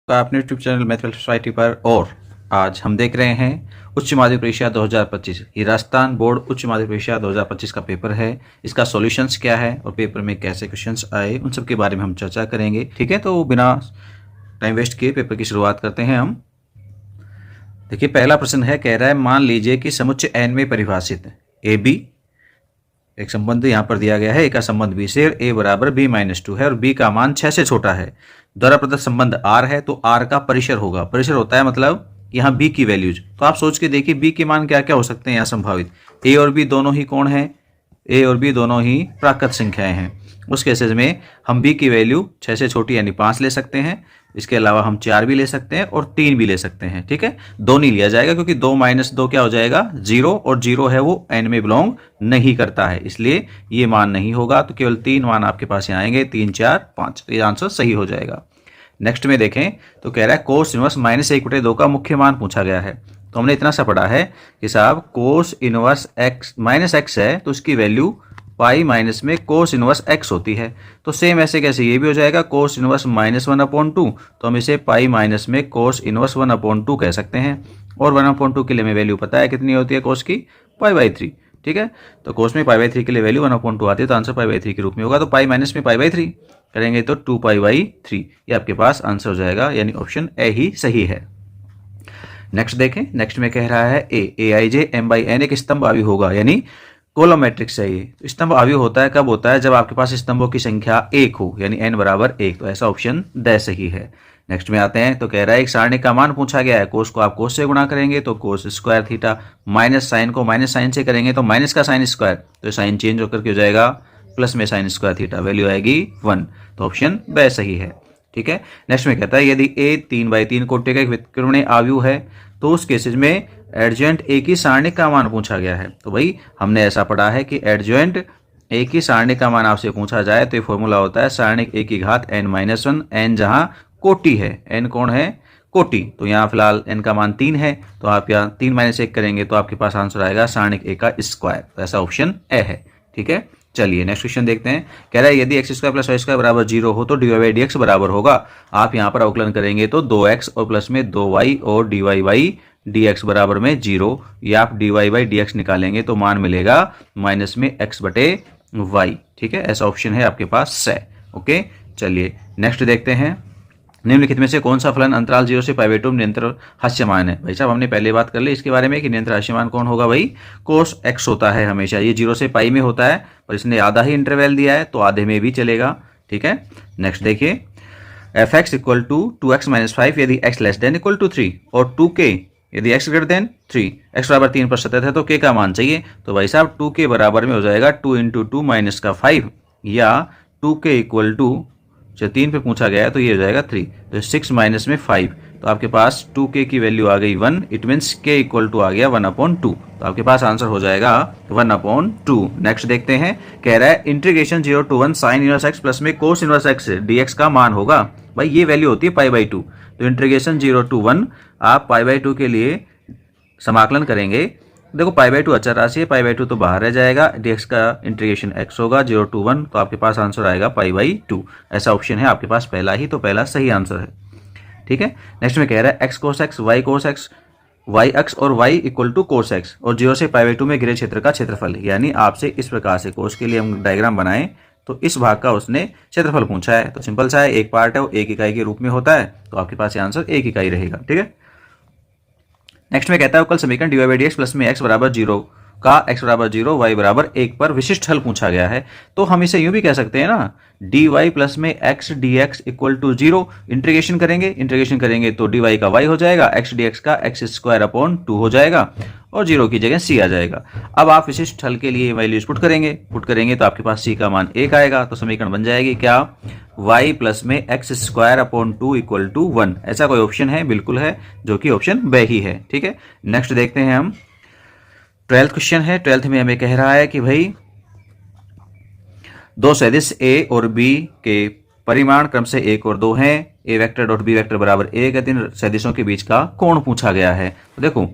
का अपने YouTube channel mathematics society पर। और आज हम देख रहे हैं उच्च माध्यमिक परीक्षा 2025, ये राजस्थान बोर्ड उच्च माध्यमिक परीक्षा 2025 का पेपर है। इसका सॉल्यूशंस क्या है और पेपर में कैसे क्वेश्चंस आए, उन सब के बारे में हम चर्चा करेंगे। ठीक है, तो बिना टाइम वेस्ट किए पेपर की शुरुआत करते हैं हम। देखिए, पहला प्रश्न है, कह रहा है मान लीजिए कि समुच्चय n में परिभाषित ए बी एक संबंध यहाँ पर दिया गया है, ए का संबंध बी से, ए बराबर बी माइनस 2 है और बी का मान 6 से छोटा है। द्वारा प्रदत्त संबंध आर है, तो आर का परिसर होगा। परिसर होता है मतलब यहाँ बी की वैल्यूज। तो आप सोच के देखिए बी के मान क्या क्या हो सकते हैं यहाँ संभावित। ए और बी दोनों ही कौन है? ए और बी दोनों ही प्राकृत संख्याएं हैं। उस केसेस में हम बी की वैल्यू 6 से छोटी यानी 5 ले सकते हैं। इसके अलावा हम 4 भी ले सकते हैं और 3 भी ले सकते हैं। ठीक है, 2 नहीं लिया जाएगा क्योंकि 2 माइनस 2 क्या हो जाएगा? 0, और 0 है वो n में बिलोंग नहीं करता है, इसलिए ये मान नहीं होगा। तो केवल 3 मान आपके पास यहाँ आएंगे, 3, 4, 5। तो ये आंसर सही हो जाएगा। नेक्स्ट में देखें तो कह रहा है कोस इनवर्स -1/2 का मुख्य मान पूछा गया है। तो हमने इतना सा पढ़ा है कि साहब कोस इनवर्स x -x है तो उसकी वैल्यू पाई माइनस में कोस इनवर्स x होती है। तो सेम ऐसे कैसे ये भी हो जाएगा कोस इनवर्स -1/2, तो हम इसे पाई माइनस में कोस इनवर्स 1/2 कह सकते हैं। और 1/2 के लिए हमें वैल्यू पता है कितनी होती है कोस की, पाई/3। ठीक है, तो कोस में पाई/3 के लिए वैल्यू 1/2 आती है, तो आंसर पाई/3 के रूप में होगा। तो पाई माइनस में पाई/3 करेंगे तो 2π/3, ये आपके पास आंसर हो जाएगा, यानी ऑप्शन ए ही सही है। नेक्स्ट देखें, नेक्स्ट में कह रहा है ए आई जे m/n एक स्तंभ आव्यूह होगा, यानी कॉलम मैट्रिक्स है ये। स्तंभ आव्यूह होता है कब होता है? जब आपके पास स्तंभों की संख्या 1 हो, यानी n बराबर 1। तो ऐसा ऑप्शन द सही है। नेक्स्ट में आते हैं तो कह रहा है एक सारणी का मान पूछा गया है। कोस को आप कोस से गुणा करेंगे तो cos square theta, minus sine को माइनस साइन से करेंगे तो माइनस का साइन स्क्वायर, तो साइन चेंज होकर के हो जाएगा प्लस में साइन स्क्वायर थीटा, वैल्यू आएगी 1। तो ऑप्शन ब सही है। ठीक है, नेक्स्ट में कहता है यदि ए 3/3 कोटि का एक व्युत्क्रमणीय आव्यूह है तो उस केसेस में एडजॉइंट ए की सारणी का मान पूछा गया है। तो भाई हमने ऐसा पढ़ा है कि एडजॉइंट ए की सारणी का मान आपसे पूछा जाए तो ये फॉर्मूला होता है सारणी ए की घात n-1, n जहां कोटि है, n कौन है? कोटि। तो यहाँ फिलहाल n का मान 3 है, तो आप यहाँ 3 - 1 करेंगे तो आपके पास आंसर आएगा सारणी ए का स्क्वायर। तो ऐसा ऑप्शन ए है। ठीक है, चलिए नेक्स्ट क्वेश्चन देखते हैं। कह रहा है यदि x² + y² बराबर 0 हो तो dy/dx बराबर होगा। आप यहाँ पर अवकलन करेंगे तो 2x और प्लस में 2y और dy/dx बराबर में 0, या आप dy/dx निकालेंगे तो मान मिलेगा माइनस में x/y। ठीक है, ऐसा ऑप्शन है आपके पास से। ओके, चलिए नेक्स्ट देखते हैं। निम्नलिखित में से कौन सा फलन अंतराल 0 से π/2 निरंतर हास्यमान है? भाई साहब हमने पहले बात कर ली इसके बारे में कि निरंतर हास्यमान कौन होगा? भाई कोस x होता है हमेशा। ये 0 से पाई में होता है और इसने आधा ही इंटरवल दिया है तो आधे में भी चलेगा। ठीक है, नेक्स्ट देखिए f(x = 2x - 5) यदि x <= 3 और 2k यदि x > 3, x बराबर 3 पर सतत है तो k का मान चाहिए। तो भाई साहब 2k बराबर में हो जाएगा 2 × 2 - 5, या 2k = 3 पे पूछा गया है तो ये हो जाएगा 3, तो 6 - 5, तो आपके पास 2k की वैल्यू आ गई 1। इट मीन्स k = आ गया 1/2, तो आपके पास आंसर हो जाएगा 1/2। नेक्स्ट देखते हैं, कह रहा है integration 0 to 1 sin inverse x plus में कोस इनवर्स x dx का मान होगा। भाई ये वैल्यू होती है π/2, तो इंटीग्रेशन 0 to 1 आप π/2 के लिए समाकलन करेंगे। देखो π/2 अचर राशि है, π/2 तो बाहर रह जाएगा, dx का इंटीग्रेशन x होगा 0 to 1, तो आपके पास आंसर आएगा π/2। ऐसा ऑप्शन है आपके पास पहला ही, तो पहला सही आंसर है। ठीक है, नेक्स्ट में कह रहा है x cos x, y cos x, y अक्ष और y = cos x और 0 से π/2 में घिरे क्षेत्र का क्षेत्रफल। यानी आपसे इस प्रकार से कोस के लिए हम डायग्राम बनाएं तो इस भाग का उसने क्षेत्रफल पूछा है। तो सिंपल सा है, एक पार्ट है वो 1 इकाई के रूप में होता है, तो आपके पास ये आंसर 1 इकाई रहेगा। ठीक है, नेक्स्ट में कहता है कल समीकरण dy/dx प्लस में x बराबर 0 का x बराबर 0 y बराबर 1 पर विशिष्ट हल पूछा गया है। तो हम इसे यूं भी कह सकते हैं ना, dy प्लस में x dx = 0। इंटीग्रेशन करेंगे तो dy का y हो जाएगा, x dx का x² हो जाएगा और 0 की जगह c आ जाएगा। अब आप विशिष्ट हल के लिए वैल्यूज पुट करेंगे तो आपके पास c का मान 1 आएगा। तो समीकरण बन जाएगी क्या? y प्लस में x² = 1। ऐसा कोई ऑप्शन है? बिल्कुल है, जो कि ऑप्शन ब ही है। ठीक है, नेक्स्ट देखते हैं हम 12th क्वेश्चन है। 12th में हमें कह रहा है कि भाई दो सदिश a और b के परिमाण क्रम से 1 और 2 हैं। a vector dot b vector बराबर 1 है। इन सदिशों के बीच का कोण पूछा गया है। तो देखो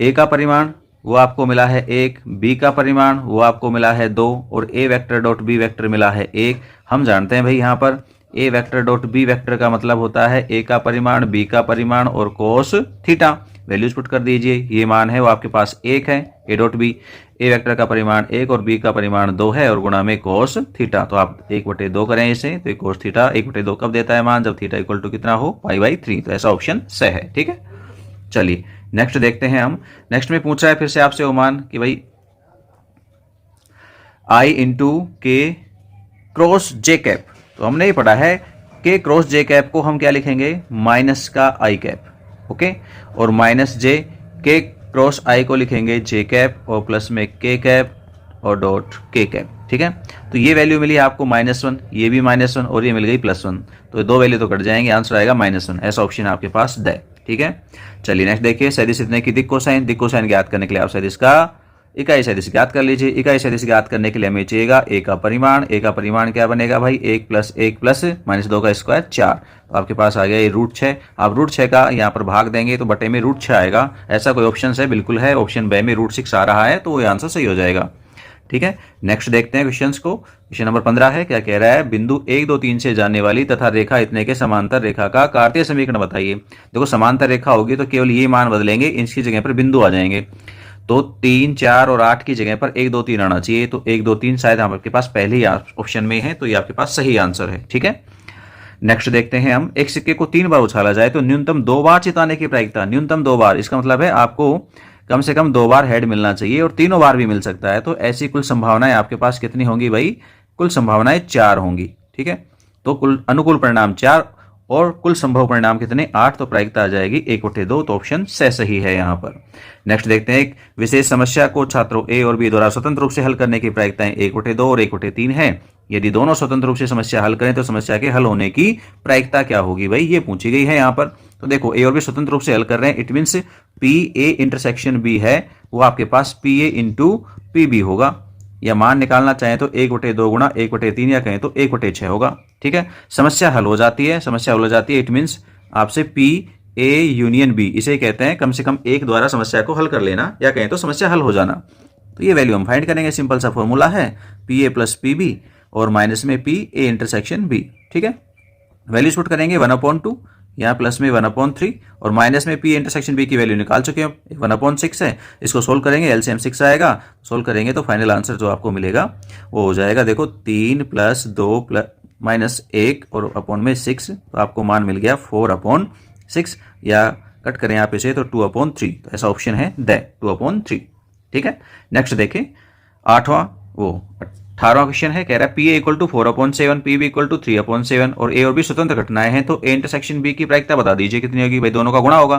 a का परिमाण वो आपको मिला है 1, b का परिमाण वो आपको मिला है 2 और a vector dot b vector मिला है 1। हम जानते हैं भाई यहाँ पर ए वेक्टर डॉट बी वेक्टर का मतलब होता है ए का परिमाण, बी का परिमाण और कोस थीटा। वैल्यूज पुट कर दीजिए, ये मान है वो आपके पास 1 है, A dot B, A vector का परिमाण 1 और बी का परिमाण 2 है और गुणा में कोस थीटा। तो आप 1/2 करें इसे, तो कोस थीटा 1/2 कब देता है मान, जब थीटा इक्वल टू कितना हो, π/3। तो ऐसा ऑप्शन सही है। ठीक है, चलिए नेक्स्ट देखते हैं हम। नेक्स्ट में पूछ रहा है फिर से आपसे वो मान कि भाई आई इंटू के क्रॉस जे कैप। तो हमने ये पढ़ा है के क्रॉस जे कैप को हम क्या लिखेंगे, माइनस का आई कैप, ओके, और माइनस जे के क्रॉस आई को लिखेंगे जे कैप और प्लस में के कैप और डॉट के कैप। ठीक है, तो ये वैल्यू मिली आपको -1, ये भी -1 और ये मिल गई +1, तो दो वैल्यू तो कट जाएंगे, आंसर आएगा -1। ऐसा ऑप्शन आपके पास द। ठीक है, चलिए नेक्स्ट देखिए, सदिश इतने की दिक् कोसाइन ज्ञात करने के लिए आप सदिश का इकाई सदिश ज्ञात कर लीजिए। इकाई सदिश ज्ञात करने के लिए हमें चाहिएगा ए का परिमाण। ए का परिमाण क्या बनेगा भाई, 1 + 1 + -2 का स्क्वायर 4। तो आपके पास आ गया ये √6। आप √6 का यहाँ पर भाग देंगे तो बटे में √6 आएगा। ऐसा कोई ऑप्शन है, बिल्कुल है, ऑप्शन बे में √6 आ रहा है, तो ये आंसर सही हो जाएगा। ठीक है, नेक्स्ट देखते हैं क्वेश्चन को। क्वेश्चन नंबर 15 है, क्या कह रहा है, बिंदु 1 2 3 से जाने वाली तथा रेखा इतने के समांतर रेखा का कार्तीय समीकरण बताइए। देखो समांतर रेखा होगी तो केवल ये मान बदलेंगे, इसकी जगह पर बिंदु आ जाएंगे। तो 3 4 और 8 की जगह पर 1 2 3 आना चाहिए। तो 1 2 3 शायद आपके पास पहले ही ऑप्शन में है, तो ये आपके पास सही आंसर है। ठीक है, नेक्स्ट देखते हैं हम। एक सिक्के को 3 बार उछाला जाए तो न्यूनतम 2 बार चिताने की प्रायिकता, न्यूनतम 2 बार, इसका मतलब है आपको कम से कम 2 बार हेड मिलना चाहिए और तीनों बार भी मिल सकता है। तो ऐसी कुल संभावनाएं आपके पास कितनी होंगी भाई, कुल संभावनाएं 4 होंगी। ठीक है, तो कुल अनुकूल परिणाम 4 और कुल संभव परिणाम कितने, 8, तो प्रायिकता आ जाएगी 1/2। तो ऑप्शन सही है यहाँ पर। नेक्स्ट देखते हैं, एक विशेष समस्या को छात्रों ए और बी द्वारा स्वतंत्र रूप से हल करने की प्रायिकताएं 1/2 और 1/3 है। यदि दोनों स्वतंत्र रूप से समस्या हल करें तो समस्या के हल होने की प्रायिकता क्या होगी भाई, ये पूछी गई है यहाँ पर। तो देखो ए और बी स्वतंत्र रूप से हल कर रहे हैं, it means P A intersection B है वो आपके पास P A into P B होगा, या मान निकालना चाहें तो 1/2 गुणा 1/3 या कहें तो 1/6 होगा। ठीक है, समस्या हल हो जाती है, समस्या हल हो जाती है, इट मीन्स आपसे पी ए यूनियन बी, इसे कहते हैं कम से कम एक द्वारा समस्या को हल कर लेना, या कहें तो समस्या हल हो जाना। तो ये वैल्यू हम फाइंड करेंगे, सिंपल सा फॉर्मूला है P A plus P B और माइनस में पी ए इंटरसेक्शन बी। ठीक है, वैल्यूज पुट करेंगे 1/2, यहाँ प्लस में 1/3 और माइनस में पी इंटरसेक्शन बी की वैल्यू निकाल चुके हैं, 1/6 है। इसको सोल्व करेंगे, एलसीएम 6 आएगा, सोल्व करेंगे तो फाइनल आंसर जो आपको मिलेगा वो हो जाएगा, देखो 3 + 2 - 1 और अपॉन में 6, तो आपको मान मिल गया 4/6, या कट करें आप इसे तो 2/3। तो ऐसा ऑप्शन है द 2/3। ठीक है, नेक्स्ट देखें 18वां क्वेश्चन है, कह रहा है पी ए = 4/7, पी बी = 3/7 और ए और बी स्वतंत्र घटनाएं हैं, तो ए इंटरसेक्शन बी की प्रायिकता बता दीजिए कितनी होगी भाई, दोनों का गुणा होगा,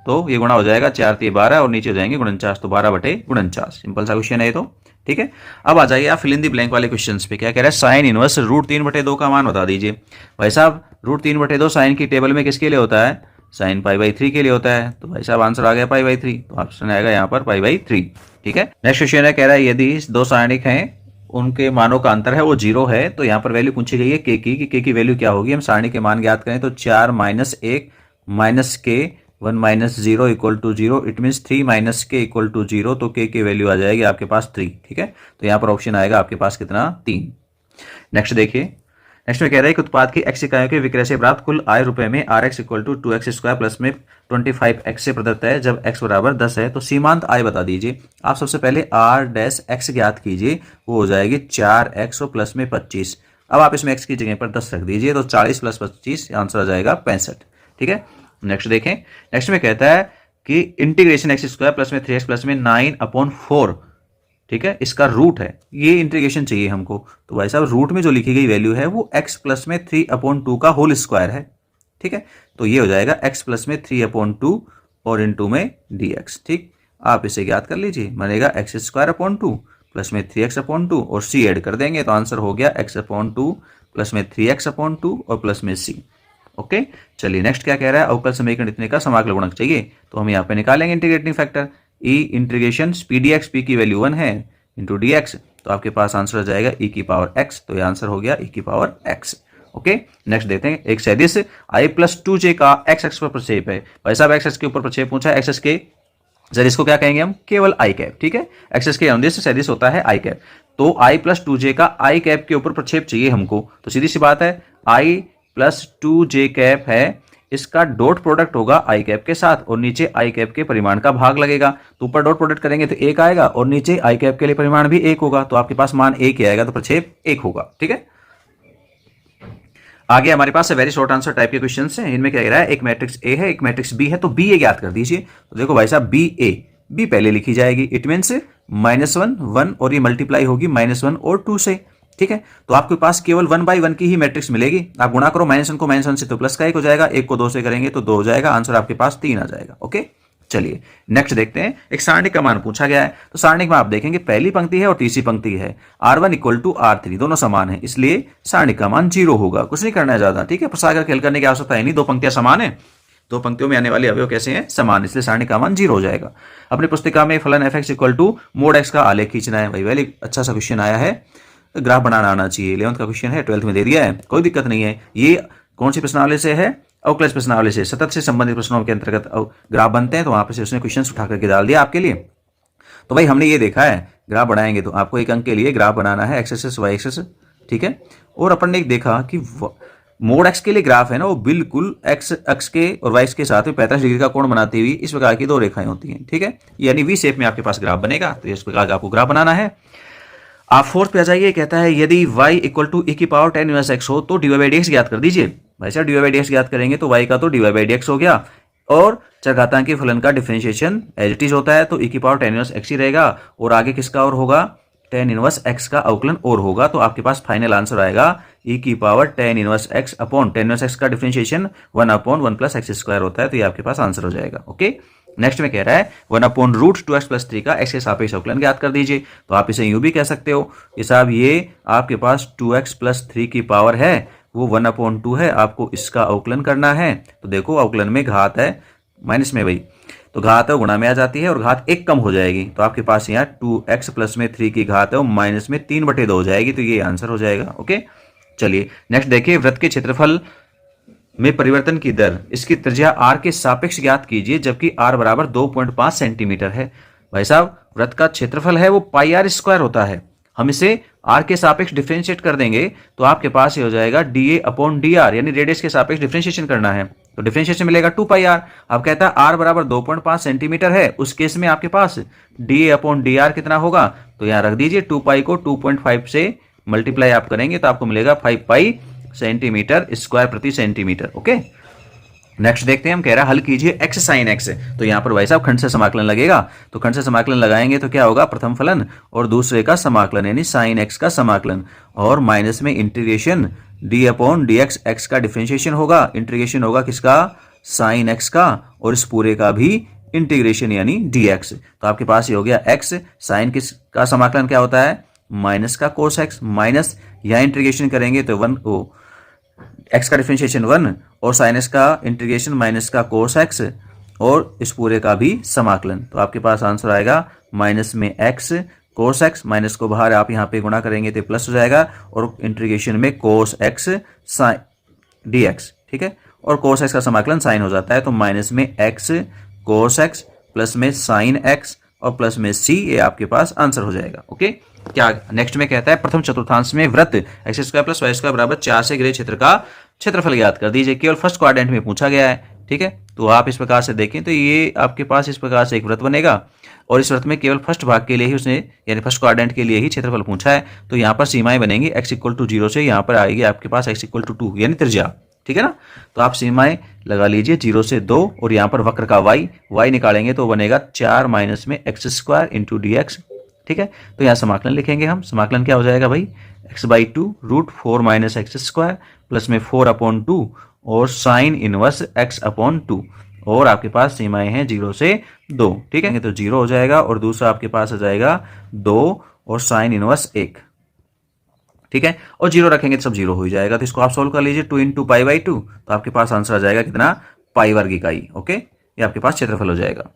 तो ये गुणा हो जाएगा 4 × 3 = 12 और नीचे हो जाएंगे 49, तो 12/49। सिंपल सा क्वेश्चन है ये तो। ठीक है, अब आ जाइए आप फिल इन द ब्लैंक वाले क्वेश्चन पे। क्या कह रहा है, साइन इनवर्स √3/2 का मान बता दीजिए। भाई साहब √3/2 साइन की टेबल में किसके लिए होता है, साइन π/3 के लिए होता है, तो भाई साहब आंसर आ गया π/3, तो ऑप्शन आएगा यहाँ पर π/3। ठीक है, नेक्स्ट क्वेश्चन है, कह रहा है यदि दो सारणिक हैं उनके मानों का अंतर है वो 0 है, तो यहाँ पर वैल्यू पूछी गई है के की, कि के की वैल्यू क्या होगी। हम सारणी के मान ज्ञात करें तो 4 - 1 - के 1 - 0 = 0, इट मीन्स 3 - के = 0, तो के की वैल्यू आ जाएगी आपके पास 3। ठीक है, तो यहाँ पर ऑप्शन आएगा आपके पास कितना, 3। नेक्स्ट देखिए, नेक्स्ट में कह रहा है कि उत्पाद की x इकाइयों के विक्रय से प्राप्त कुल आय रुपए में rx = 2x² प्लस में 25x से प्रदत्त है जब x = 10 है, तो सीमांत आय बता दीजिए। आप सबसे पहले r' ज्ञात कीजिए, वो हो जाएगी 4x और प्लस में 25। अब आप इसमें x की जगह पर 10 रख दीजिए, तो 40 + 25 आंसर आ जाएगा 65। ठीक है, नेक्स्ट देखें, नेक्स्ट में कहता है कि इंटीग्रेशन x² प्लस में 3x प्लस में 9/4, ठीक है, इसका रूट है, ये इंटीग्रेशन चाहिए हमको। तो भाई साहब रूट में जो लिखी गई वैल्यू है वो x प्लस में 3/2 का होल स्क्वायर है। ठीक है, तो ये हो जाएगा x प्लस में 3/2 और इनटू में dx। ठीक, आप इसे ज्ञात कर लीजिए, बनेगा x² प्लस में 3x/2 और c ऐड कर देंगे तो आंसर हो गया x/2 प्लस में 3x/2 और प्लस में c। ओके, चलिए नेक्स्ट क्या कह रहा है, अवकल समीकरण इतने का समाकल गुणक चाहिए, तो हम यहाँ पे निकालेंगे integrating factor e integration P D x, P की वैल्यू 1 है इंटू डी एक्स, तो आपके पास आंसर आ जाएगा e की पावर x, तो ये आंसर हो गया e की पावर x। ओके, नेक्स्ट देखते हैं, एक सदिश i + 2j का x अक्ष पर प्रक्षेप है। भाई साहब x अक्ष के ऊपर प्रक्षेप पूछा है, x अक्ष के सदिश को क्या कहेंगे हम, केवल i कैप। ठीक है, x अक्ष के अनुदिश सदिश होता है i कैप, तो i + 2j का i कैप के ऊपर प्रक्षेप चाहिए हमको, तो सीधी सी बात है i प्लस 2j कैप है, इसका डॉट प्रोडक्ट होगा आई कैप के साथ और नीचे आई कैप के परिमाण का भाग लगेगा। तो ऊपर डॉट प्रोडक्ट करेंगे तो 1 आएगा और नीचे आई कैप के लिए परिमाण भी 1 होगा, तो आपके पास मान 1 ही आएगा, तो प्रक्षेप 1 होगा। ठीक है, आगे हमारे पास वेरी शॉर्ट आंसर टाइप के क्वेश्चन हैं। इनमें क्या कह रहा है, एक मैट्रिक्स ए है, एक मैट्रिक्स बी है, तो बी ए ज्ञात कर दीजिए। तो देखो भाई साहब, बी ए, बी पहले लिखी जाएगी, इट मीन्स -1 1 और ये मल्टीप्लाई होगी -1 और 2 से। ठीक है, तो आपके पास केवल 1 by 1 की ही मैट्रिक्स मिलेगी। आप गुणा करो -1 को -1 से तो प्लस का 1 हो जाएगा, 1 को 2 से करेंगे तो 2 हो जाएगा, आंसर आपके पास 3 आ जाएगा। ओके, चलिए नेक्स्ट देखते हैं। एक सारणी का मान पूछा गया है, तो सारणी में आप देखेंगे पहली पंक्ति है और तीसरी पंक्ति है, R1 = R3 दोनों समान है, इसलिए सारणी का मान 0 होगा। कुछ नहीं करना है ज्यादा। ठीक है, प्रसार खेल करने की आवश्यकता है नहीं, दो पंक्तियां समान है, दो पंक्तियों में आने वाले अवयव कैसे हैं, समान, इसलिए सारणी का मान 0 हो जाएगा। अपनी पुस्तिका में फलन fx = mod x का आलेख खींचना है। भाई अच्छा सा क्वेश्चन आया है, ग्राफ बनाना आना चाहिए। 11th का क्वेश्चन है, 12th में दे दिया है, कोई दिक्कत नहीं है। ये कौन सी प्रश्नावली से है, अवकलज प्रश्नावली से, सतत से संबंधित प्रश्नों के अंतर्गत ग्राफ बनते हैं, तो वहां पर से उसने क्वेश्चन उठा करके डाल दिया आपके लिए। तो भाई हमने ये देखा है, ग्राफ बनाएंगे तो आपको एक अंक के लिए ग्राफ बनाना है, एक्स एक्सिस वाई एक्सिस। ठीक है, और अपन ने देखा कि मोड एक्स के लिए ग्राफ है ना, वो बिल्कुल एक्स अक्ष के और वाई के साथ में 45 डिग्री का कोण बनाती हुई इस प्रकार की दो रेखाएं होती हैं। ठीक है, यानी वी शेप में आपके पास ग्राफ बनेगा, तो इस प्रकार का आपको ग्राफ बनाना है। आप फोर्थ पे आ जाइए, कहता है यदि y = e⁻tan−1x हो तो dy/dx ज्ञात कर दीजिए। भाई साहब dy/dx ज्ञात करेंगे तो y का तो dy/dx हो गया, और चरघातांकी फलन का डिफरेंशिएशन एज इट इज होता है, तो e⁻tan−1x ही रहेगा, और आगे किसका और होगा, tan−1x का अवकलन और होगा। तो आपके पास फाइनल आंसर आएगा e⁻tan−1x अपॉन tan−1x का डिफरेंशिएशन 1/1 + x² होता है, तो ये आपके पास आंसर हो जाएगा। ओके, नेक्स्ट में कह रहा है 1/√2x + 3 का x के सापेक्ष अवकलन ज्ञात कर दीजिए। तो आप इसे यूं भी कह सकते हो कि साहब ये आपके पास 2x + 3 की पावर है, वो 1/2 है, आपको इसका अवकलन करना है। तो देखो अवकलन में घात है माइनस में, भाई तो घात है गुणा में आ जाती है और घात 1 कम हो जाएगी, तो आपके पास यहाँ 2x + में 3 की घात है वो माइनस में 3/2 हो जाएगी, तो ये आंसर हो जाएगा। ओके, चलिए नेक्स्ट देखिए, वृत्त के क्षेत्रफल में परिवर्तन की दर, इसकी त्रिज्या r के सापेक्ष ज्ञात कीजिए, जबकि r = 2.5 सेंटीमीटर है। भाई साहब वृत्त का क्षेत्रफल है वो πr² होता है, हम इसे r के सापेक्ष डिफरेंशिएट कर देंगे तो आपके पास ये हो जाएगा dA/dr, यानी रेडियस के सापेक्ष डिफरेंशिएशन करना है, तो डिफरेंशिएशन मिलेगा 2πr। अब कहता है r = 2.5 सेंटीमीटर है, उस केस में आपके पास dA/dr कितना होगा, तो यहाँ रख दीजिए 2π को 2.5 से मल्टीप्लाई आप करेंगे तो आपको मिलेगा 5π सेंटीमीटर² प्रति सेंटीमीटर। ओके, नेक्स्ट देखते हैं, हम कह रहा है हल कीजिए x sin x। तो यहाँ पर भाई साहब खंड से समाकलन लगेगा, तो खंड से समाकलन लगाएंगे तो क्या होगा, प्रथम फलन और दूसरे का समाकलन यानी sin x का समाकलन, और माइनस में इंटीग्रेशन d/dx, x का डिफरेंशिएशन होगा, इंटीग्रेशन होगा किसका, sin x का, और इस पूरे का भी इंटीग्रेशन यानी dx। तो आपके पास ये हो गया x, sin किस का समाकलन क्या होता है, माइनस का cos x, माइनस यहाँ इंटीग्रेशन करेंगे तो 1 x का डिफरेंशिएशन 1 और sin x का इंटीग्रेशन माइनस का cos x और इस पूरे का भी समाकलन, तो आपके पास आंसर आएगा माइनस में x cos x, माइनस को बाहर आप यहाँ पे गुणा करेंगे तो प्लस हो जाएगा, और इंटीग्रेशन में cos x sin dx। ठीक है, और cos x का समाकलन sin हो जाता है, तो माइनस में x cos x प्लस में sin x और प्लस में c, ये आपके पास आंसर हो जाएगा। ओके, क्या नेक्स्ट में कहता है प्रथम चतुर्थांश में वृत्त x² + y² = 4 से घिरे क्षेत्र का क्षेत्रफल ज्ञात कर दीजिए। केवल फर्स्ट क्वाड्रेंट में पूछा गया है। ठीक है, तो आप इस प्रकार से देखें तो ये आपके पास इस प्रकार से एक वृत्त बनेगा, और इस वृत्त में केवल फर्स्ट भाग के लिए ही उसने यानी फर्स्ट क्वाड्रेंट के लिए ही क्षेत्रफल पूछा है, तो यहाँ पर सीमाएं बनेंगी x = 0 से यहाँ पर आएगी आपके पास x = 2 यानी त्रिज्या। ठीक है ना, तो आप सीमाएं लगा लीजिए 0 से 2, और यहाँ पर वक्र का y निकालेंगे तो बनेगा 4 माइनस में x² × dx। ठीक है, तो यहाँ समाकलन लिखेंगे हम, समाकलन क्या हो जाएगा भाई, x/2 √4 - x² प्लस में 4/2 और sin इनवर्स x/2, और आपके पास सीमाएं हैं 0 से 2। ठीक है, तो 0 हो जाएगा, और दूसरा आपके पास आ जाएगा 2 और sin इनवर्स 1। ठीक है, और 0 रखेंगे तो सब 0 हो जाएगा, तो इसको आप सोल्व कर लीजिए 2 × π/2, तो आपके पास आंसर आ जाएगा कितना, π² इकाई। ओके, ये आपके पास क्षेत्रफल हो जाएगा।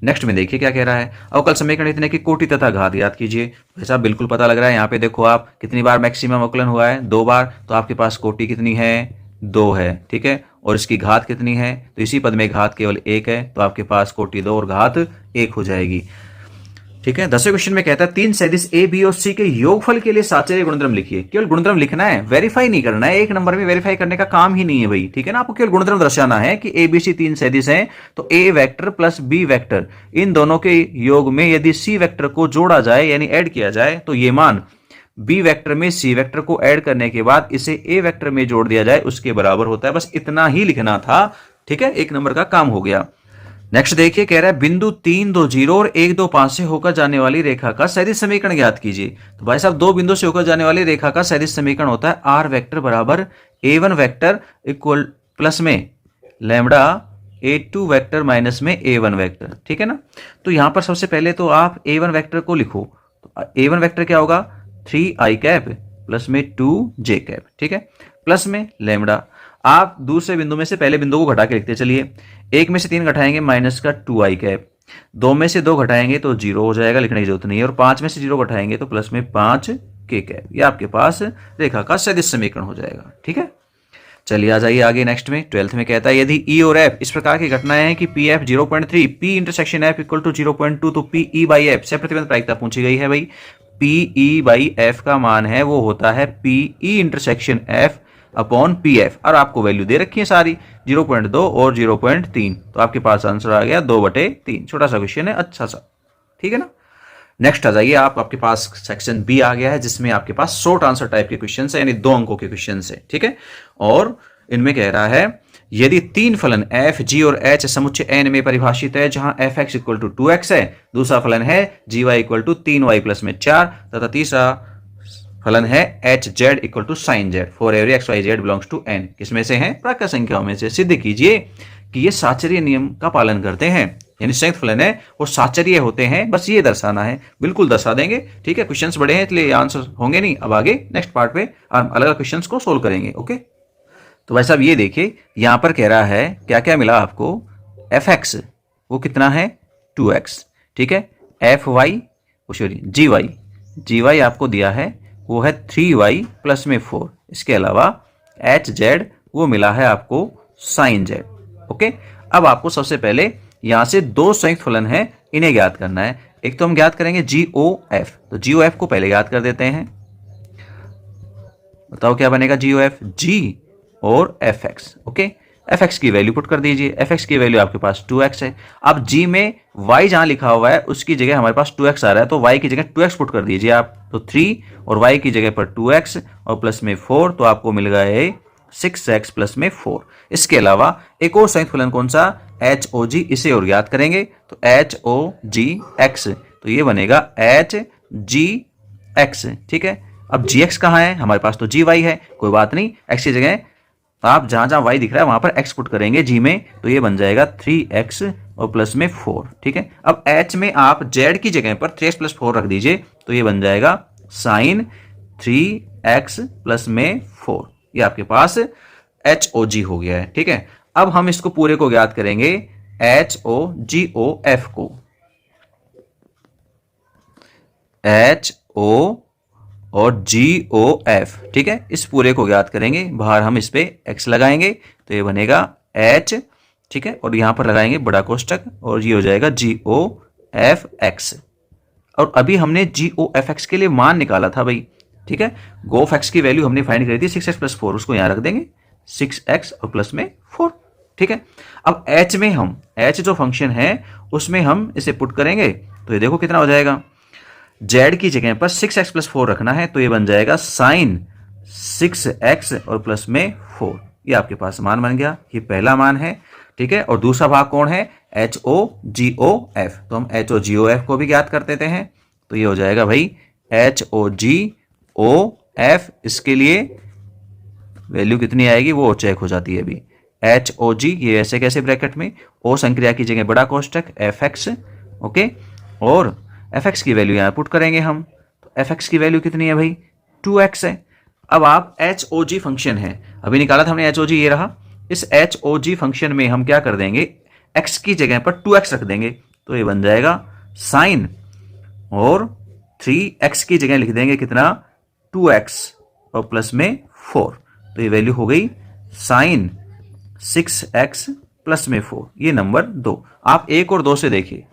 नेक्स्ट में देखिए क्या कह रहा है, अवकल समीकरण इतने की कोटि तथा घात याद कीजिए। ऐसा बिल्कुल पता लग रहा है, यहाँ पे देखो आप कितनी बार मैक्सिमम अवकलन हुआ है, 2 बार, तो आपके पास कोटि कितनी है, 2 है। ठीक है, और इसकी घात कितनी है, तो इसी पद में घात केवल 1 है, तो आपके पास कोटि 2 और घात 1 हो जाएगी। ठीक है। 10वें क्वेश्चन में कहता है तीन सदिश ए बी और सी के योगफल के लिए साचर्य गुणधर्म लिखिए। केवल गुणधर्म लिखना है, वेरीफाई नहीं करना है। एक नंबर में वेरीफाई करने का काम ही नहीं है भाई, ठीक है ना। आपको केवल गुणधर्म दर्शाना है कि ए बी सी तीन सदिश हैं, तो ए वेक्टर प्लस बी वेक्टर इन दोनों के योग में यदि सी वेक्टर को जोड़ा जाए यानी ऐड किया जाए तो ये मान बी वेक्टर में सी वेक्टर को ऐड करने के बाद इसे ए वेक्टर में जोड़ दिया जाए उसके बराबर होता है। बस इतना ही लिखना था, ठीक है। एक नंबर का काम हो गया। नेक्स्ट देखिए, कह रहा है बिंदु 3 2 0 और 1 2 5 से होकर जाने वाली रेखा का सदिश समीकरण ज्ञात कीजिए। तो भाई साहब, दो बिंदु से होकर जाने वाली रेखा का सदिश समीकरण होता है आर वेक्टर बराबर a1 वेक्टर इक्वल प्लस में लैम्बडा a2 वेक्टर माइनस में a1 वेक्टर, ठीक है ना। तो यहां पर सबसे पहले तो आप a1 वेक्टर को लिखो। तो a1 वेक्टर क्या होगा, 3i कैप प्लस में 2j कैप, ठीक है, प्लस में लैम्बडा। आप दूसरे बिंदु में से पहले बिंदु को घटा के लिखते चलिए। एक में से 3 घटाएंगे माइनस का 2i कैप, 2 में से 2 घटाएंगे तो 0 हो जाएगा, लिखने की जरूरत नहीं है। और 5 में से 0 घटाएंगे तो प्लस में 5k कैप। ये आपके पास रेखा का सदिश समीकरण हो जाएगा, ठीक है। चलिए आ जाइए आगे नेक्स्ट में। 12th में कहता है यदि E और F इस प्रकार की घटनाएं हैं कि PF 0.3 P intersection F equal to 0.2 तो PE बाई F से प्रतिबंध प्रायिकता पूछी गई है भाई। PE बाई F का मान है वो होता है PE intersection F upon PF और आपको वैल्यू दे रखी है सारी 0.2 और 0.3। तो आपके पास आंसर आ गया 2/3। छोटा सा क्वेश्चन है, अच्छा सा, ठीक है ना। नेक्स्ट आ जाइए आपके पास सेक्शन बी आ गया है जिसमें आपके पास शॉर्ट आंसर टाइप के क्वेश्चन है, यानी 2 अंकों के क्वेश्चन है, ठीक है। और इनमें कह रहा है यदि तीन फलन f, g और h समुच्चय n में परिभाषित है जहां fx इक्वल टू 2x है, दूसरा फलन है gy equal to 3y plus में 4 तथा तीसरा फलन है hz equal to sine z for every x y z belongs to n। किसमें से है, प्राकृत संख्याओं में से। सिद्ध कीजिए कि ये साचर्य नियम का पालन करते हैं, यानी संयुक्त फलन है वो साचर्य होते हैं। बस ये दर्शाना है, बिल्कुल दर्शा देंगे, ठीक है। क्वेश्चंस बड़े हैं इसलिए आंसर होंगे नहीं। अब आगे नेक्स्ट पार्ट पे हम अलग अलग क्वेश्चंस को सोल्व करेंगे, ओके। तो भाई साहब ये देखिए यहां पर कह रहा है क्या क्या मिला आपको, fx वो कितना है 2x, ठीक है। fy gy आपको दिया है वो है 3y प्लस में 4। इसके अलावा hz वो मिला है आपको sin z, ओके। अब आपको सबसे पहले यहां से दो संयुक्त फलन है, इन्हें ज्ञात करना है। एक तो हम ज्ञात करेंगे GOF, तो GOF को पहले ज्ञात कर देते हैं। बताओ क्या बनेगा GOF, G और fx, ओके। fx की वैल्यू पुट कर दीजिए। fx की वैल्यू आपके पास 2x है। अब g में y जहां लिखा हुआ है उसकी जगह हमारे पास 2x आ रहा है, तो y की जगह 2x पुट कर दीजिए आप। तो 3 और y की जगह पर 2x और प्लस में 4, तो आपको मिल गया 6x प्लस में 4। इसके अलावा एक और संयुक्त फलन कौन सा, HOG, इसे और ज्ञात करेंगे। तो HOGX, तो ये बनेगा HGX, ठीक है। अब gx कहाँ है, हमारे पास तो gy है, कोई बात नहीं। x की जगह आप जहां जहां y दिख रहा है वहां पर x पुट करेंगे g में, तो ये बन जाएगा 3x और प्लस में 4, ठीक है। अब h में आप z की जगह पर 3x प्लस 4 रख दीजिए, तो ये बन जाएगा साइन 3x प्लस में 4। ये आपके पास HOG हो गया है, ठीक है। अब हम इसको पूरे को ज्ञात करेंगे HOGOF को। HO और GOF, ठीक है, इस पूरे को ज्ञात करेंगे। बाहर हम इस पे x लगाएंगे तो ये बनेगा h, ठीक है, और यहां पर लगाएंगे बड़ा कोष्टक और ये हो जाएगा GOFX। और अभी हमने GOFX के लिए मान निकाला था भाई, ठीक है। GOFX की वैल्यू हमने फाइंड करी थी 6x प्लस 4, उसको यहां रख देंगे 6x और प्लस में 4, ठीक है। अब h में हम h जो फंक्शन है उसमें हम इसे पुट करेंगे, तो ये देखो कितना हो जाएगा। z की जगह पर 6x प्लस 4 रखना है, तो ये बन जाएगा साइन 6x और प्लस में 4। ये आपके पास मान बन गया, ये पहला मान है, ठीक है। और दूसरा भाग कौन है, HOGOF, तो हम HOGOF को भी ज्ञात कर देते हैं। तो ये हो जाएगा भाई HOGOF, इसके लिए वैल्यू कितनी आएगी वो चेक हो जाती है अभी। HOG ये ऐसे कैसे ब्रैकेट में, O संक्रिया की जगह बड़ा कोष्टक FX, ओके। और fx की वैल्यू यहां पुट करेंगे हम, तो fx की वैल्यू कितनी है भाई 2x है। अब आप HOG फंक्शन है, अभी निकाला था हमने HOG, ये रहा। इस HOG फंक्शन में हम क्या कर देंगे, x की जगह पर 2x रख देंगे, तो ये बन जाएगा साइन और 3x की जगह लिख देंगे कितना 2x और प्लस में 4, तो ये वैल्यू हो गई साइन 6x प्लस में 4। ये नंबर 2। आप 1 और 2 से देखिए,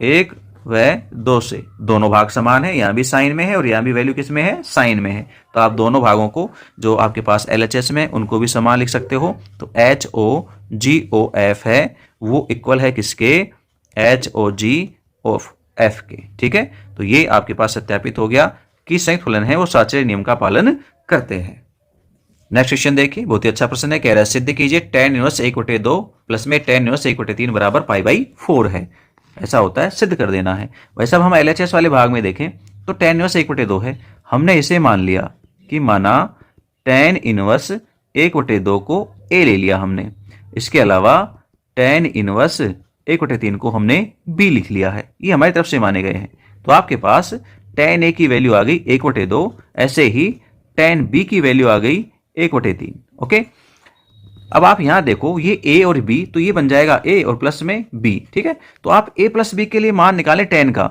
1 व 2 से, दोनों भाग समान है, यहाँ भी साइन में है और यहाँ भी वैल्यू किस में है, साइन में है। तो आप दोनों भागों को जो आपके पास LHS में उनको भी समान लिख सकते हो। तो HOGOF है वो इक्वल है किसके, HOGOF के। ठीक है, तो ये आपके पास सत्यापित हो गया कि संयुक्त फलन है वो साचर्य नियम का पालन करते हैं। नेक्स्ट क्वेश्चन देखिए, बहुत ही अच्छा प्रश्न है। कह रहा है सिद्ध कीजिए tan इनवर्स 1/2 प्लस में tan इनवर्स 1/3 बराबर π/4 है। ऐसा होता है, सिद्ध कर देना है। वैसे अब हम LHS वाले भाग में देखें तो tan इनवर्स 1/2 है, हमने इसे मान लिया कि माना tan इनवर्स 1/2 को A ले लिया हमने। इसके अलावा tan इनवर्स 1/3 को हमने B लिख लिया है, ये हमारी तरफ से माने गए हैं। तो आपके पास tan A की वैल्यू आ गई 1/2, ऐसे ही tan B की वैल्यू आ गई 1/3। ओके, अब आप यहां देखो ये A और B, तो ये बन जाएगा A और प्लस में B। ठीक है, तो आप A प्लस B के लिए मान निकालें tan का,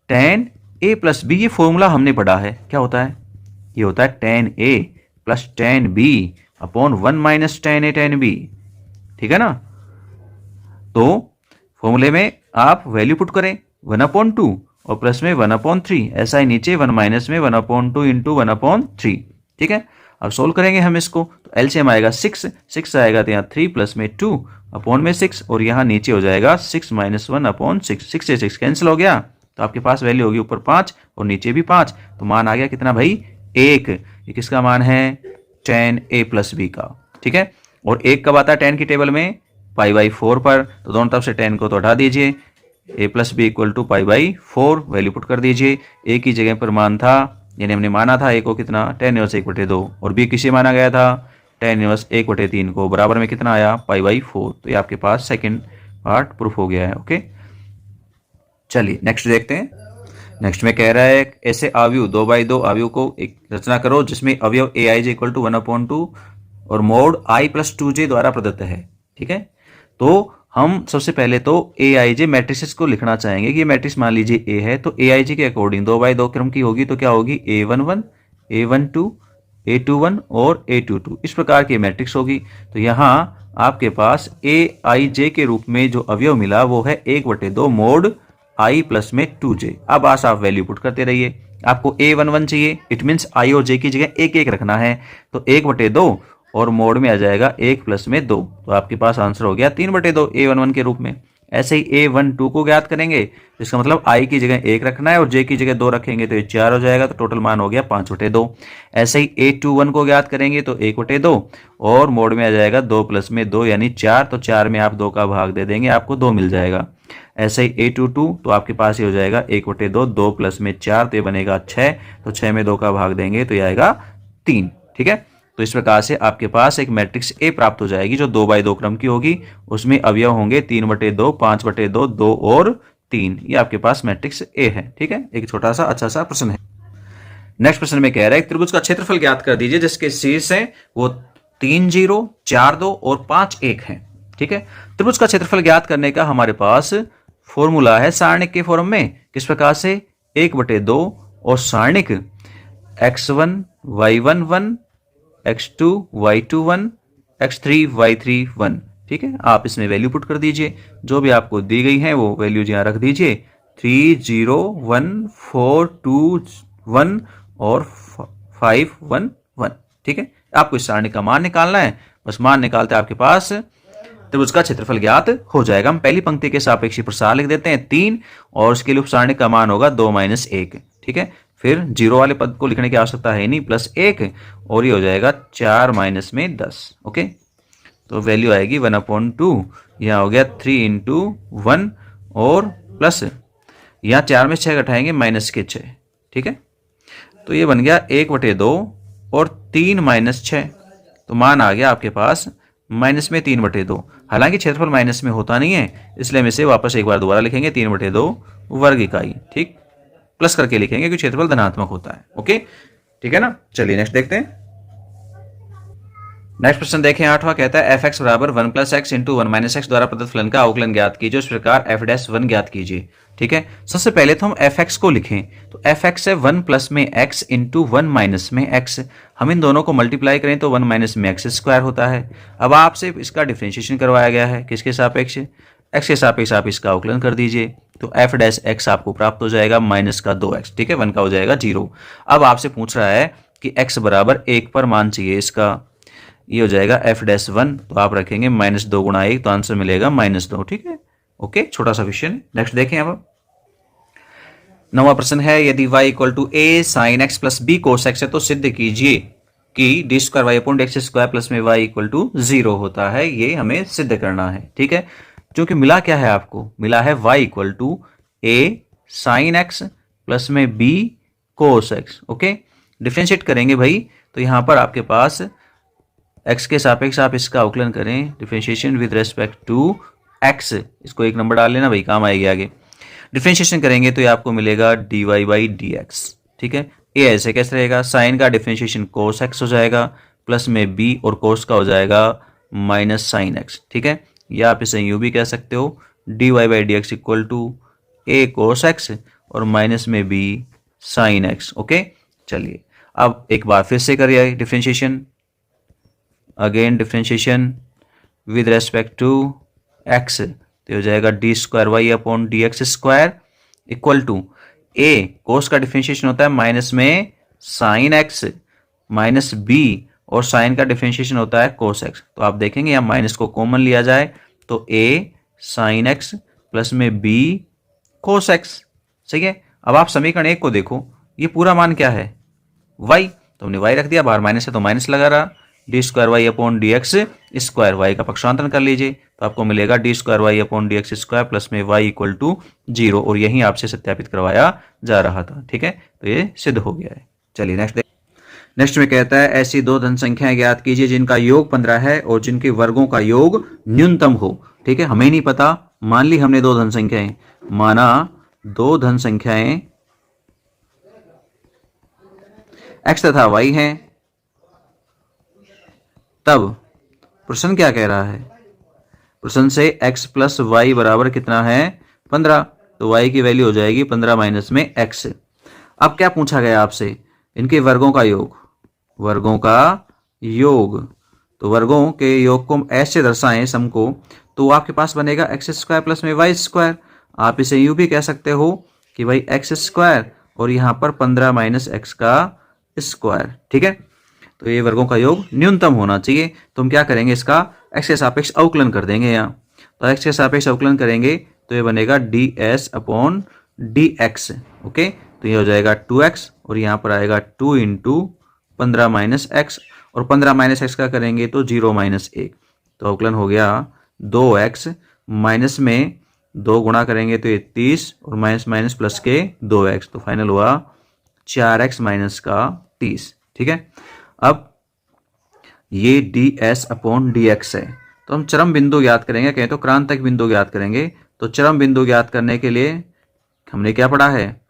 tan A प्लस B, ये फॉर्मूला हमने पढ़ा है, क्या होता है, ये होता है tan A plus tan B upon 1 minus tan A tan B। ठीक है ना, तो फॉर्मूले में आप वैल्यू पुट करें 1/2 और प्लस में 1/3, ऐसा ही नीचे 1 माइनस में 1/2 इंटू 1/3। ठीक है, अब सोल्व करेंगे हम इसको, तो एलसीएम आएगा 6 आएगा, तो यहाँ 3 प्लस में 2 अपॉन में 6, और यहाँ नीचे हो जाएगा 6 माइनस 1/6, 6 से 6 कैंसिल हो गया, तो आपके पास वैल्यू होगी ऊपर 5 और नीचे भी 5, तो मान आ गया कितना भाई, 1। ये किसका मान है, tan A प्लस B का। ठीक है, और 1 कब आता है tan की टेबल में, π/4 पर, तो दोनों तरफ से tan को तो हटा दीजिए, A plus B equal to π/4, value put कर दीजिए। A की जगह पर मान था, यानी हमने माना था A को कितना, tan इनवर्स 1/2, और B किसे माना गया था, tan इनवर्स 1/3 को, बराबर में कितना आया, π/4। तो ये आपके पास सेकंड पार्ट प्रूफ हो गया है। ओके, चलिए नेक्स्ट देखते हैं। नेक्स्ट में कह रहा है ऐसे अवयव 2/2 अवयव को एक रचना करो जिसमें अवयव Aij इक्वल टू 1/2 और मोड I प्लस 2j द्वारा प्रदत्त है। ठीक है, तो हम सबसे पहले तो Aij मैट्रिसेस को लिखना चाहेंगे कि ये मैट्रिक्स मान लीजिए A है, तो Aij के अकॉर्डिंग 2/2 क्रम की होगी, तो क्या होगी, A11, A12, A21 और A22, इस प्रकार की मैट्रिक्स होगी। तो यहाँ आपके पास Aij के रूप में जो अवयव मिला वो है 1/2 मोड I प्लस में 2j। अब आज आप वैल्यू पुट करते रहिए, आपको A11 चाहिए, इट मीन्स I और j की जगह 1 रखना है, तो 1/2 और मोड में आ जाएगा 1 प्लस में 2, तो आपके पास आंसर हो गया 3/2 A11 के रूप में। ऐसे ही A12 को ज्ञात करेंगे, इसका मतलब I की जगह 1 रखना है और j की जगह 2 रखेंगे तो ये 4 हो जाएगा, तो टोटल मान हो गया 5/2। ऐसे ही A21 को ज्ञात करेंगे तो 1/2 और मोड में आ जाएगा 2 प्लस में 2 यानी 4, तो 4 में आप 2 का भाग दे देंगे, आपको 2 मिल जाएगा। ऐसे ही A22 तो आपके पास ये हो जाएगा 1/2, 2 प्लस में 4, तो ये बनेगा 6, तो 6 में 2 का भाग देंगे तो ये आएगा 3। ठीक है, तो इस प्रकार से आपके पास एक मैट्रिक्स A प्राप्त हो जाएगी जो 2/2 क्रम की होगी, उसमें अवयव होंगे 3/2, 5/2, 2 और 3। ये आपके पास मैट्रिक्स A है। ठीक है, एक छोटा सा अच्छा सा प्रश्न है। नेक्स्ट प्रश्न में कह रहा है त्रिभुज का क्षेत्रफल ज्ञात कर दीजिए जिसके शीर्ष है वो 3 0, 4 2 और 5 1 है। ठीक है, त्रिभुज का क्षेत्रफल ज्ञात करने का हमारे पास फॉर्मूला है सारणिक के फॉर्म में, किस प्रकार से, 1/2 और सारणिक x1 y1 1, x2 y2 1, x3 y3 1। ठीक है, आप इसमें वैल्यू पुट कर दीजिए, जो भी आपको दी गई है वो वैल्यू यहाँ रख दीजिए, 3 0 1 4 2 1 और 5 1 1। ठीक है, आपको इस सारणी का मान निकालना है, बस मान निकालते आपके पास त्रिभुज का क्षेत्रफल ज्ञात हो जाएगा। हम पहली पंक्ति के सापेक्षी प्रसार लिख देते हैं 3 और उसके लिए उपसारणी का मान होगा 2 - 1। ठीक है, फिर जीरो वाले पद को लिखने की आवश्यकता है नहीं, +1 और ये हो जाएगा 4 - में 10। ओके, तो वैल्यू आएगी 1/2, यहाँ हो गया 3 × 1 और प्लस यहाँ 4 में 6 घटाएंगे -6। ठीक है, तो ये बन गया 1/2 और 3 - 6, तो मान आ गया आपके पास माइनस में 3/2। हालांकि क्षेत्रफल माइनस में होता नहीं है, इसलिए हम इसे वापस एक बार दोबारा लिखेंगे 3/2 वर्ग इकाई। ठीक, प्लस करके लिखेंगे क्योंकि क्षेत्रफल धनात्मक होता है। ओके, ठीक है ना। चलिए नेक्स्ट देखते हैं। नेक्स्ट प्रश्न देखें 8वां, कहता है f(x) बराबर 1 + x × 1 - x द्वारा प्रदत्त फलन का अवकलन ज्ञात कीजिए, इस प्रकार f'1 ज्ञात कीजिए। ठीक है, सबसे पहले तो हम f(x) को लिखें, तो f(x) है 1 + में x × 1 - में x। हम इन दोनों को मल्टीप्लाई करें तो 1 - में x² होता है। अब आपसे इसका डिफरेंशिएशन करवाया गया है, किसके सापेक्ष, x के सापेक्ष आप इसका अवकलन कर दीजिए, तो एफ डैश एक्स आपको प्राप्त हो जाएगा माइनस का 2x, ठीक है, 1 का हो जाएगा 0। अब आपसे पूछ रहा है कि x बराबर 1 पर मान चाहिए इसका, ये हो जाएगा एफ डैश 1, तो आप रखेंगे माइनस 2 गुणा 1, तो आंसर मिलेगा -2, ठीक है। ओके, छोटा सा क्वेश्चन। नेक्स्ट देखें अब 9वां प्रश्न है, यदि y equal to a sine x plus b cos x है तो सिद्ध कीजिए कि D square y upon x square plus में y इक्वल टू 0 होता है। ये हमें सिद्ध करना है, ठीक है। क्योंकि मिला क्या है आपको, मिला है y equal to a sine x plus में b cos x. Okay, differentiate करेंगे भाई, तो यहां पर आपके पास x के सापेक्ष आप इसका अवकलन करें, differentiation with respect to x, इसको 1 नंबर डाल लेना भाई, काम आएगी आगे। डिफ्रेंशिएशन करेंगे तो ये आपको मिलेगा dy बाई डी एक्स, ठीक है। ये ऐसे कैसे रहेगा, साइन का डिफ्रेंशिएशन कोस एक्स हो जाएगा प्लस में b और कोस का हो जाएगा माइनस साइन एक्स, ठीक है। या आप इसे यूं भी कह सकते हो dy by D x equal to a cos x और माइनस में b साइन एक्स। ओके, चलिए अब एक बार फिर से करिए differentiation, again differentiation with respect to x, तो हो जाएगा D square y upon D x square equal to a cos का डिफरेंशिएशन होता है माइनस में साइन एक्स माइनस b और साइन का डिफरेंशिएशन होता है कोस एक्स। तो आप देखेंगे यहाँ माइनस को कॉमन लिया जाए तो a साइन एक्स प्लस में b कोस एक्स, सही है। अब आप समीकरण 1 को देखो, ये पूरा मान क्या है y, तो हमने y रख दिया, बाहर माइनस है तो माइनस लगा रहा, D square y upon D x square, y का पक्षांतरण कर लीजिए तो आपको मिलेगा D square y upon D x square plus में वाई इक्वल टू 0, और यही आपसे सत्यापित करवाया जा रहा था, ठीक है। तो ये सिद्ध हो गया है। चलिए नेक्स्ट में कहता है, ऐसी दो धन संख्याएं ज्ञात कीजिए जिनका योग 15 है और जिनके वर्गों का योग न्यूनतम हो, ठीक है। हमें नहीं पता, मान ली हमने दो धन संख्याएं, माना दो धन संख्याएं x तथा y हैं, तब प्रश्न क्या कह रहा है, प्रश्न से x प्लस वाई बराबर कितना है 15, तो y की वैल्यू हो जाएगी 15 माइनस में x। अब क्या पूछा गया आपसे, इनके वर्गों का योग, वर्गों का योग, तो वर्गों के योग को ऐसे दर्शाएं सम को, तो आपके पास बनेगा एक्स स्क्वायर प्लस में वाई स्क्वायर। आप इसे यूं भी कह सकते हो कि भाई एक्स स्क्वायर और यहाँ पर 15 माइनस एक्स का स्क्वायर, ठीक है। तो ये वर्गों का योग न्यूनतम होना चाहिए, तो हम क्या करेंगे, इसका x के सापेक्ष अवकलन कर देंगे यहाँ, तो x के सापेक्ष अवकलन करेंगे तो ये बनेगा D S upon D x. Okay, तो ये हो जाएगा 2x और यहाँ पर आएगा 2 इंटू 15 माइनस एक्स, और 15 माइनस एक्स का करेंगे तो 0 माइनस 1, तो अवकलन हो गया 2x, माइनस में 2 गुणा करेंगे तो ये 30 और माइनस माइनस प्लस के 2x, तो फाइनल हुआ 4x माइनस का 30, ठीक है। अब ये D S upon D x है, तो हम चरम बिंदु ज्ञात करेंगे, कहें तो क्रांतक बिंदु ज्ञात करेंगे। तो चरम बिंदु ज्ञात करने के लिए हमने क्या पढ़ा है,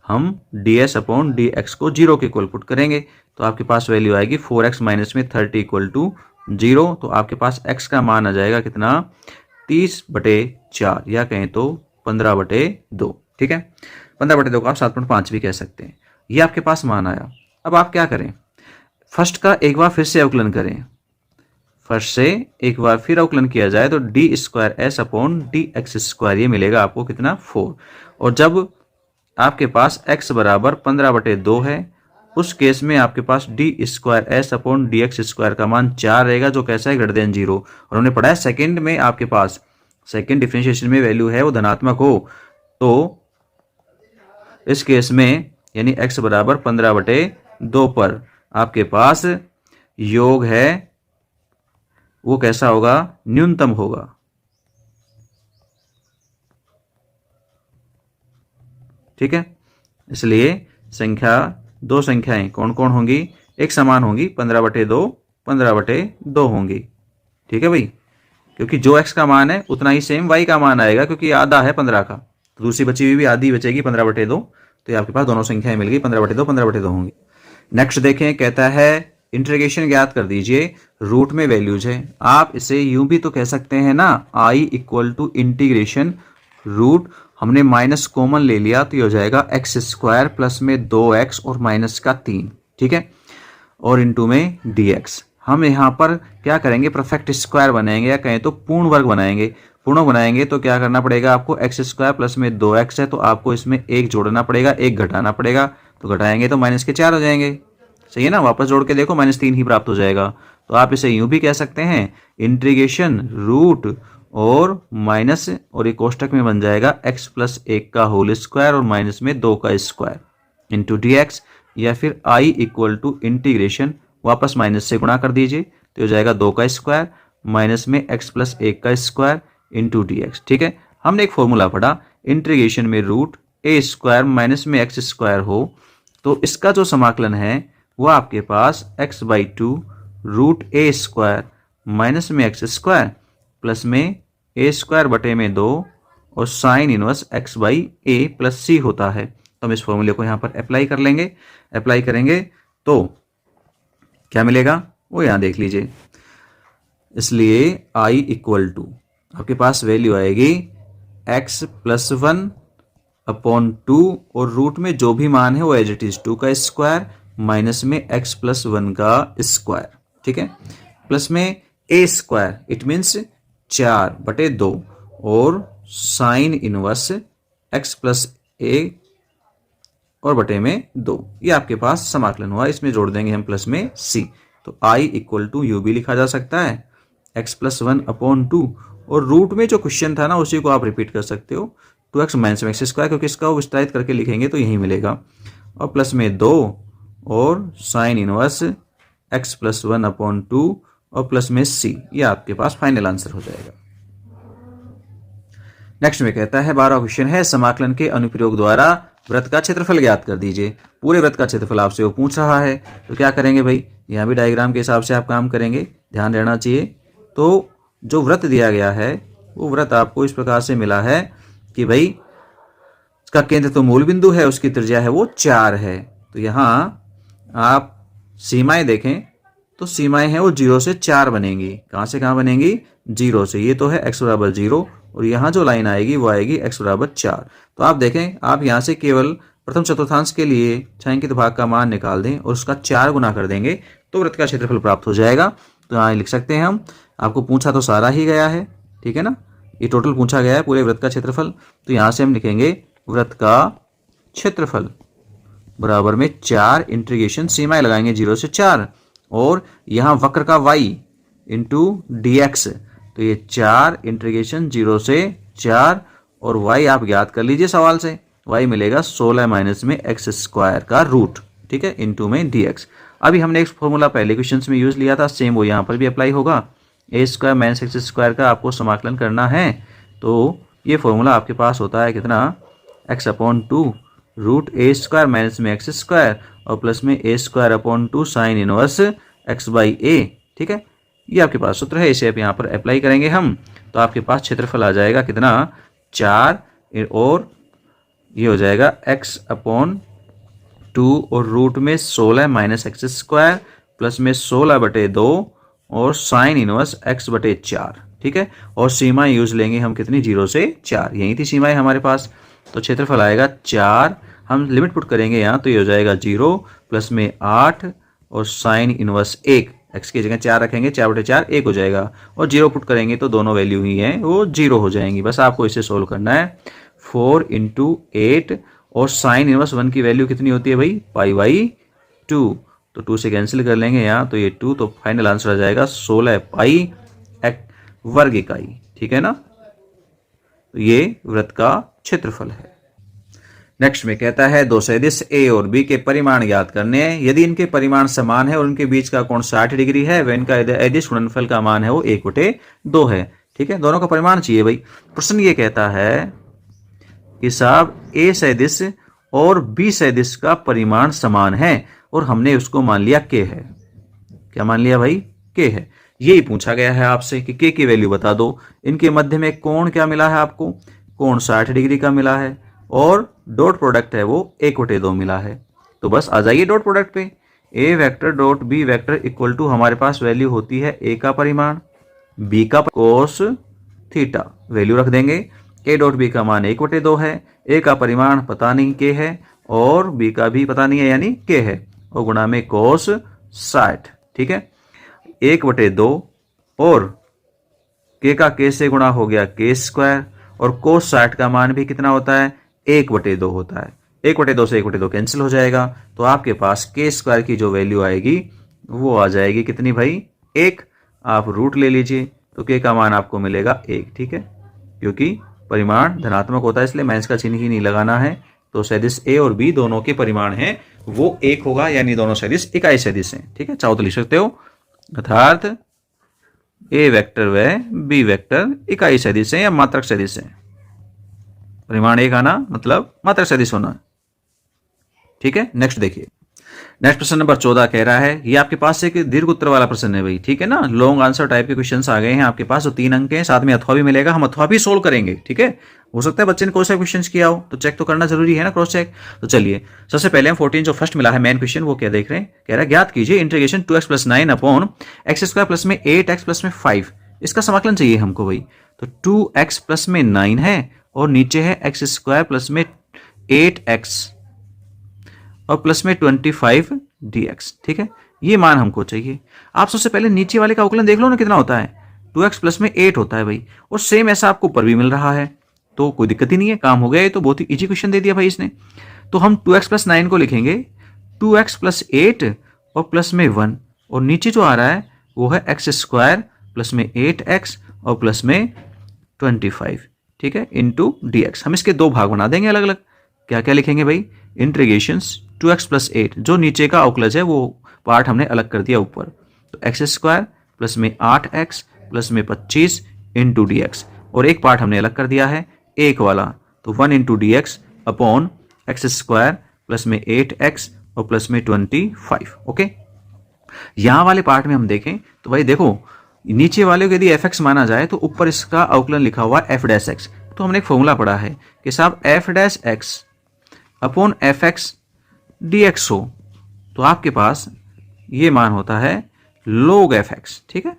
हम D S upon D x को 0 के इक्वल पुट करेंगे, तो आपके पास वैल्यू आएगी 4x माइनस में 30 इक्वल टू 0, तो आपके पास x का मान आ जाएगा कितना 30/4, या कहें तो 15/2, ठीक है। 15/2 को आप 7.5 भी कह सकते हैं। ये आपके पास मान आया। अब आप क्या करें, फर्स्ट का एक बार फिर से अवकलन करें, फर्स्ट से एक बार फिर अवकलन किया जाए तो D square S upon D x square, ये मिलेगा आपको कितना 4, और जब आपके पास x बराबर 15/2 है, उस केस में आपके पास D square S upon D x square का मान 4 रहेगा, जो कैसा है ग्रेटर देन 0। और हमने पढ़ा है सेकंड में आपके पास सेकंड डिफरेंशिएशन में वैल्यू है वो धनात्मक हो, तो इस केस में यानी x बराबर 15/2 पर आपके पास योग है वो कैसा होगा, न्यूनतम होगा, ठीक है। इसलिए संख्या दो संख्याएं कौन कौन होंगी, एक समान होंगी, 15/2 15/2 होंगी, ठीक है भाई, क्योंकि जो x का मान है उतना ही सेम y का मान आएगा, क्योंकि आधा है 15 का, तो दूसरी बची हुई भी आधी बचेगी 15/2, तो ये आपके पास दोनों संख्याएं मिल गई 15/2 15/2 होंगी। नेक्स्ट देखें, कहता है इंटीग्रेशन ज्ञात कर दीजिए, रूट में वैल्यूज है, आप इसे यूं भी तो कह सकते हैं ना, i equal to integration root, हमने माइनस कॉमन ले लिया तो ये हो जाएगा एक्स स्क्वायर प्लस में 2x और माइनस का 3, ठीक है, और इनटू में dx। हम यहाँ पर क्या करेंगे, परफेक्ट स्क्वायर बनाएंगे, या कहें तो पूर्ण वर्ग बनाएंगे। पूर्ण बनाएंगे तो क्या करना पड़ेगा आपको, एक्स स्क्वायर प्लस में 2x है तो आपको इसमें 1 जोड़ना पड़ेगा, 1 घटाना पड़ेगा, तो घटाएंगे तो माइनस के 4 हो जाएंगे। सही है ना, वापस जोड़ के देखो -3 ही प्राप्त हो जाएगा। तो आप इसे यूं भी कह सकते हैं, इंटीग्रेशन रूट और माइनस और एक कोष्टक में बन जाएगा x प्लस 1 का होल स्क्वायर और माइनस में 2 का स्क्वायर इंटू dx, या फिर i इक्वल टू इंटीग्रेशन वापस माइनस से गुणा कर दीजिए तो हो जाएगा 2 का स्क्वायर माइनस में x प्लस 1 का स्क्वायर इंटू dx। ठीक है, हमने एक फॉर्मूला पढ़ा, इंटीग्रेशन में रूट a स्क्वायर माइनस में x स्क्वायर हो तो इसका जो समाकलन है वो आपके पास x/2 root a square minus में x स्क्वायर प्लस में a स्क्वायर बटे में 2 और sign inverse x/a plus c होता है। तो हम इस फॉर्मूले को यहाँ पर अप्लाई कर लेंगे, अप्लाई करेंगे तो क्या मिलेगा वो यहाँ देख लीजिए। इसलिए i इक्वल टू आपके पास वैल्यू आएगी x प्लस 1 अपॉन 2 और रूट में जो भी मान है वो एज इट इज 2 का स्क्वायर माइनस में x प्लस 1 का स्क्वायर, ठीक है, प्लस में a स्क्वायर इट मीन्स 4/2 और sine inverse x plus a और बटे में 2। ये आपके पास समाकलन हुआ, इसमें जोड़ देंगे हम प्लस में c, तो i इक्वल टू यू भी लिखा जा सकता है x प्लस 1 अपॉन 2 और रूट में जो क्वेश्चन था ना उसी को आप रिपीट कर सकते हो 2x माइनस में x स्क्वायर, क्योंकि इसका विस्तारित करके लिखेंगे तो यही मिलेगा, और प्लस में 2 और sine inverse x plus 1 upon 2 और प्लस में c। ये आपके पास फाइनल आंसर हो जाएगा। नेक्स्ट में कहता है 12वां क्वेश्चन है, समाकलन के अनुप्रयोग द्वारा वृत्त का क्षेत्रफल ज्ञात कर दीजिए। पूरे वृत्त का क्षेत्रफल आपसे वो पूछ रहा है, तो क्या करेंगे भाई, यहाँ भी डायग्राम के हिसाब से आप काम करेंगे, ध्यान रहना चाहिए। तो जो वृत्त दिया गया है वो वृत्त आपको इस प्रकार से मिला है कि भाई इसका केंद्र तो मूल बिंदु है, उसकी त्रिज्या है वो 4 है। तो यहाँ आप सीमाएं देखें तो सीमाएं हैं वो 0 से 4 बनेंगी। कहाँ से कहाँ बनेंगी, 0 से। ये तो है x बराबर 0 और यहाँ जो लाइन आएगी वो आएगी x बराबर 4। तो आप देखें, आप यहाँ से केवल प्रथम चतुर्थांश के लिए छायांकित भाग का मान निकाल दें और उसका 4 गुना कर देंगे तो वृत्त का क्षेत्रफल प्राप्त हो जाएगा। तो यहाँ लिख सकते हैं हम, आपको पूछा तो सारा ही गया है, ठीक है ना, ये टोटल पूछा गया है पूरे वृत्त का क्षेत्रफल। तो यहाँ से हम लिखेंगे वृत्त का क्षेत्रफल बराबर में 4 इंटीग्रेशन सीमाएं लगाएंगे 0 से 4 और यहाँ वक्र का y इंटू dx, तो ये 4 इंटीग्रेशन 0 से 4 और y आप ज्ञात कर लीजिए सवाल से, y मिलेगा 16 माइनस में x स्क्वायर का रूट, ठीक है, इंटू में dx। अभी हमने एक फॉर्मूला पहले क्वेश्चन में यूज लिया था, सेम वो यहाँ पर भी अप्लाई होगा। a square minus x square का आपको समाकलन करना है तो ये फॉर्मूला आपके पास होता है कितना, x upon 2 root a square minus में x स्क्वायर और प्लस में a square upon 2 sine inverse x/a, ठीक है, ये आपके पास सूत्र है। इसे आप यहाँ पर अप्लाई करेंगे हम तो आपके पास क्षेत्रफल आ जाएगा कितना, 4 और ये हो जाएगा x अपॉन 2 और रूट में 16 माइनस x स्क्वायर प्लस में 16/2 और साइन इनवर्स x/4, ठीक है, और सीमाएं यूज लेंगे हम कितनी, 0 से 4, यही थी सीमाएं हमारे पास। तो क्षेत्रफल आएगा 4, हम लिमिट पुट करेंगे यहाँ तो ये हो जाएगा 0 प्लस में 8 और साइन इनवर्स 1, x की जगह 4 रखेंगे, 4/4 1 हो जाएगा और 0 पुट करेंगे तो दोनों वैल्यू ही हैं वो 0 हो जाएंगी। बस आपको इसे सोल्व करना है। 4 इंटू 8 और साइन इनवर्स 1 की वैल्यू कितनी होती है भाई, π/2, तो 2 से कैंसिल कर लेंगे यहाँ तो ये 2, तो फाइनल आंसर आ जाएगा 16 पाई वर्ग इकाई, ठीक है ना। तो ये वृत्त का क्षेत्रफल है। नेक्स्ट में कहता है 2 सदिश ए और बी के परिमाण ज्ञात करने हैं। यदि इनके परिमाण समान है और उनके बीच का कोण 60 डिग्री है व इनका अदिश गुणनफल का मान है वो 1/2 है, ठीक है, दोनों का परिमाण चाहिए भाई। प्रश्न ये कहता है कि साहब ए सदिश और बी सदिश का परिमाण समान है और हमने उसको मान लिया के है। क्या मान लिया भाई, के है। यही पूछा गया है आपसे कि के की वैल्यू बता दो। इनके मध्य में कोण क्या मिला है आपको, कोण 60 डिग्री का मिला है और डॉट प्रोडक्ट है वो 1/2 मिला है। तो बस आ जाइए डॉट प्रोडक्ट पे, A vector dot B vector equal to हमारे पास वैल्यू होती है ए का परिमाण, बी का कोस थीटा, वैल्यू रख देंगे। ए डॉट बी का मान 1/2 है, ए का परिमाण पता नहीं के है और बी का भी पता नहीं है यानी के है, और गुणा में कोस 60, ठीक है, 1/2 और k का k से गुणा हो गया k स्क्वायर, और cos 60 का मान भी कितना होता है, 1/2 होता है। 1/2 से 1/2 कैंसिल हो जाएगा, तो आपके पास k स्क्वायर की जो वैल्यू आएगी वो आ जाएगी कितनी भाई, 1। आप रूट ले लीजिए तो k का मान आपको मिलेगा 1, ठीक है। क्योंकि परिमाण धनात्मक होता है इसलिए माइनस का चिन्ह ही नहीं लगाना है। तो सदिश a और b दोनों के परिमाण हैं वो 1 होगा, यानी दोनों सदिश इकाई सदिश हैं, ठीक है। चाहो तो लिख सकते हो, अर्थात a वेक्टर व b वेक्टर इकाई सदिश है या मात्रक सदिश है। परिमाण 1 आना मतलब मात्रक सदिश होना, ठीक है। नेक्स्ट देखिए, नेक्स्ट प्रश्न नंबर 14 कह रहा है, ये आपके पास एक दीर्घ उत्तर वाला प्रश्न है भाई, ठीक है ना। लॉन्ग आंसर टाइप के क्वेश्चंस आ गए हैं आपके पास, तो 3 अंक हैं, साथ में अथवा भी मिलेगा, हम अथवा भी सोल्व करेंगे, ठीक है। हो सकता है बच्चे ने कोई सा क्वेश्चन किया हो तो चेक तो करना जरूरी है ना, क्रॉस चेक। तो चलिए सबसे पहले हम 14 जो फर्स्ट मिला है मेन क्वेश्चन वो क्या देख रहे हैं, कह रहा है ज्ञात कीजिए integration 2x + 9 upon x square plus में 8x प्लस में 5, इसका समाकलन चाहिए हमको भाई। तो 2x प्लस में 9 है और नीचे है x स्क्वायर प्लस में 8x और प्लस में 25 dx, ठीक है। ये मान हमको चाहिए। आप सबसे पहले नीचे वाले का अवकलन देख लो ना कितना होता है, 2x प्लस में 8 होता है भाई, और सेम ऐसा आपको ऊपर भी मिल रहा है, तो कोई दिक्कत ही नहीं है, काम हो गया। ये तो बहुत ही इजी क्वेश्चन दे दिया भाई इसने। तो हम 2x प्लस 9 को लिखेंगे 2x प्लस 8 और प्लस में 1, और नीचे जो आ रहा है वो है x स्क्वायर प्लस में 8x और प्लस में 25, ठीक है, इंटू dx। हम इसके दो भाग बना देंगे अलग अलग। क्या क्या लिखेंगे भाई, इंटीग्रेशंस 2x प्लस 8, जो नीचे का अवकलज है वो पार्ट हमने अलग कर दिया ऊपर, तो x स्क्वायर प्लस में 8x प्लस में 25 इंटू dx, और एक पार्ट हमने अलग कर दिया है एक वाला, तो 1 into dx upon x square plus में 8x और प्लस में 25, ओके। यहाँ वाले पार्ट में हम देखें तो भाई देखो, नीचे वाले को यदि fx माना जाए तो ऊपर इसका अवकलन लिखा हुआ है f डैश x। तो हमने एक फॉर्मूला पढ़ा है कि साहब f dash x upon fx dx हो तो आपके पास ये मान होता है log fx, ठीक है।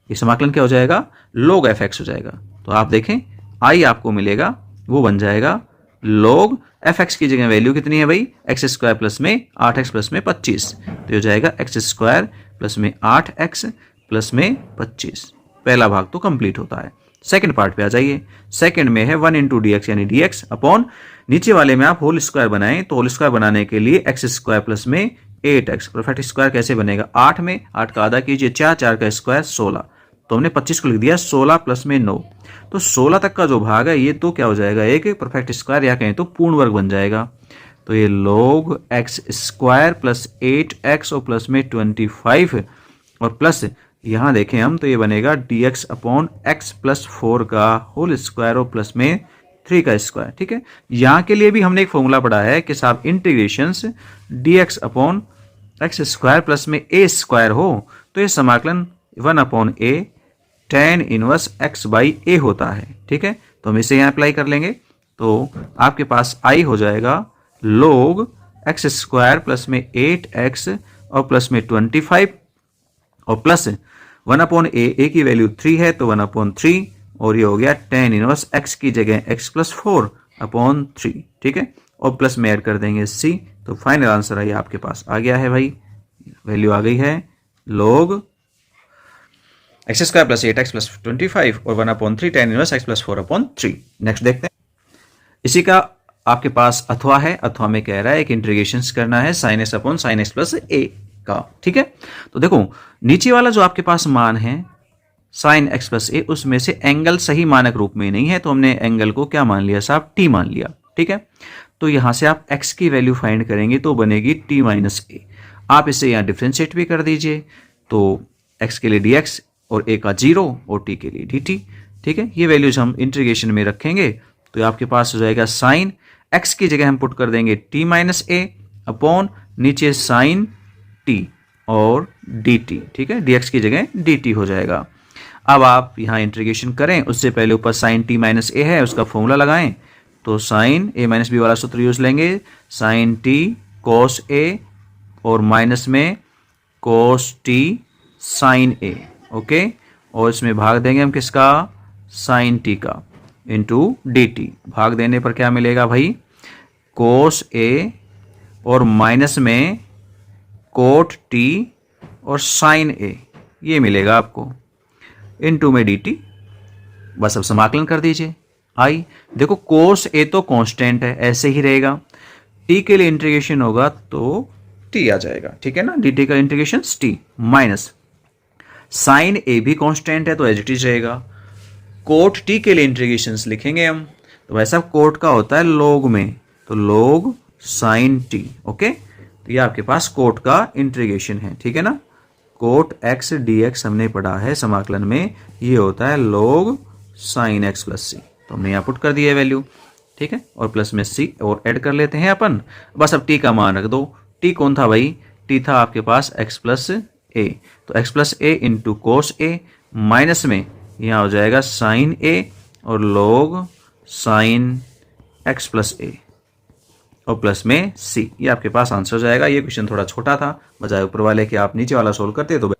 ये समाकलन क्या हो जाएगा, log fx हो जाएगा। तो आप देखें i आपको मिलेगा वो बन जाएगा log fx की जगह वैल्यू कितनी है भाई, x स्क्वायर प्लस में 8x प्लस में 25, तो हो जाएगा x स्क्वायर प्लस में 8x प्लस में 25। पहला भाग तो कंप्लीट होता है। सेकंड पार्ट पे आ जाइए, सेकंड में है 1 इंटू dx यानी dx अपॉन, नीचे वाले में आप होल स्क्वायर बनाएं, तो होल स्क्वायर बनाने के लिए x स्क्वायर प्लस में 8x, परफेक्ट स्क्वायर कैसे बनेगा, 8 में 8 का आधा कीजिए 4, 4 का स्क्वायर 16, तो हमने 25 को लिख दिया 16 प्लस में 9, तो 16 तक का जो भाग है ये तो क्या हो जाएगा, एक परफेक्ट स्क्वायर या कहें तो पूर्ण वर्ग बन जाएगा। तो ये log x square plus 8x और प्लस में 25 और प्लस यहाँ देखें हम तो ये बनेगा dx अपॉन x प्लस 4 का होल स्क्वायर और प्लस में 3 का स्क्वायर, ठीक है। यहाँ के लिए भी हमने एक फॉर्मूला पढ़ा है कि साहब integrations dx upon x square plus में a स्क्वायर हो तो ये समाकलन 1 upon a tan inverse x by a होता है, ठीक है। तो हम इसे यहाँ अप्लाई कर लेंगे, तो आपके पास i हो जाएगा log x स्क्वायर प्लस में 8x और प्लस में 25 और प्लस 1 अपॉन a की वैल्यू 3 है तो 1 अपॉन 3, और ये हो गया tan इनवर्स x की जगह x प्लस 4 अपॉन 3, ठीक है, और प्लस में ऐड कर देंगे c, तो फाइनल आंसर है आपके पास आ गया है भाई, वैल्यू आ गई है log x square plus 8x plus 25 और 1 upon 3 tan inverse x plus 4 upon 3। Next देखते हैं, इसी का आपके पास अथवा है, अथवा में कह रहा है एक इंटीग्रेशन करना है sin s upon sin x plus a का, ठीक है। तो देखो नीचे वाला जो आपके पास मान है sin x प्लस a, उसमें से एंगल सही मानक रूप में नहीं है, तो हमने एंगल को क्या मान लिया साहब, t मान लिया, ठीक है। तो यहां से आप x की वैल्यू फाइंड करेंगे तो बनेगी t माइनस a। आप इसे यहाँ डिफ्रेंशिएट भी कर दीजिए, तो x के लिए dx और a का 0 और t के लिए dt, ठीक है। ये वैल्यूज हम इंटीग्रेशन में रखेंगे तो आपके पास हो जाएगा साइन x की जगह हम पुट कर देंगे t माइनस a अपॉन नीचे साइन t और dt, ठीक है, dx की जगह dt हो जाएगा। अब आप यहाँ इंटीग्रेशन करें उससे पहले ऊपर साइन t माइनस a है उसका फॉर्मूला लगाएं, तो साइन a माइनस b वाला सूत्र यूज लेंगे, साइन t cos a और माइनस में cos t sine a, okay, और इसमें भाग देंगे हम किसका, साइन t का इंटू dt। भाग देने पर क्या मिलेगा भाई, cos a और माइनस में cot t और sin a, ये मिलेगा आपको, इंटू में dt, बस अब समाकलन कर दीजिए। आई देखो कोस ए तो कांस्टेंट है, ऐसे ही रहेगा। टी के लिए इंटीग्रेशन होगा तो टी आ जाएगा, ठीक है ना, डी टी का इंटीग्रेशन टी माइनस साइन ए भी कांस्टेंट है तो एज इट इज रहेगा। कोट टी के लिए इंटीग्रेशंस लिखेंगे हम, तो वैसा कोट का होता है लॉग में, तो लॉग साइन टी। ओके, तो ये आपके पास कोट का इंटीग्रेशन है, ठीक है ना। कोट एक्स डी एक्स हमने पढ़ा है समाकलन में, ये होता है लॉग साइन एक्स प्लस सी, तो हमने यहाँ पुट कर दिया वैल्यू, ठीक है, और प्लस में सी और ऐड कर लेते हैं अपन। बस अब टी का मान रख दो। टी कौन था भाई, टी था आपके पास एक्स प्लस ए, तो एक्स प्लस ए इंटू कोस ए माइनस में यहाँ हो जाएगा साइन ए और लॉग साइन एक्स प्लस ए और प्लस में सी। ये आपके पास आंसर हो जाएगा। ये क्वेश्चन थोड़ा छोटा था, बजाय ऊपर वाले के आप नीचे वाला सोल्व करते तो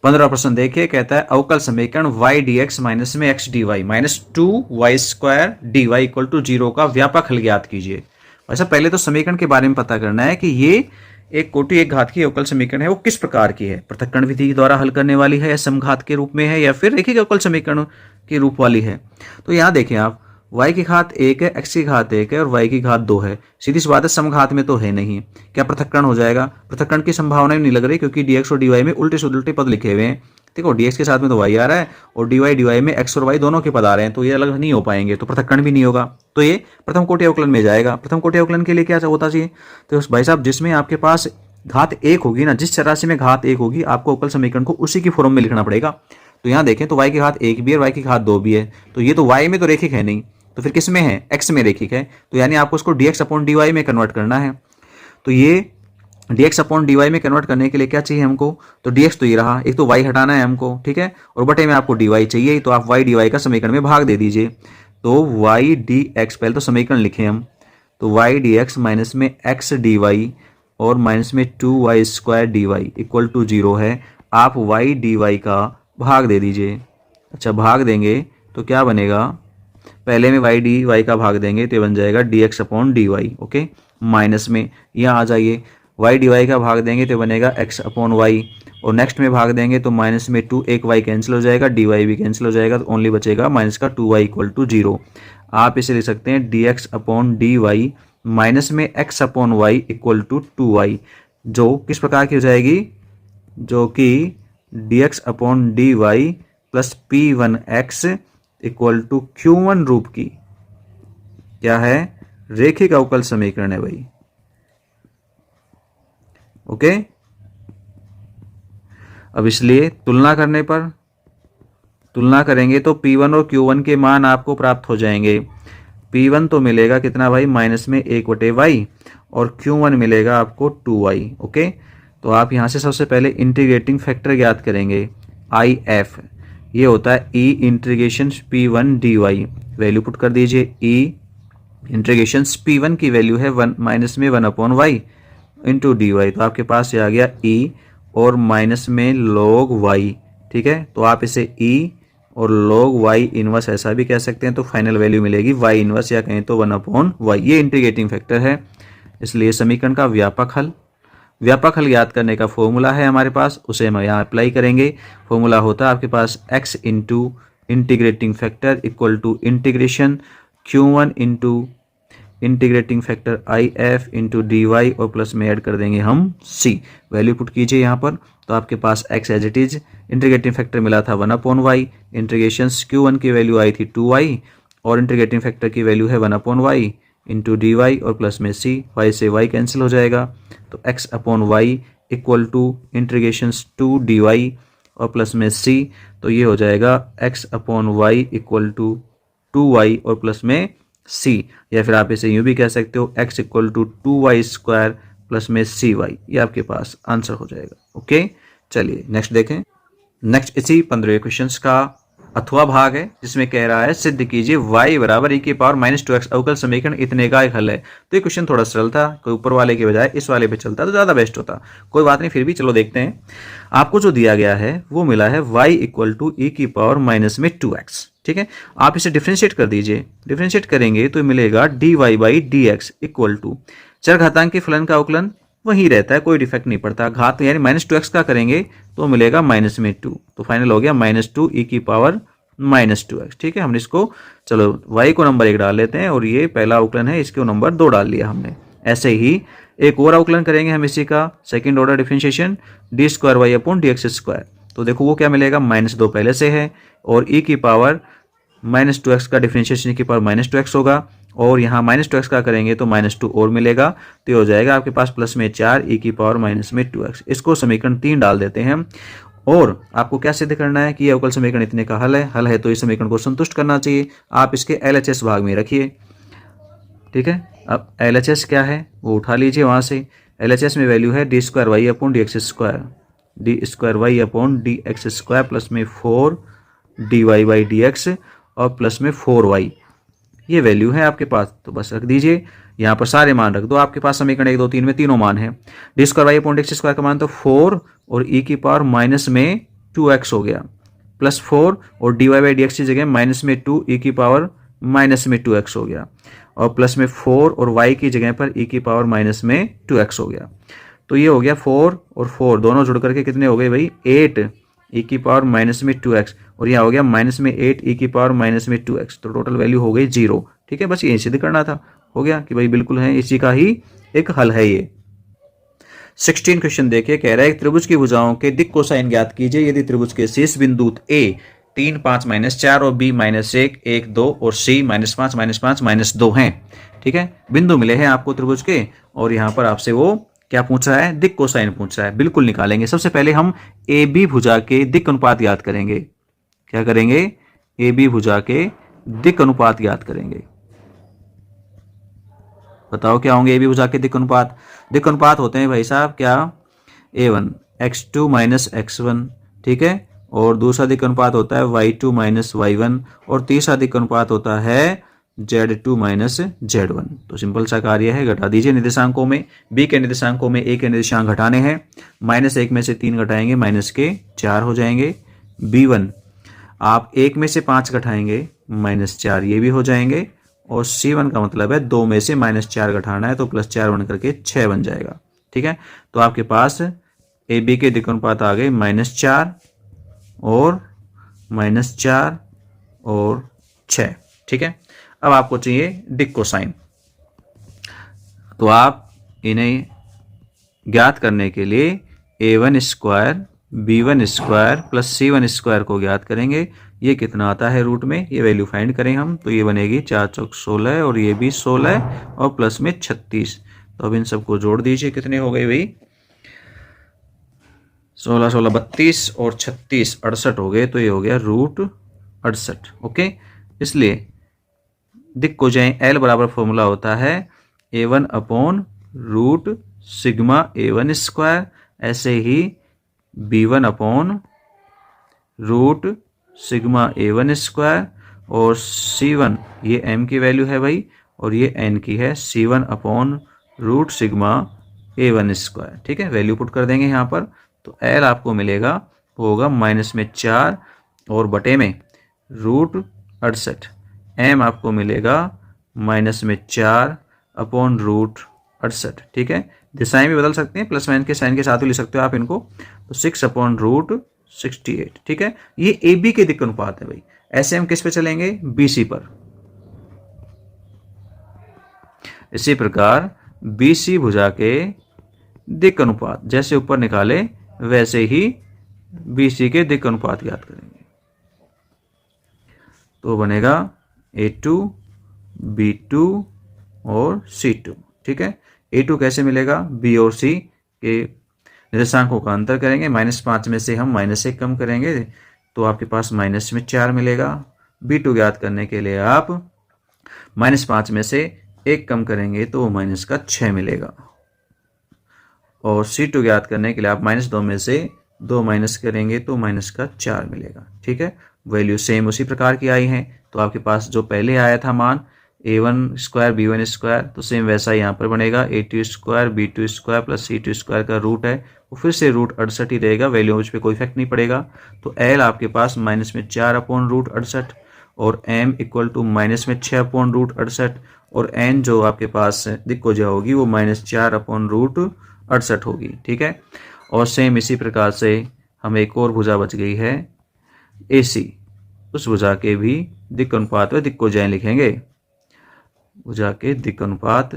15% देखिए, कहता है अवकल समीकरण y dx माइनस में x dy minus 2y square dy equal to 0 का व्यापक हल ज्ञात कीजिए। वैसा पहले तो समीकरण के बारे में पता करना है कि ये एक कोटि एक घात की अवकल समीकरण है, वो किस प्रकार की है, पृथक्करण विधि द्वारा हल करने वाली है या समघात के रूप में है या फिर रैखिक अवकल समीकरण के रूप वाली है। तो यहाँ देखें आप, y की घात 1 है, x की घात 1 है और y की घात 2 है। सीधी सी बात है, समघात में तो है नहीं, क्या पृथक्करण हो जाएगा? पृथक्करण की संभावना नहीं लग रही, क्योंकि dx और dy में उल्टे से उल्टे पद लिखे हुए हैं। देखो dx के साथ में तो y आ रहा है और dy में x और y दोनों के पद आ रहे हैं, तो ये अलग नहीं हो पाएंगे, तो पृथक्करण भी नहीं होगा, तो ये प्रथम कोटि अवकलन में जाएगा। प्रथम कोटि अवकलन के लिए क्या होता चाहिए, तो भाई साहब जिसमें आपके पास घात 1 होगी ना, जिस राशि में घात 1 होगी, आपको अवकल समीकरण को उसी की फॉर्म में लिखना पड़ेगा। तो यहाँ देखें तो y की घात 1 भी है और y की घात 2 भी है, तो ये तो y में तो रेखिक है नहीं, तो फिर किस में है, x में रेखिक है, तो यानी आपको उसको dx अपॉन dy में कन्वर्ट करना है। तो ये dx अपॉन dy में कन्वर्ट करने के लिए क्या चाहिए हमको, तो dx तो ये रहा, एक तो y हटाना है हमको, ठीक है, और बटे में आपको dy चाहिए, तो आप y dy का समीकरण में भाग दे दीजिए। तो y dx, पहले तो समीकरण लिखें हम, तो y dx माइनस में x dy और माइनस में 2y square dy equal to 0 है। आप y dy का भाग दे दीजिए। अच्छा, भाग देंगे तो क्या बनेगा, पहले में y dy का भाग देंगे तो ये बन जाएगा dx upon dy। Okay, minus में यहाँ आ जाइए, y dy का भाग देंगे तो बनेगा x अपॉन y, और नेक्स्ट में भाग देंगे तो माइनस में 2 एक y कैंसिल हो जाएगा, dy भी कैंसिल हो जाएगा, तो ओनली बचेगा माइनस का 2y इक्वल टू 0। आप इसे लिख सकते हैं dx अपॉन dy माइनस में x upon y equal to 2y, जो किस प्रकार की हो जाएगी, जो कि dx upon dy plus p1x equal to q1 रूप की क्या है, रेखिक अवकल समीकरण है भाई। ओके, अब इसलिए तुलना करने पर, तुलना करेंगे तो p1 और q1 के मान आपको प्राप्त हो जाएंगे। p1 तो मिलेगा कितना भाई, माइनस में 1/y, और q1 मिलेगा आपको 2y। ओके, तो आप यहां से सबसे पहले इंटीग्रेटिंग फैक्टर ज्ञात करेंगे, IF, ये होता है e integration p1 dy, value put कर दीजिए। e इंटीग्रेशन p1 की वैल्यू है 1 माइनस में 1/y इंटू डी वाई, तो आपके पास ये आ गया e और माइनस में log y, ठीक है, तो आप इसे e और log y इनवर्स ऐसा भी कह सकते हैं, तो फाइनल वैल्यू मिलेगी y इनवर्स, या कहें तो 1/y। ये इंटीग्रेटिंग फैक्टर है, इसलिए समीकरण का व्यापक हल, व्यापक हल याद करने का फॉर्मूला है हमारे पास, उसे हम यहाँ अप्लाई करेंगे। फॉर्मूला होता है आपके पास x into integrating factor equal to integration q1 into integrating factor IF into dy और प्लस में ऐड कर देंगे हम c। वैल्यू पुट कीजिए यहाँ पर, तो आपके पास x as it is, integrating factor मिला था 1/y, इंटीग्रेशन q1 की वैल्यू आई थी 2y और इंटीग्रेटिंग फैक्टर की वैल्यू है 1/y इंटू dy और प्लस में c, y से y कैंसिल हो जाएगा, तो x upon y equal to integration 2 dy और प्लस में c, तो ये हो जाएगा x upon y equal to 2y और प्लस में c, या फिर आप इसे यूं भी कह सकते हो x equal to 2y square plus में cy, ये आपके पास आंसर हो जाएगा। ओके, चलिए नेक्स्ट देखें। नेक्स्ट इसी 15वें क्वेश्चन का अथवा भाग है, जिसमें कह रहा है सिद्ध कीजिए y बराबर e⁻²x अवकल समीकरण इतने का एक हल है। तो ये क्वेश्चन थोड़ा सरल था, कोई ऊपर वाले के बजाय इस वाले पे चलता तो ज़्यादा बेस्ट होता, कोई बात नहीं, फिर भी चलो देखते हैं। आपको जो दिया गया है वो मिला है y इक्वल टू e⁻²x, ठीक है, आप इसे डिफ्रेंशिएट कर दीजिए। डिफ्रेंशिएट करेंगे तो मिलेगा dy/dx इक्वल टू चर घातांक के फलन का अवकलन वही रहता है, कोई डिफेक्ट नहीं पड़ता, घात यानी -2x का करेंगे तो मिलेगा -2, तो फाइनल हो गया -2 e⁻²x -2x। ठीक है, हमने इसको, चलो y को नंबर 1 डाल लेते हैं और ये पहला अवकलन है, इसको नंबर 2 डाल लिया हमने। ऐसे ही एक और अवकलन करेंगे हम इसी का, सेकंड ऑर्डर डिफरेंशिएशन, d²y/dx²। तो देखो वो क्या मिलेगा, -2 पहले से है और e की पावर -2x का डिफरेंशिएशन e की पावर -2x होगा और यहाँ -2x का करेंगे तो -2 और मिलेगा, तो ये हो जाएगा आपके पास प्लस में 4 e की पावर -2x। इसको समीकरण 3 डाल देते हैं हम। और आपको क्या सिद्ध करना है कि ये अवकल समीकरण इतने का हल है तो इस समीकरण को संतुष्ट करना चाहिए। आप इसके LHS भाग में रखिए। ठीक है, अब LHS क्या है वो उठा लीजिए वहाँ से। LHS में वैल्यू है d²y/dx², d²y/dx² प्लस में 4dy/dx और प्लस में 4y, ये वैल्यू है आपके पास। तो बस रख दीजिए, यहाँ पर सारे मान रख दो। आपके पास समीकरण 1, 2, 3 में तीनों मान है। d²y/dx² का मान तो 4 और e की पावर -2x हो गया, प्लस 4 और dy/dx की जगह -2 e की पावर -2x हो गया और प्लस में 4 और y की जगह पर e की पावर -2x हो गया। तो ये हो गया 4 और 4 दोनों जुड़ करके कितने हो गए भाई, 8 e की पावर -2x और यहाँ हो गया -8 e की पावर -2x। तो टोटल वैल्यू हो गई 0। ठीक है, बस ये सिद्ध करना था, हो गया कि भाई बिल्कुल है, इसी का ही एक हल है ये। 16 क्वेश्चन देखिए, कह रहा है त्रिभुज की भुजाओं के दिक् कोसाइन ज्ञात कीजिए यदि त्रिभुज के शीर्ष बिंदु A 3, 5, -4 और B -1, 1, 2 और C -5, -5, -2 हैं। ठीक है, बिंदु मिले हैं आपको त्रिभुज के और यहाँ पर आपसे वो क्या पूछ रहा है, दिक् कोसाइन पूछ रहा है। बिल्कुल निकालेंगे। सबसे पहले हम AB भुजा के दिक् अनुपात याद करेंगे। क्या करेंगे, AB भुजा के दिक् अनुपात याद करेंगे। बताओ क्या होंगे AB भुजा के दिक् अनुपात। दिक् अनुपात होते हैं भाई साहब क्या, A1 x2 - x1। ठीक है, और दूसरा दिक् अनुपात होता है y2 - y1 और तीसरा दिक् अनुपात होता है z2 - z1। तो सिंपल सा कार्य है, घटा दीजिए निर्देशांकों में। B के निर्देशांकों में A के निर्देशांक घटाने हैं, -1 में से 3 घटाएंगे -4 हो जाएंगे। B1 आप 1 में से 5 घटाएंगे -4, ये भी हो जाएंगे। और C1 का मतलब है 2 में से -4 घटाना है तो +4 बन करके 6 बन जाएगा। ठीक है, तो आपके पास AB के दिक् अनुपात आ गए -4 और -4 और 6। ठीक है, अब आपको चाहिए दिक् कोसाइन। तो आप इन्हें ज्ञात करने के लिए A1² B1² प्लस C1² को ज्ञात करेंगे। ये कितना आता है रूट में, ये वैल्यू फाइंड करें हम तो ये बनेगी 4 चौक 16 और ये भी 16 और प्लस में 36। तो अब इन सबको जोड़ दीजिए, कितने हो गए भाई, 16, 16, 32 और 36 68 हो गए। तो ये हो गया रूट 68। ओके, इसलिए दिक् कोसाइन L बराबर फॉर्मूला होता है A1/√σ ऐसे ही B1/√σ और C1 ये M की वैल्यू है भाई और ये N की है, C1/√σ ठीक है, वैल्यू पुट कर देंगे यहाँ पर। तो L आपको मिलेगा वो होगा -4 और बटे में √68। M आपको मिलेगा -4/√68। ठीक है, दिशाएं भी बदल सकते हैं, प्लस माइनस के साइन के साथ भी लिख सकते हो आप इनको। तो 6/√68। ठीक है, ये AB के दिक् अनुपात है भाई। ऐसे हम किस पे चलेंगे, BC पर। इसी प्रकार BC भुजा के दिक् अनुपात जैसे ऊपर निकाले वैसे ही BC के दिक् अनुपात ज्ञात करेंगे। तो बनेगा A2 B2 और C2। ठीक है, A2 कैसे मिलेगा, B और C के निर्देशांकों का अंतर करेंगे, -5 में से हम -1 कम करेंगे तो आपके पास -4 मिलेगा। B2 ज्ञात करने के लिए आप -5 में से 1 कम करेंगे तो -6 मिलेगा और C2 ज्ञात करने के लिए आप -2 में से 2 माइनस करेंगे तो -4 मिलेगा। ठीक है, वैल्यू सेम उसी प्रकार की आई है। तो आपके पास जो पहले आया था मान A1² B1² तो सेम वैसा यहाँ पर बनेगा। A2² B2² प्लस C2² का रूट है वो फिर से √68 ही रहेगा, वैल्यू उस पर कोई इफेक्ट नहीं पड़ेगा। तो L आपके पास -4/√68 और M इक्वल टू -6/√68 और N जो आपके पास दिक् कोसा होगी वो -4/√68 होगी। ठीक है, और सेम इसी प्रकार से हमें एक और भुजा बच गई है AC। उस भुजा के भी दिक् अनुपात व दिक्कोजाएं लिखेंगे। भुजा के दिक् अनुपात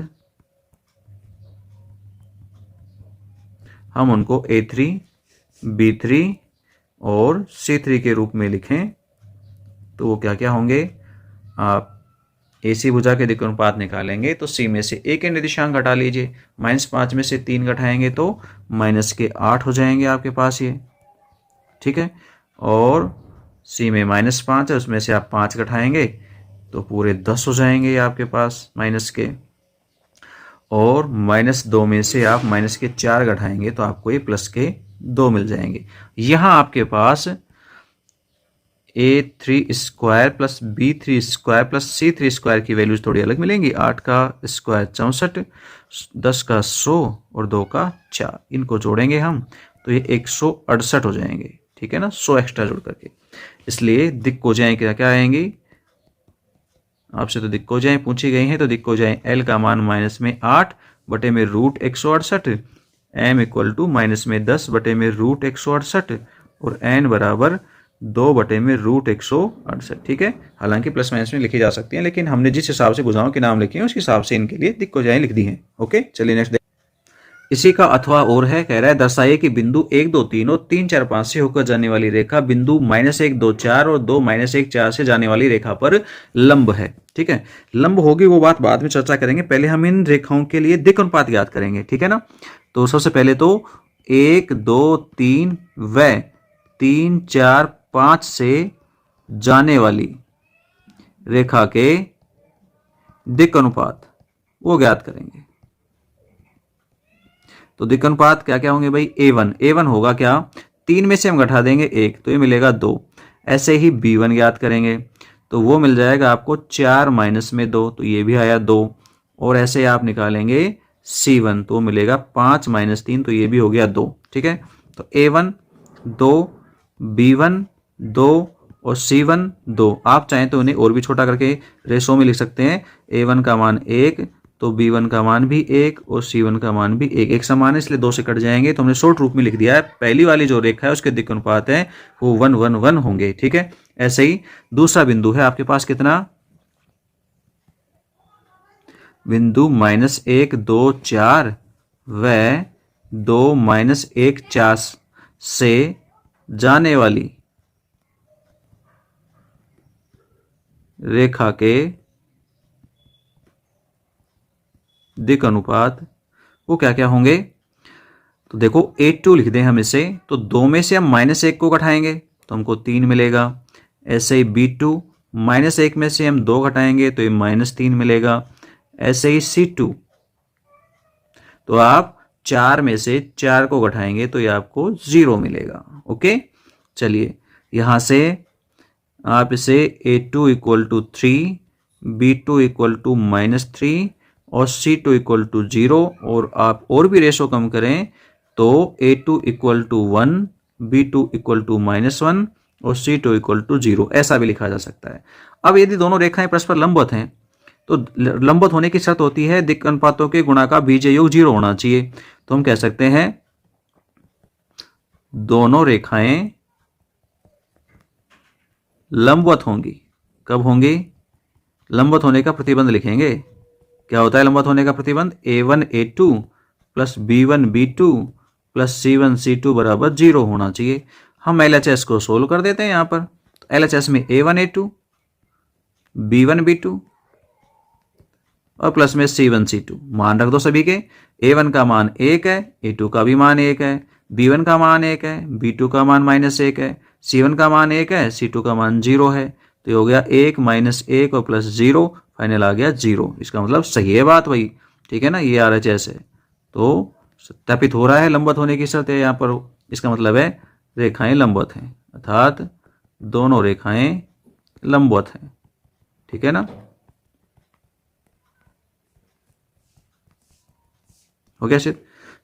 हम उनको A3, B3 और C3 के रूप में लिखें तो वो क्या क्या होंगे। आप AC भुजा के दिक् अनुपात निकालेंगे तो C में से A के निर्देशांक घटा लीजिए, -5 में से 3 घटाएंगे तो -8 हो जाएंगे आपके पास ये, ठीक है। और C में -5 है, उसमें से आप 5 घटाएंगे तो पूरे 10 हो जाएंगे ये आपके पास माइनस के। और -2 में से आप -4 घटाएंगे तो आपको ये +2 मिल जाएंगे। यहाँ आपके पास A3 square plus B3 square plus C3 square की वैल्यूज थोड़ी अलग मिलेंगी। 8 का स्क्वायर 64, 10 का 100 और 2 का 4, इनको जोड़ेंगे हम तो ये 168 हो जाएंगे, ठीक है ना, 100 एक्स्ट्रा जोड़ करके। इसलिए दिक्कोजाएं क्या क्या आएंगी, आपसे तो दिक्कोजाएं पूछी गई हैं तो दिक्कोजाएं L का मान -8 बटे में √168, M इक्वल टू -10 बटे में √168 और N बराबर 2 बटे में √168, ठीक है। हालांकि प्लस माइनस में लिखी जा सकती हैं, लेकिन हमने जिस हिसाब से भुजाओं के नाम लिखे हैं उस हिसाब से इनके लिए दिक्कोजाएं लिख दी हैं। ओके, चलिए नेक्स्ट। इसी का अथवा और है, कह रहा है दर्शाइए कि बिंदु 1 2 3 और 3 4 5 से होकर जाने वाली रेखा बिंदु -1 2 4 और 2 -1 4 से जाने वाली रेखा पर लंब है, ठीक है। लंब होगी वो बात बाद में चर्चा करेंगे, पहले हम इन रेखाओं के लिए दिक् अनुपात याद करेंगे, ठीक है ना। तो सबसे पहले तो 1 2 3 व 3 4 5 से जाने वाली रेखा के दिक् अनुपात वो ज्ञात करेंगे। तो दिक् अनुपात क्या क्या होंगे भाई, A1 होगा क्या, 3 में से हम घटा देंगे 1 तो ये मिलेगा 2। ऐसे ही B1 ज्ञात करेंगे तो वो मिल जाएगा आपको 4 माइनस में 2 तो ये भी आया 2। और ऐसे आप निकालेंगे C1 तो मिलेगा 5 माइनस 3 तो ये भी हो गया 2, ठीक है। तो A1 2, B1 2 और C1 2। आप चाहें तो उन्हें और भी छोटा करके रेशो में लिख सकते हैं। A1 का मान 1 तो B1 का मान भी 1 और C1 का मान भी 1 समान है, इसलिए 2 से कट जाएंगे तो हमने शॉर्ट रूप में लिख दिया है। पहली वाली जो रेखा है उसके दिक् अनुपात है वो 1 1 1 होंगे, ठीक है। ऐसे ही दूसरा बिंदु है आपके पास कितना, बिंदु -1 2 4 व 2 -1 4 से जाने वाली रेखा के दिक् अनुपात वो क्या क्या होंगे। तो देखो A2 लिख दें हम इसे, तो 2 में से हम -1 को घटाएंगे तो हमको 3 मिलेगा। ऐसे ही B2 -1 में से हम 2 घटाएंगे तो ये -3 मिलेगा। ऐसे ही C2 तो आप 4 में से 4 को घटाएंगे तो ये आपको 0 मिलेगा। ओके, चलिए यहाँ से आप इसे A2 equal to 3, B2 equal to -3 और C2 इक्वल टू 0 और आप और भी रेशो कम करें तो A2 equal to 1, B2 equal to -1 और C2 इक्वल टू 0 ऐसा भी लिखा जा सकता है। अब यदि दोनों रेखाएं परस्पर लंबवत हैं तो लंबवत होने की शर्त होती है दिक् अनुपातों के गुणा का बीजीय योग 0 होना चाहिए। तो हम कह सकते हैं दोनों रेखाएं लंबवत होंगी। कब होंगी, लंबवत होने का प्रतिबंध लिखेंगे। क्या होता है लंबवत होने का प्रतिबंध, A1 A2 plus B1 B2 plus C1 C2 बराबर 0 होना चाहिए। हम LHS को सोल्व कर देते हैं यहाँ पर। तो LHS में A1 A2 B1 B2 और प्लस में C1 C2 मान रख दो सभी के। A1 का मान 1 है, A2 का भी मान 1 है, B1 का मान 1 है, B2 का मान -1 है, C1 का मान 1 है, C2 का मान 0 है। तो ये हो गया 1 -1 और प्लस 0, फाइनल आ गया 0। इसका मतलब सही है बात वही, ठीक है ना। ये RHS है तो सत्यापित हो रहा है लंबवत होने की शर्त है यहाँ पर। इसका मतलब है रेखाएं लंबवत हैं, अर्थात दोनों रेखाएं लंबवत हैं, ठीक है ना। हो गया सिर्फ।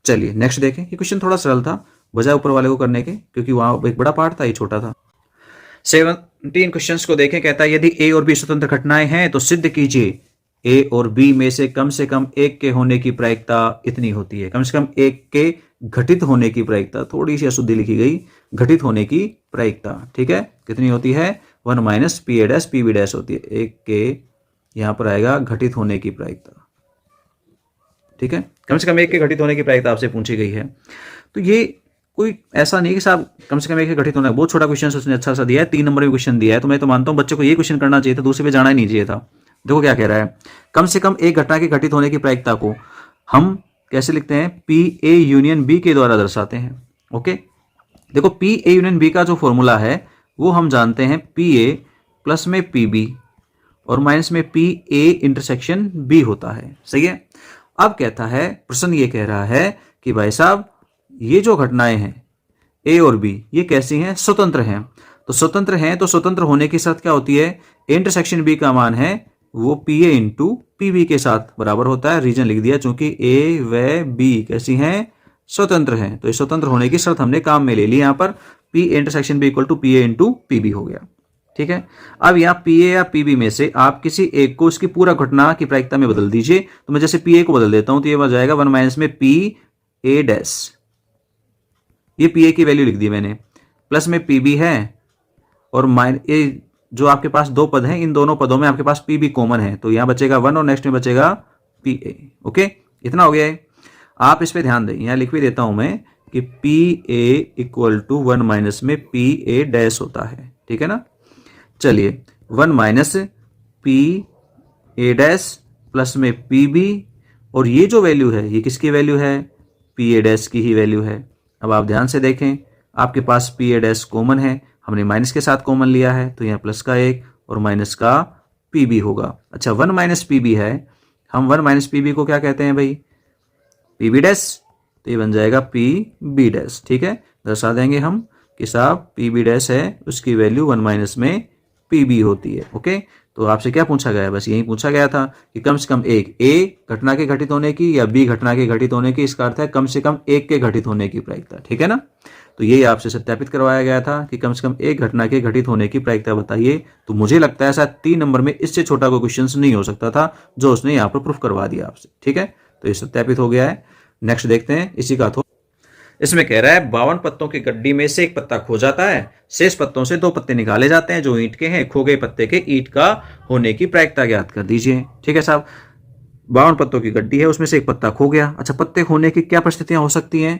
चलिए नेक्स्ट देखें। ये क्वेश्चन थोड़ा सरल था बजाय ऊपर वाले को करने के, क्योंकि वहां एक बड़ा पार्ट था, ये छोटा था। 17 क्वेश्चंस को देखें। कहता है यदि A और B स्वतंत्र घटनाएं हैं तो सिद्ध कीजिए A और B में से कम एक के होने की प्रायिकता इतनी होती है। कम से कम एक के घटित होने की प्रायिकता, थोड़ी सी अशुद्धि लिखी गई, घटित होने की प्रायिकता, ठीक है, कितनी होती है 1 minus P A dash P B dash होती है। एक के यहाँ पर आएगा घटित होने की प्रायिकता, ठीक है, कम से कम एक के घटित होने की प्रायिकता आपसे पूछी गई है। तो ये कोई ऐसा नहीं कि साहब कम से कम एक के घटित होना है, बहुत छोटा क्वेश्चन उसने अच्छा सा दिया है, 3 नंबर में क्वेश्चन दिया है, तो मैं तो मानता हूँ बच्चे को ये क्वेश्चन करना चाहिए था, दूसरे पे जाना ही नहीं चाहिए था। देखो क्या कह रहा है, कम से कम एक घटना के घटित होने की प्रायिकता को हम कैसे लिखते हैं, पी ए यूनियन बी के द्वारा दर्शाते हैं। ओके, देखो पी ए यूनियन बी का जो फॉर्मूला है वो हम जानते हैं, पी ए प्लस में पी बी और माइनस में पी ए इंटरसेक्शन बी होता है, सही है। अब कहता है, प्रश्न ये कह रहा है कि भाई साहब ये जो घटनाएं हैं ए और बी ये कैसी हैं, स्वतंत्र हैं। तो स्वतंत्र हैं तो स्वतंत्र होने की शर्त क्या होती है, इंटरसेक्शन बी का मान है वो P A into P B के साथ बराबर होता है। रीजन लिख दिया, चूंकि ए व बी कैसी हैं, स्वतंत्र हैं, तो इस स्वतंत्र होने की शर्त हमने काम में ले ली। यहां पर P intersection B equal to P A into P B हो गया, ठीक है। अब यहाँ पी ए या पी बी में से आप किसी एक को इसकी पूरा घटना की प्रायिकता में बदल दीजिए। तो मैं जैसे पी ए को बदल देता हूं तो ये बन जाएगा 1 माइनस में पी ए डैश, ये पी ए की वैल्यू लिख दी मैंने, प्लस में पी बी है और ये जो आपके पास दो पद हैं, इन दोनों पदों में आपके पास पी बी कॉमन है, तो यहां बचेगा 1 और नेक्स्ट में बचेगा पी ए। ओके, इतना हो गया है। आप इस पे ध्यान दें, यहां लिख भी देता हूं मैं कि P A equal to 1 minus में पी ए डैश होता है, ठीक है ना। चलिए 1 minus P A dash plus में पी बी, और ये जो वैल्यू है ये किसकी वैल्यू है, पी ए डैश की ही वैल्यू है। अब आप ध्यान से देखें, आपके पास पी ए डैश कॉमन है, हमने माइनस के साथ कॉमन लिया है, तो यहाँ प्लस का 1 और माइनस का पी बी होगा। अच्छा 1 माइनस पी बी है, हम 1 माइनस पी बी को क्या कहते हैं भाई, पी बी डैश, तो ये बन जाएगा पी बी डैश, ठीक है। दर्शा देंगे हम कि साहब पी बी डैश है उसकी वैल्यू 1 माइनस में पी बी होती है। ओके, तो आपसे क्या पूछा गया है, बस यही पूछा गया था कि कम से कम एक ए घटना के घटित होने की या बी घटना के घटित होने की, इसका अर्थ है कम से कम एक के घटित होने की प्रायिकता, ठीक है ना। तो यही आपसे सत्यापित करवाया गया था कि कम से कम एक घटना के घटित होने की प्रायिकता बताइए। तो मुझे लगता है शायद 3 नंबर में इससे छोटा कोई क्वेश्चन नहीं हो सकता था जो उसने यहाँ पर प्रूफ करवा दिया आपसे, ठीक है। तो ये सत्यापित हो गया है। नेक्स्ट देखते हैं इसी का। इसमें कह रहा है 52 पत्तों की गड्डी में से एक पत्ता खो जाता है, शेष पत्तों से 2 पत्ते निकाले जाते हैं जो ईंट के हैं, खो गए पत्ते के ईंट का होने की प्रायिकता ज्ञात कर दीजिए, ठीक है साहब। 52 पत्तों की गड्डी है, उसमें से एक पत्ता खो गया। अच्छा, पत्ते खोने की क्या परिस्थितियां हो सकती हैं,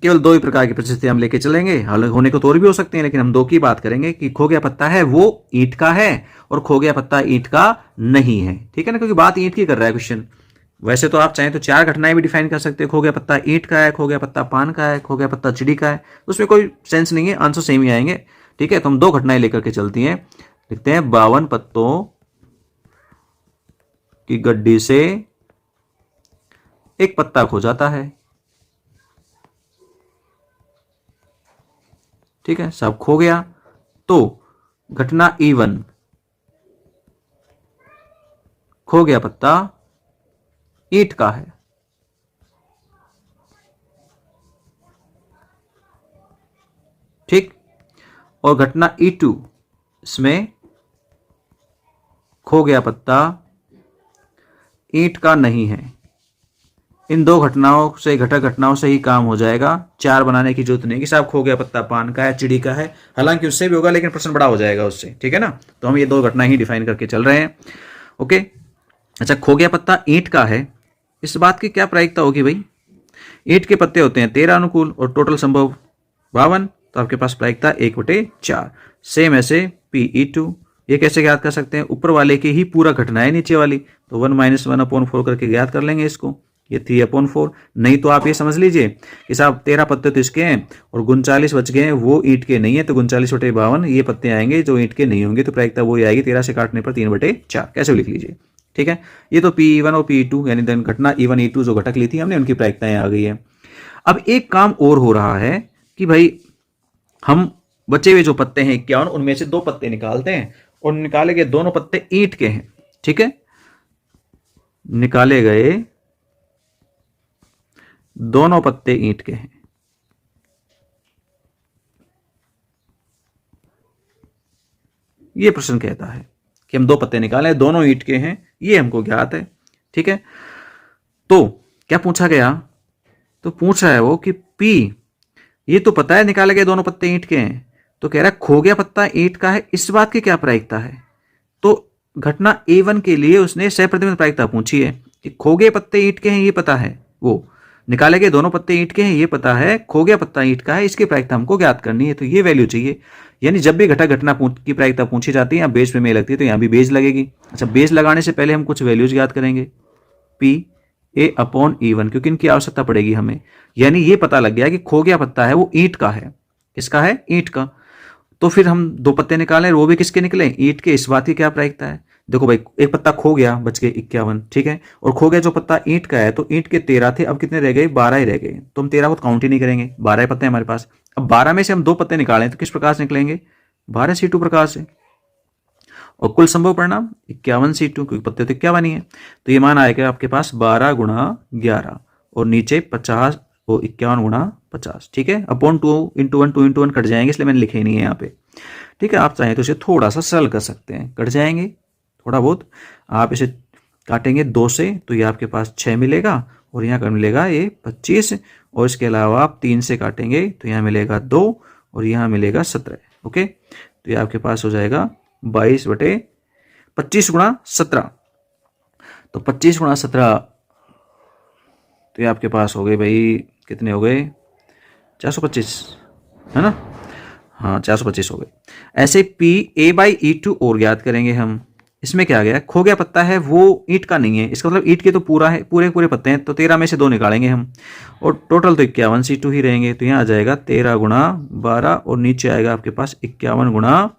केवल 2 ही प्रकार की परिस्थितियां हम लेके चलेंगे, हालांकि होने को तो और भी हो सकती हैं, लेकिन हम 2 की बात करेंगे कि खो गया पत्ता है वो ईंट का है और खो गया पत्ता ईंट का नहीं है, ठीक है ना, क्योंकि बात ईंट की कर रहा है क्वेश्चन। वैसे तो आप चाहें तो 4 घटनाएं भी डिफाइन कर सकते हैं, खो गया पत्ता ईंट का है, खो गया पत्ता पान का है, खो गया पत्ता चिड़ी का है, उसमें कोई सेंस नहीं है, आंसर सेम ही आएंगे, ठीक है। तो हम 2 घटनाएं लेकर के चलती हैं, लिखते हैं 52 पत्तों की गड्डी से एक पत्ता खो जाता है, ठीक है, सब खो गया। तो घटना E1, खो गया पत्ता ईंट का है, ठीक। और घटना E2, इसमें खो गया पत्ता ईंट का नहीं है। इन 2 घटनाओं से, घटक घटनाओं से ही काम हो जाएगा, 4 बनाने की जरूरत नहीं कि साहब खो गया पत्ता पान का है, चिड़ी का है, हालांकि उससे भी होगा लेकिन प्रश्न बड़ा हो जाएगा उससे, ठीक है ना। तो हम ये 2 घटना ही डिफाइन करके चल रहे हैं। ओके, अच्छा, खो गया पत्ता ईंट का है, इस बात की क्या प्रायिकता होगी भाई, ईंट के पत्ते होते हैं 13 अनुकूल और टोटल संभव 52, तो आपके पास प्रायिकता 1/4। सेम ऐसे PE2, ये कैसे ज्ञात कर सकते हैं, ऊपर वाले की ही पूरा घटना है नीचे वाली, तो 1 - 1/4 करके ज्ञात कर लेंगे इसको, ये 3/4। नहीं तो आप ये समझ लीजिए कि साहब 13 पत्ते तो इसके हैं और 39 बच गए हैं, वो ईंट के नहीं है, तो 39/52 ये पत्ते आएंगे जो ईंट के नहीं होंगे, तो प्रायिकता वही आएगी 13 से काटने पर 3/4, कैसे लिख लीजिए, ठीक है। ये तो PE1 और PE2 यानी घटना E1 E2 जो घटक ली थी हमने उनकी प्रायिकताएं आ गई है। अब एक काम और हो रहा है कि भाई हम बचे हुए जो पत्ते हैं 51, उनमें से 2 पत्ते निकालते हैं और निकाले गए दोनों पत्ते ईंट के हैं, ठीक है। निकाले गए दोनों पत्ते ईंट के हैं, यह प्रश्न कहता है कि हम 2 पत्ते निकाले, दोनों ईंट के हैं, ये हमको ज्ञात है, ठीक है। तो क्या पूछा गया, तो पूछ रहा है वो कि P, ये तो पता है निकाले गए दोनों पत्ते ईंट के हैं, तो कह रहा है खो गया पत्ता ईंट का है, इस बात की क्या प्रायिकता है। तो घटना A1 के लिए उसने सहप्रतिबंध प्रायिकता पूछी है कि खो गए पत्ते ईंट के हैं, ये पता है, वो निकाले गए दोनों पत्ते ईंट के हैं ये पता है, खो गया पत्ता ईंट का है, इसकी प्रायिकता हमको ज्ञात करनी है, तो ये वैल्यू चाहिए। यानी जब भी घटक घटना की प्रायिकता पूछी जाती है, यहाँ बेस पे लगती है, तो यहाँ भी बेस लगेगी। अच्छा, बेस लगाने से पहले हम कुछ वैल्यूज ज्ञात करेंगे, पी ए अपॉन E1, क्योंकि इनकी आवश्यकता पड़ेगी हमें। यानी ये पता लग गया कि खो गया पत्ता है वो ईंट का है। किसका है? ईंट का। तो फिर हम दो पत्ते निकालें, वो भी किसके निकले? ईंट के। इस बात की क्या प्रायिकता है? देखो भाई, एक पत्ता खो गया, बच गए 51, ठीक है, और खो गया जो पत्ता ईंट का है, तो ईंट के 13 थे, अब कितने रह गए? 12 ही रह गए। तो हम 13 को काउंट ही नहीं करेंगे, 12 पत्ते हैं हमारे पास। अब 12 में से हम दो पत्ते निकालें तो किस प्रकार से निकलेंगे? 12C2 प्रकार से। और कुल संभव परिणाम 51C2, क्योंकि पत्ते तो 51 ही है। तो ये मान आएगा आपके पास 12 गुणा 11 और नीचे 50 वो 51 गुणा 50, ठीक है, अपॉन 2 इंटू 1 2 इंटू 1 कट जाएंगे, इसलिए मैंने लिखे नहीं है यहाँ पे, ठीक है। आप चाहें तो इसे थोड़ा सा सरल कर सकते हैं, कट जाएंगे थोड़ा बहुत। आप इसे काटेंगे 2 से तो ये आपके पास 6 मिलेगा, और यहाँ कर मिलेगा ये 25, और इसके अलावा आप 3 से काटेंगे तो यहाँ मिलेगा 2 और यहाँ मिलेगा 17। ओके, तो ये आपके पास हो जाएगा 22/25 गुणा 17। तो 25 गुणा 17, तो ये आपके पास हो गए भाई, कितने हो गए? 425, है ना? हाँ, 425 हो गए। ऐसे PA/E2 और ज्ञात करेंगे हम। इसमें क्या गया? खो गया पत्ता है वो ईंट का नहीं है, इसका मतलब ईंट के तो पूरा है, पूरे पूरे पत्ते हैं, तो 13 में से 2 निकालेंगे हम, और टोटल तो 51C2 ही रहेंगे। तो यहाँ आ जाएगा 13 गुणा 12 और नीचे आएगा आपके पास 51 गुणा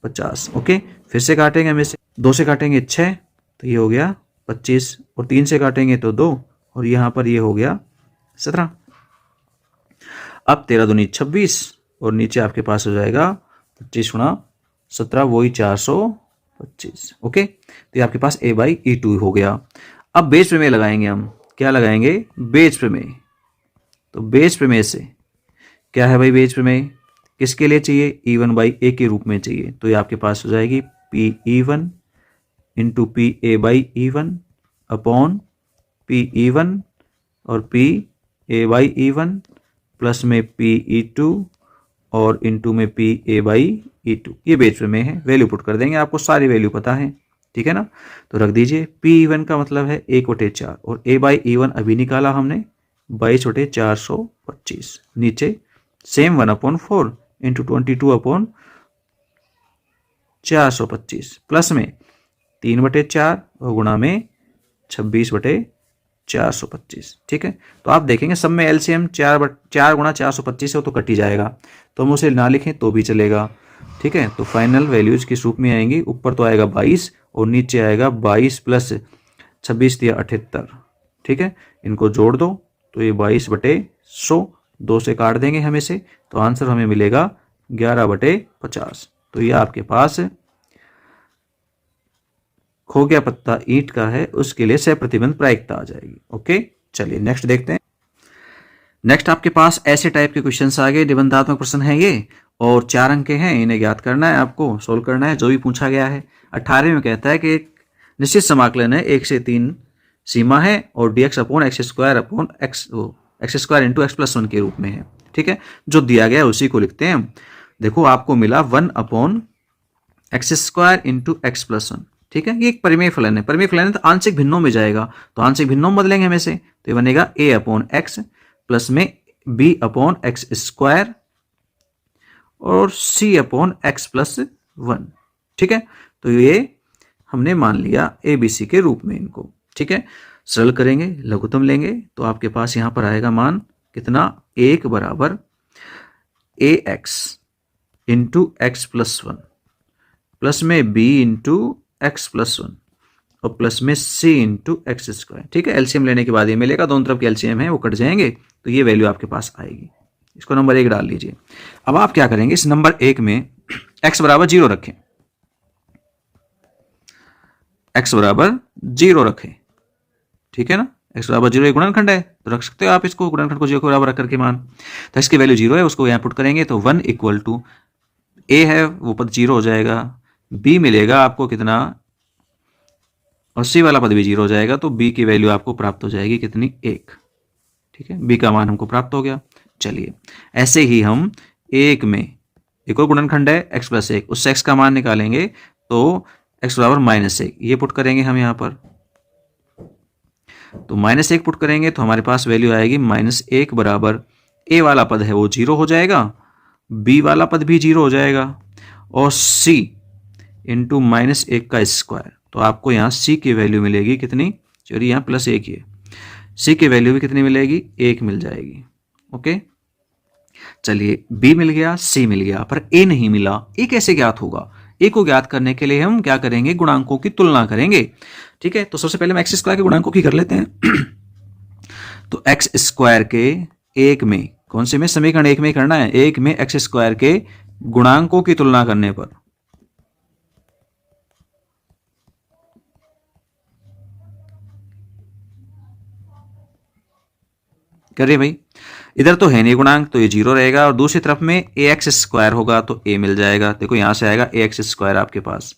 50। ओके, फिर से काटेंगे हम इसे, 2 से काटेंगे 6 तो ये हो गया 25, और 3 से काटेंगे तो 2, और यहाँ पर ये हो गया 17। अब 13 दूनी 26 और नीचे आपके पास हो जाएगा 25 गुणा 17, वही 425। ओके, तो ये आपके पास A/E2 हो गया। अब बेस प्रमेय लगाएंगे हम। क्या लगाएंगे? बेस प्रमेय। तो बेस प्रमेय से क्या है भाई? बेस प्रमेय किसके लिए चाहिए? E1/A के रूप में चाहिए। तो ये आपके पास हो जाएगी PE1 into PA/E1 upon PE1 और PA/E1 प्लस में PE2 और इंटू में PA/E2। ये बेस प्रमेय है। वैल्यू पुट कर देंगे, आपको सारी वैल्यू पता है, ठीक है ना? तो रख दीजिए। PE1 का मतलब है 1/4 और A/E1 अभी निकाला हमने 22/425। नीचे सेम 1/4 इंटू 22/425 प्लस में 3/4 और गुणा में 26/425, ठीक है। तो आप देखेंगे सब में LCM 4 गुणा 425 है, वो तो कट ही जाएगा, तो हम उसे ना लिखें तो भी चलेगा, ठीक है। तो फाइनल वैल्यूज किस रूप में आएंगी? ऊपर तो आएगा 22 और नीचे आएगा 22 प्लस 26 या 78, ठीक है। इनको जोड़ दो तो ये 22/100, 2 से काट देंगे हम इसे, तो आंसर हमें मिलेगा 11/50। तो ये आपके पास खो गया पत्ता ईंट का है, उसके लिए सहप्रतिबंध प्रायिकता आ जाएगी। ओके, चलिए नेक्स्ट देखते हैं। नेक्स्ट आपके पास ऐसे टाइप के क्वेश्चंस आ गए, निबंधात्मक प्रश्न है ये, और 4 अंक के हैं, इन्हें ज्ञात करना है, आपको सोल्व करना है जो भी पूछा गया है। 18वें में कहता है कि एक निश्चित समाकलन है 1 से 3 सीमा है और dx/x² इंटू x+1 के रूप में है, ठीक है। जो दिया गया है उसी को लिखते हैं। देखो आपको मिला 1/x² इंटू x+1, ठीक है। ये एक परिमेय फलन है। परिमेय फलन है तो आंशिक भिन्नों में जाएगा, तो आंशिक भिन्नों में बदलेंगे हमें से, तो ये बनेगा a/x प्लस में b/x² और c/x+1, ठीक है। तो ये हमने मान लिया ABC के रूप में इनको, ठीक है। सरल करेंगे, लघुत्तम लेंगे तो आपके पास यहां पर आएगा मान कितना? 1 बराबर ax इंटू x+1 प्लस में b इंटू x+1 और प्लस में c इंटू x², ठीक है। एलसीएम लेने के बाद ये मिलेगा, दोनों तरफ के एलसीएम है वो कट जाएंगे, तो ये वैल्यू आपके पास आएगी। इसको नंबर 1 डाल लीजिए। अब आप क्या करेंगे? इस नंबर 1 में x बराबर 0 रखें, x बराबर 0 रखें, ठीक है ना। x बराबर 0 गुणनखंड है तो रख सकते हो आप इसको, गुणनखंड को 0 के बराबर रख करके मान, तो इसकी वैल्यू 0 है, उसको यहाँ पुट करेंगे तो 1 इक्वल टू a है वो पद 0 हो जाएगा, b मिलेगा आपको कितना, और c वाला पद भी 0 हो जाएगा, तो b की वैल्यू आपको प्राप्त हो जाएगी कितनी? 1, ठीक है। b का मान हमको प्राप्त हो गया। चलिए ऐसे ही हम 1 में एक और गुणनखंड है x प्लस 1, उससे x का मान निकालेंगे तो x बराबर -1, ये पुट करेंगे हम यहाँ पर, तो -1 पुट करेंगे तो हमारे पास वैल्यू आएगी -1 बराबर a वाला पद है वो 0 हो जाएगा, b वाला पद भी 0 हो जाएगा, और c इंटू -1 का स्क्वायर, तो आपको यहाँ c की वैल्यू मिलेगी कितनी, चलिए यहाँ +1 ही है, c की वैल्यू भी कितनी मिलेगी, 1 मिल जाएगी। ओके, चलिए b मिल गया, c मिल गया, पर a नहीं मिला। a कैसे ज्ञात होगा? a को ज्ञात करने के लिए हम क्या करेंगे, गुणांकों की तुलना करेंगे। ठीक है, तो सबसे पहले हम एक्स स्क्वायर के गुणांकों की कर लेते हैं। तो एक्स स्क्वायर के एक में, कौन से में, समीकरण एक में करना है, एक में एक्स स्क्वायर के गुणांकों की तुलना करने पर करिए भाई, इधर तो है नहीं गुणांक तो ये 0 रहेगा, और दूसरी तरफ में ए एक्स स्क्वायर होगा तो a मिल जाएगा। देखो यहां से आएगा ए एक्स स्क्वायर आपके पास,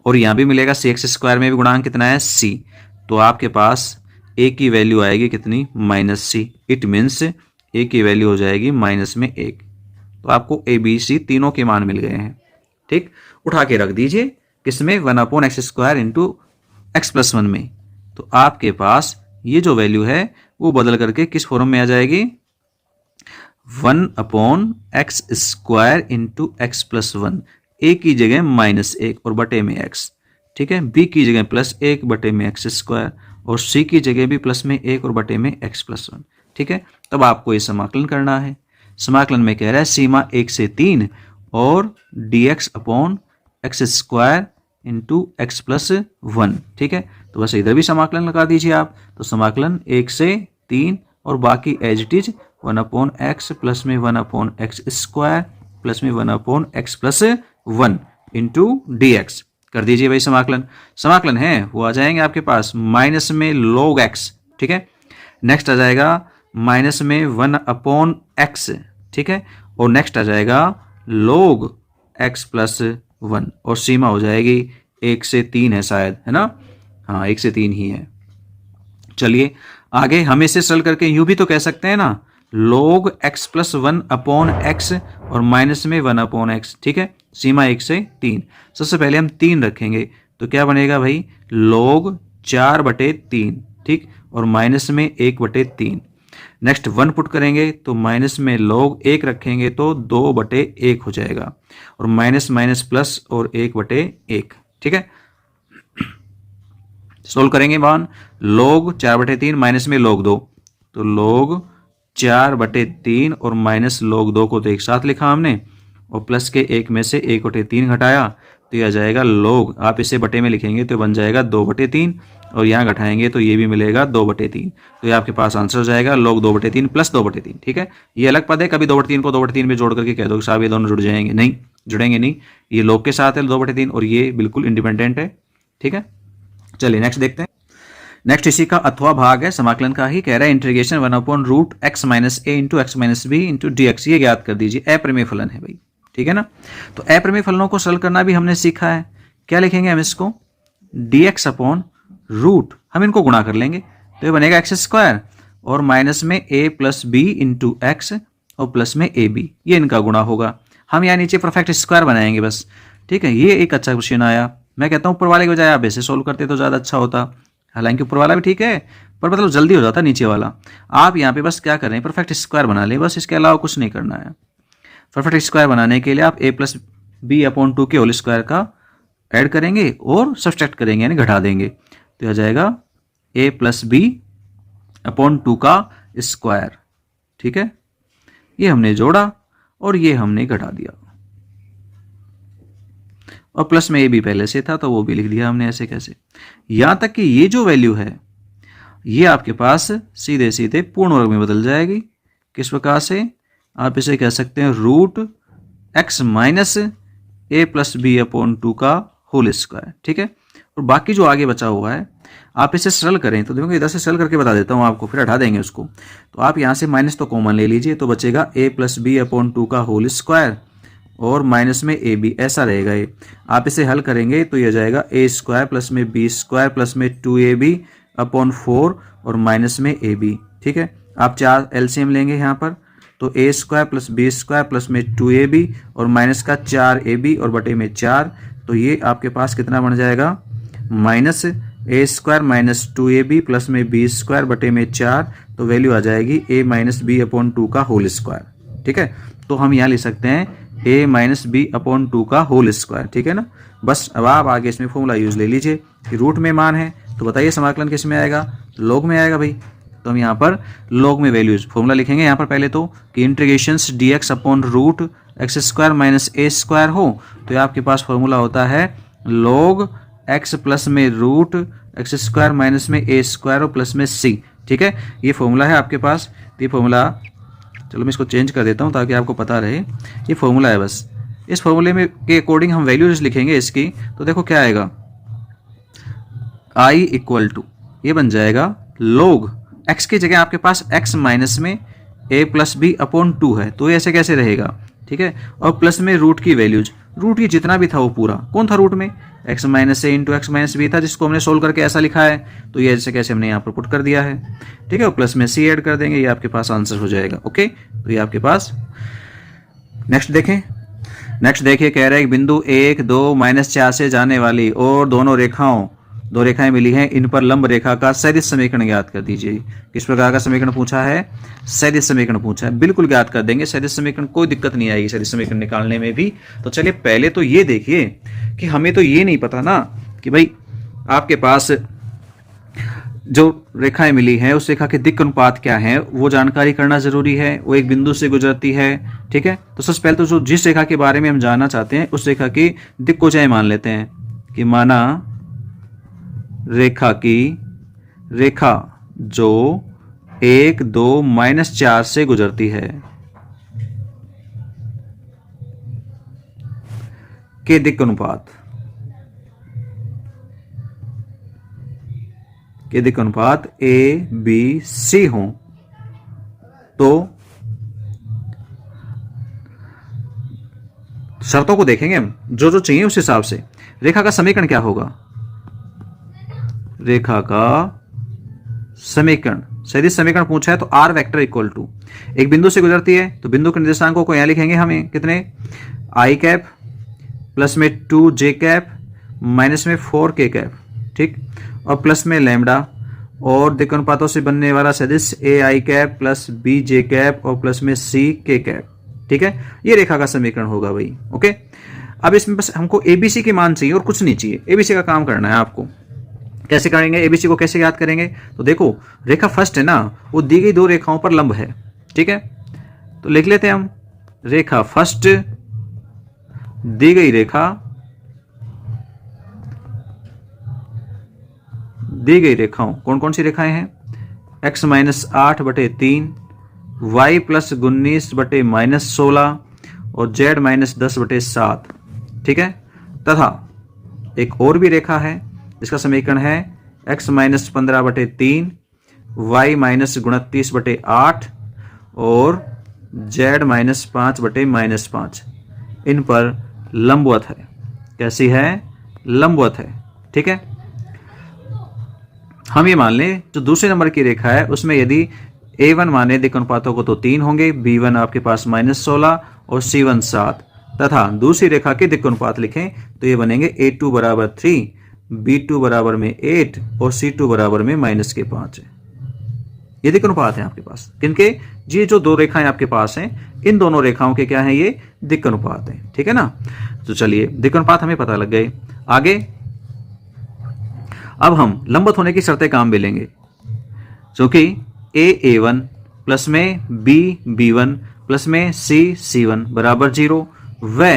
और यहां भी मिलेगा सी एक्स स्क्वायर में भी गुणांक कितना है, c, तो आपके पास a की वैल्यू आएगी कितनी, -c। इट मीन्स a की वैल्यू हो जाएगी -1। तो आपको a b c तीनों के मान मिल गए हैं। ठीक, उठा के रख दीजिए किसमें, 1/x² इंटू x+1 में, तो आपके पास ये जो वैल्यू है वो बदल करके किस फॉर्म में आ जाएगी, 1/x² इंटू x+1, a की जगह -1 और बटे में x, ठीक है, b की जगह +1 बटे में x², और c की जगह भी +1 और बटे में x+1। ठीक है, तब आपको ये समाकलन करना है। समाकलन में कह रहा है सीमा 1 से 3 और dx/x² इंटू x+1। ठीक है, तो बस इधर भी समाकलन लगा दीजिए आप, तो समाकलन 1 से 3 और बाकी as it is 1/x plus में 1/x² प्लस में 1/x+1 इंटू dx कर दीजिए भाई समाकलन। समाकलन है वो आ जाएंगे आपके पास माइनस में log x। ठीक है, नेक्स्ट आ जाएगा माइनस में 1/x। ठीक है, और नेक्स्ट आ जाएगा log x+1, और सीमा हो जाएगी 1 से 3 है शायद, है ना, हाँ 1 से 3 ही है। चलिए आगे हम इसे सरल करके यूं भी तो कह सकते हैं ना, log x+1/x और माइनस में 1/x। ठीक है, सीमा 1 से 3। सबसे पहले हम 3 रखेंगे तो क्या बनेगा भाई, log 4/3। ठीक, और माइनस में 1/3। नेक्स्ट 1 पुट करेंगे तो माइनस में log 1 रखेंगे तो 2/1 हो जाएगा, और माइनस माइनस प्लस और 1/1। ठीक है, सोल्व करेंगे मान, log 4/3 माइनस में log 2, तो log 4/3 और माइनस log 2 को तो एक साथ लिखा हमने, और प्लस के 1 में से 1/3 घटाया तो यह आ जाएगा log, आप इसे बटे में लिखेंगे तो बन जाएगा 2/3, और यहाँ घटाएंगे तो ये भी मिलेगा 2/3, तो ये आपके पास आंसर हो जाएगा log 2/3 प्लस 2/3। ठीक है, ये अलग पद है, कभी 2/3 को 2/3 में जोड़ करके कह दो साहब ये दोनों जुड़ जाएंगे, नहीं जुड़ेंगे नहीं, ये log के साथ है 2/3 और ये बिल्कुल इंडिपेंडेंट है। ठीक है, चलिए नेक्स्ट देखते हैं। नेक्स्ट इसी का अथवा भाग है, समाकलन का ही, कह रहा है integration 1/√x - a into x - b into dx, ये ज्ञात कर दीजिए। अप्रमेय फलन है भाई, ठीक है ना, तो अप्रमेय फलनों को सरल करना भी हमने सीखा है। क्या लिखेंगे हम इसको, dx/रूट, हम इनको गुणा कर लेंगे तो ये बनेगा x² और माइनस में a plus b into x और प्लस में ab, ये इनका गुणा होगा। हम यहाँ नीचे परफेक्ट स्क्वायर बनाएंगे बस। ठीक है, ये एक अच्छा क्वेश्चन आया। मैं कहता हूँ ऊपर वाले के बजाय आप ऐसे सोल्व करते तो ज़्यादा अच्छा होता, हालांकि ऊपर वाला भी ठीक है पर मतलब जल्दी हो जाता नीचे वाला। आप यहाँ पे बस क्या करें, परफेक्ट स्क्वायर बना लें, बस इसके अलावा कुछ नहीं करना है। परफेक्ट स्क्वायर बनाने के लिए आप a प्लस b/2 के होल स्क्वायर का ऐड करेंगे और सब्सट्रैक्ट करेंगे यानी घटा देंगे, तो आ जाएगा a प्लस b/2 का स्क्वायर। ठीक है, ये हमने जोड़ा और ये हमने घटा दिया, और प्लस में ए भी पहले से था तो वो भी लिख दिया हमने ऐसे कैसे। यहां तक कि ये जो वैल्यू है ये आपके पास सीधे सीधे पूर्ण वर्ग में बदल जाएगी। किस प्रकार से, आप इसे कह सकते हैं √x - a प्लस b/2 का होल स्क्वायर। ठीक है, और बाकी जो आगे बचा हुआ है आप इसे सरल करें तो देखो इधर से सरल करके बता देता हूं आपको, फिर हटा देंगे उसको। तो आप यहां से माइनस तो कॉमन ले लीजिए, तो बचेगा a प्लस b/2 का होल स्क्वायर और माइनस में ए बी, ऐसा रहेगा ये। आप इसे हल करेंगे तो यह जाएगा a² प्लस में b² प्लस में 2ab/4 और माइनस में ab। ठीक है, आप 4 एलसीएम लेंगे यहाँ पर तो A square plus B square plus में 2ab और माइनस का 4ab और बटे में 4, तो ये आपके पास कितना बन जाएगा, minus A square minus 2ab plus में बी स्क्वायर बटे में 4, तो वैल्यू आ जाएगी a माइनस बी अपॉन 2 का होल स्क्वायर। ठीक है, तो हम यहाँ लिख सकते हैं a माइनस बी अपॉन 2 का होल स्क्वायर। ठीक है ना, बस अब आप आगे इसमें फॉर्मूला यूज ले लीजिए कि रूट में मान है, तो बताइए समाकलन किस में आएगा, लॉग में आएगा भाई। तो हम यहाँ पर लॉग में वैल्यूज फॉर्मूला लिखेंगे यहाँ पर पहले तो कि integrations dx upon root X square minus A square हो, तो ये आपके पास फॉर्मूला होता है लॉग x प्लस में रूट एक्स स्क्वायर माइनस में ए स्क्वायर और प्लस में c। ठीक है, ये फॉर्मूला है आपके पास। तो ये फॉर्मूला, चलो मैं इसको चेंज कर देता हूँ ताकि आपको पता रहे, ये फॉर्मूला है बस। इस फॉर्मूले में के अकॉर्डिंग हम वैल्यूज लिखेंगे इसकी, तो देखो क्या आएगा, i इक्वल टू ये बन जाएगा log x की जगह आपके पास x माइनस में a प्लस बी अपॉन 2 है, तो ये ऐसे कैसे रहेगा। ठीक है, और प्लस में रूट की वैल्यूज, रूट ये जितना भी था वो पूरा कौन था रूट में, x माइनस ए इंटू एक्स माइनस बी था, जिसको हमने सोल्व करके ऐसा लिखा है, तो ये ऐसे कैसे हमने यहाँ पर पुट कर दिया है। ठीक है, और प्लस में c ऐड कर देंगे, ये आपके पास आंसर हो जाएगा। ओके, तो ये आपके पास। नेक्स्ट देखें, नेक्स्ट देखिए, कह रहे हैं बिंदु 1, 2, -4 से जाने वाली और दो रेखाएं मिली हैं, इन पर लंब रेखा का सदिश समीकरण ज्ञात कर दीजिए। किस प्रकार का समीकरण पूछा है, सदिश समीकरण पूछा है, बिल्कुल ज्ञात कर देंगे सदिश समीकरण, कोई दिक्कत नहीं आएगी सदिश समीकरण निकालने में भी। तो चलिए पहले तो ये देखिए कि हमें तो ये नहीं पता ना कि भाई आपके पास जो रेखाएं मिली हैं उस रेखा के दिक् अनुपात क्या है, वो जानकारी करना जरूरी है, वो एक बिंदु से गुजरती है। ठीक है, तो सबसे पहले तो जो जिस रेखा के बारे में हम जानना चाहते हैं उस रेखा की दिक् को चाहे मान लेते हैं कि माना रेखा जो 1, 2, -4 से गुजरती है के दिक् अनुपात A, B, C हो, तो शर्तों को देखेंगे हम, जो चाहिए उस हिसाब से। रेखा का समीकरण क्या होगा, रेखा का समीकरण, सदिश समीकरण पूछा है तो r वेक्टर इक्वल टू, एक बिंदु से गुजरती है तो बिंदु के निर्देशांकों को यहां लिखेंगे हमें कितने, i कैप प्लस में 2j कैप माइनस में 4k कैप। ठीक, और प्लस में लैम्डा और दिक् अनुपातों से बनने वाला सदिश ai cap plus bj cap और प्लस में ck कैप। ठीक है, ये रेखा का समीकरण होगा भाई। ओके, अब इसमें बस हमको abc के मान चाहिए और कुछ नहीं चाहिए, abc का काम करना है आपको। कैसे करेंगे, एबीसी को कैसे याद करेंगे, तो देखो रेखा फर्स्ट है ना, वो दी गई दो रेखाओं पर लंब है। ठीक है, तो लिख लेते हैं हम, रेखा फर्स्ट दी गई रेखाओं, कौन कौन सी रेखाएं हैं, x माइनस 8 बटे 3, y प्लस 19 बटे -16 और z माइनस 10 बटे 7। ठीक है, तथा एक और भी रेखा है इसका समीकरण है x माइनस 15 बटे 3, y माइनस 29 बटे 8 और z माइनस 5 बटे -5, इन पर लंबवत है। कैसी है, लंबवत है। ठीक है, हम ये मान लें जो दूसरे नंबर की रेखा है उसमें यदि a1 माने दिक् अनुपातों को तो 3 होंगे, b1 आपके पास -16 और c1 7, तथा दूसरी रेखा के दिक् अनुपात लिखें तो ये बनेंगे a2 बराबर 3, b2 बराबर में 8 और c2 बराबर में -5 है। ये दिक् अनुपात है आपके पास किनके, ये जो दो रेखाएं आपके पास हैं इन दोनों रेखाओं के क्या है, ये दिक् अनुपात है। ठीक है ना, तो चलिए दिक् अनुपात हमें पता लग गए। आगे अब हम लंबवत होने की शर्तें काम में लेंगे, जो कि a1 प्लस में b1 प्लस में c1 बराबर 0 व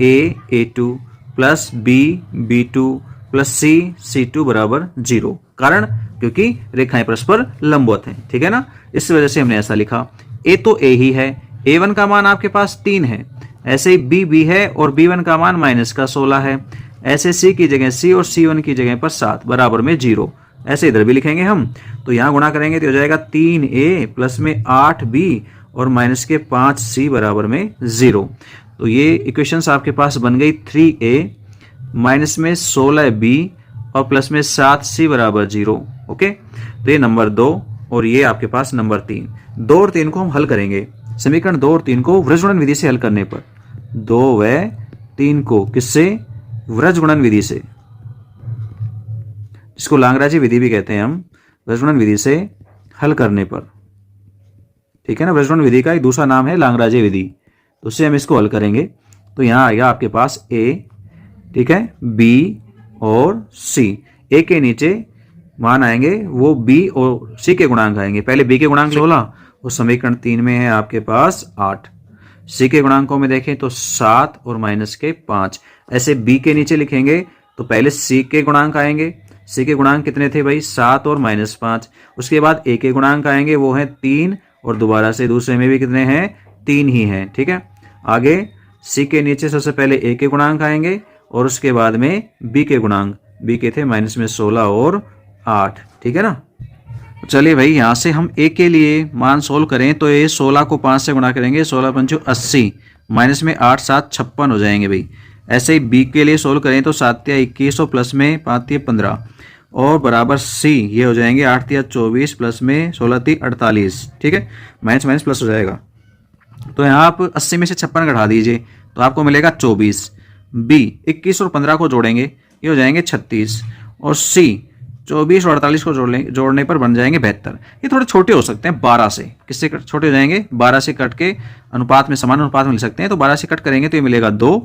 a2 plus b2 plus c2 बराबर 0। कारण क्योंकि रेखाएं परस्पर लंबवत हैं। ठीक है ना, इस वजह से हमने ऐसा लिखा। a तो a ही है, a1 का मान आपके पास 3 है, ऐसे ही b है और b1 का मान -16 है, ऐसे c की जगह c और c1 की जगह पर 7 बराबर में 0। ऐसे इधर भी लिखेंगे हम, तो यहां गुणा करेंगे तो हो जाएगा 3a प्लस में 8b और माइनस के 5c बराबर में 0। तो ये इक्वेशंस आपके पास बन गई 3a माइनस में 16b और प्लस में 7c बराबर 0। ओके, तो ये नंबर 2 और ये आपके पास नंबर 3। 2 और 3 को हम हल करेंगे। समीकरण 2 और 3 को वृज्जगुणन विधि से हल करने पर, 2 व 3 को किससे? वृज्जगुणन विधि से, जिसको लाग्रांज विधि भी कहते हैं हम, वृज्जगुणन विधि से हल करने पर, ठीक है ना। वृज्जगुणन विधि का एक दूसरा नाम है लाग्रांज विधि। तो उससे हम इसको हल करेंगे तो यहाँ आएगा आपके पास a, ठीक है, b और c। a के नीचे मान आएंगे वो b और c के गुणांक आएंगे। पहले b के गुणांक 16 और समीकरण 3 में है आपके पास 8। c के गुणांकों में देखें तो 7 और माइनस के 5। ऐसे b के नीचे लिखेंगे तो पहले c के गुणांक आएंगे। c के गुणांक कितने थे भाई? 7 और माइनस 5। उसके बाद a के गुणांक आएंगे, वो है 3 और दोबारा से दूसरे में भी कितने हैं? 3 ही हैं, ठीक है। आगे c के नीचे सबसे पहले a के गुणांक आएंगे और उसके बाद में b के गुणांक, b के थे माइनस में 16 और 8, ठीक है ना। चलिए भाई यहाँ से हम a के लिए मान सोल्व करें तो ये 16 को 5 से गुणा करेंगे, 16 पंचू 80, माइनस में 8 7 56 हो जाएंगे भाई। ऐसे ही b के लिए सोल्व करें तो 7 तिया 21 और प्लस में 5 तिया 15 और बराबर c, ये हो जाएंगे 8 तिया 24 प्लस में 16 तिया 48, ठीक है। माइनस माइनस प्लस हो जाएगा। तो यहाँ आप 80 में से 56 घटा दीजिए तो आपको मिलेगा 24। b 21 और 15 को जोड़ेंगे, ये हो जाएंगे 36 और c 24 और 48 को जोड़ने पर बन जाएंगे 72। ये थोड़े छोटे हो सकते हैं 12 से। किससे छोटे हो जाएंगे? 12 से कट के अनुपात में, समान अनुपात में मिल सकते हैं। तो 12 से कट करेंगे तो ये मिलेगा 2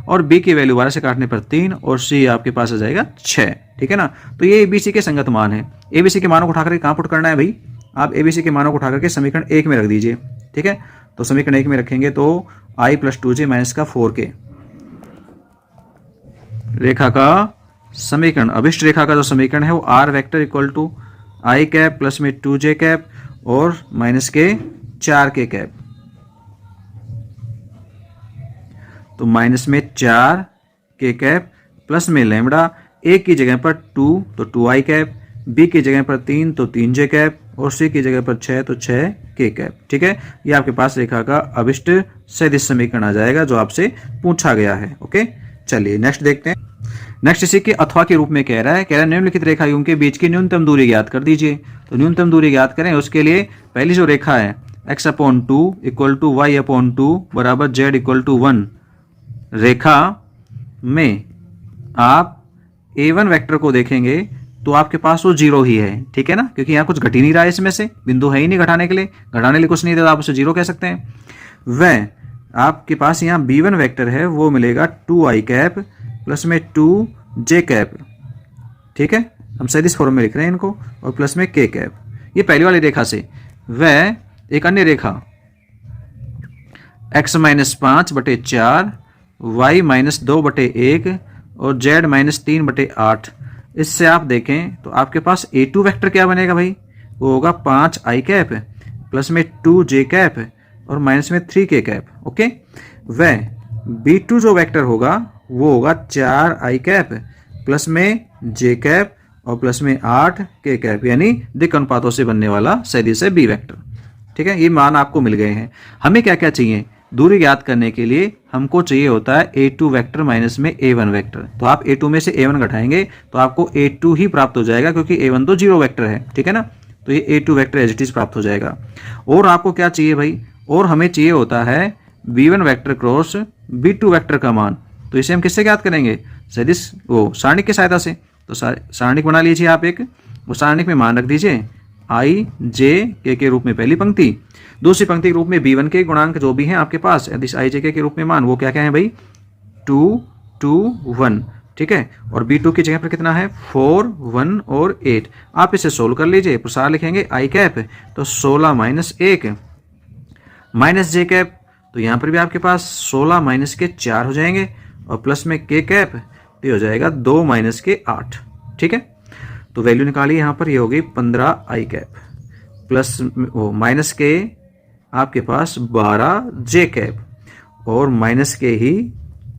और b की वैल्यू 12 से काटने पर 3 और c आपके पास आ जाएगा 6, ठीक है ना। तो ये ABC के संगत मान है। ABC के मानों को उठा करके कहाँ पुट करना है भाई? आप ABC के मानों को उठा करके समीकरण 1 में रख दीजिए, ठीक है। तो समीकरण 1 में रखेंगे तो i + 2j माइनस का 4k रेखा का समीकरण, अभिष्ट रेखा का जो समीकरण है वो r vector equal to i cap plus में 2j कैप और माइनस के 4k कैप। तो माइनस में 4k कैप प्लस में लैम्बडा, a की जगह पर 2 तो 2i कैप, b की जगह पर 3 तो 3j कैप और c की जगह पर 6 तो 6k कैप, ठीक है। ये आपके पास रेखा का अभिष्ट सदिश समीकरण आ जाएगा जो आपसे पूछा गया है। ओके, चलिए नेक्स्ट देखते हैं। नेक्स्ट इसी के अथवा के रूप में कह रहा है निम्नलिखित रेखाओं के बीच की न्यूनतम दूरी ज्ञात कर दीजिए। तो न्यूनतम दूरी ज्ञात करें, उसके लिए पहली जो रेखा है x/2 इक्वल टू y/2 बराबर z/1 रेखा में आप a1 वेक्टर को देखेंगे तो आपके पास वो 0 ही है, ठीक है ना, क्योंकि यहाँ कुछ घट ही नहीं रहा है, इसमें से बिंदु है ही नहीं घटाने के लिए, घटाने के लिए कुछ नहीं था, आप उसे 0 कह सकते हैं। वह आपके पास यहाँ b1 वेक्टर है वो मिलेगा 2i कैप प्लस में 2j कैप, ठीक है, हम सदिश फॉर्म में लिख रहे हैं इनको, और प्लस में k कैप। ये पहली वाली रेखा से। वह एक अन्य रेखा x-5/4 y-2/1 और z-3/8, इससे आप देखें तो आपके पास a2 वेक्टर क्या बनेगा भाई? वो होगा 5i कैप प्लस में 2j कैप और माइनस में 3k कैप। ओके, वह b2 जो वेक्टर होगा वो होगा 4i कैप प्लस में j कैप और प्लस में 8k कैप, यानी दिक् अनुपातों से बनने वाला सदिश है b वेक्टर, ठीक है। ये मान आपको मिल गए हैं। हमें क्या क्या चाहिए? दूरी ज्ञात करने के लिए हमको चाहिए होता है a2 वेक्टर माइनस में a1 वेक्टर। तो आप a2 में से a1 घटाएंगे तो आपको a2 ही प्राप्त हो जाएगा, क्योंकि a1 तो 0 वेक्टर है, ठीक है ना। तो ये a2 vector as it is प्राप्त हो जाएगा। और आपको क्या चाहिए भाई? और हमें चाहिए होता है b1 vector cross b2 vector का मान। तो इसे हम किससे ज्ञात करेंगे? सदिश वो सारणिक की सहायता से। तो सारणिक बना लीजिए आप एक, वो सारणिक में मान रख दीजिए i j k के रूप में पहली पंक्ति, दूसरी पंक्ति के रूप में b1 के गुणांक जो भी हैं आपके पास यदि i j k के रूप में मान, वो क्या क्या है भाई? 2 2 1, ठीक है। और b2 की जगह पर कितना है? 4 1 और 8। आप इसे सोल्व कर लीजिए। प्रसार लिखेंगे i कैप तो 16 माइनस 1 माइनस j कैप, तो यहाँ पर भी आपके पास 16 माइनस के 4 हो जाएंगे और प्लस में k कैप ये हो जाएगा 2 माइनस के 8, ठीक है। तो वैल्यू निकालिए यहाँ पर, ये हो गई 15i कैप प्लस वो माइनस के आपके पास 12j कैप और माइनस के ही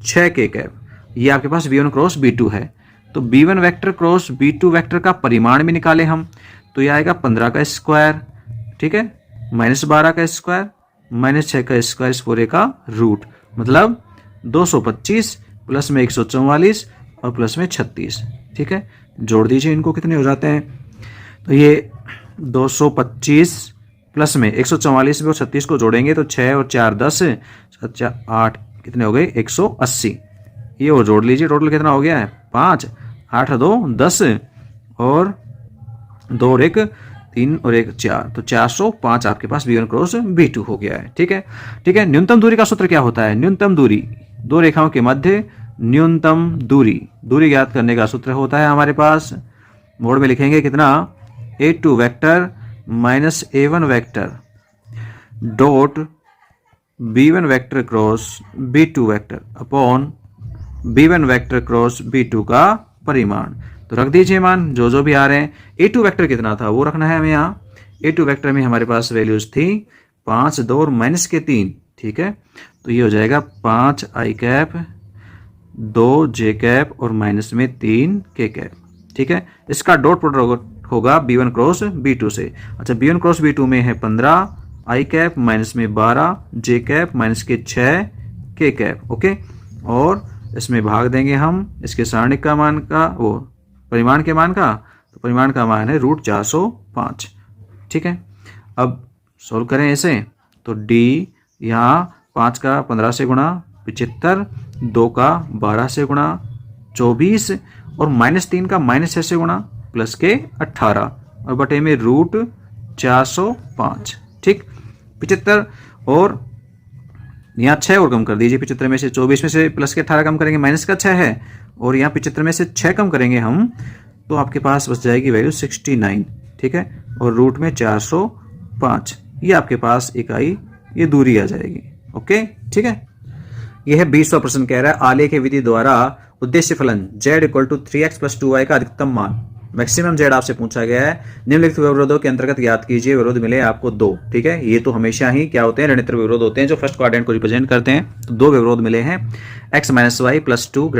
6k कैप। ये आपके पास b1 क्रॉस b2 है। तो b1 vector cross b2 vector का परिमाण भी निकाले हम, तो ये आएगा 15 का स्क्वायर, ठीक है, माइनस 12 का स्क्वायर माइनस 6 का स्क्वायर, इस पूरे का रूट, मतलब 225 प्लस में 144 और प्लस में 36, ठीक है। जोड़ दीजिए इनको, कितने हो जाते हैं? तो ये 225 प्लस में 144 में और 36 को जोड़ेंगे तो 6 और 4 10, 7 4 8 कितने हो गए 180। ये और जोड़ लीजिए, टोटल कितना हो गया है 5, 8 2 10 और 2 और 1 3 और 1 4, तो 405 आपके पास B1 क्रॉस B2 हो गया है। ठीक है, ठीक है। न्यूनतम दूरी का सूत्र क्या होता है? न्यूनतम दूरी दो रेखाओं के मध्य न्यूनतम दूरी ज्ञात करने का सूत्र होता है हमारे पास। मोड में लिखेंगे कितना, A2 vector minus A1 vector dot B1 vector cross B2 vector upon B1 vector cross B2 का परिमाण। तो रख दीजिए मान जो जो भी आ रहे हैं। A2 वेक्टर कितना था वो रखना है हमें यहाँ। A2 वेक्टर में हमारे पास वैल्यूज थी 5 2 और माइनस के 3। ठीक है, तो ये हो जाएगा 5 i कैप 2 j कैप और माइनस में 3 k कैप। ठीक है, इसका डॉट प्रोडक्ट होगा B1 क्रॉस B2 से। अच्छा, B1 क्रॉस B2 में है 15 i कैप माइनस में 12 j कैप माइनस के 6 k कैप। ओके, और इसमें भाग देंगे हम इसके सारणिक का मान का, वो परिमाण के मान का, तो परिमाण का मान है √405। ठीक है, अब सोल्व करें इसे तो d यहाँ 5 का 15 से गुणा 75, 2 का 12 से गुणा 24 और -3 का -6 से गुणा प्लस के 18 और बटे में √405। ठीक, 75 और यहाँ 6 और कम कर दीजिए। 75 में से 24 में से प्लस के 18 कम करेंगे, माइनस का 6 है, और यहाँ 75 में से 6 कम करेंगे हम तो आपके पास बच जाएगी वैल्यू 69। ठीक है, और रूट में 405, ये आपके पास इकाई, ये दूरी आ जाएगी। ओके, ठीक है। यह है 20वां प्रश्न, कह रहा है आलेख विधि द्वारा उद्देश्य फलन z = 3x + 2y का अधिकतम मान मैक्सिमम z आपसे पूछा गया है। निम्नलिखित विरोधों के अंतर्गत याद कीजिए। विरोध मिले आपको 2। ठीक है, ये तो हमेशा ही क्या होते हैं, ऋणात्मक विरोध होते हैं जो फर्स्ट क्वाड्रेंट को रिप्रेजेंट करते हैं। तो 2 विरोध मिले हैं, x - y + 2 >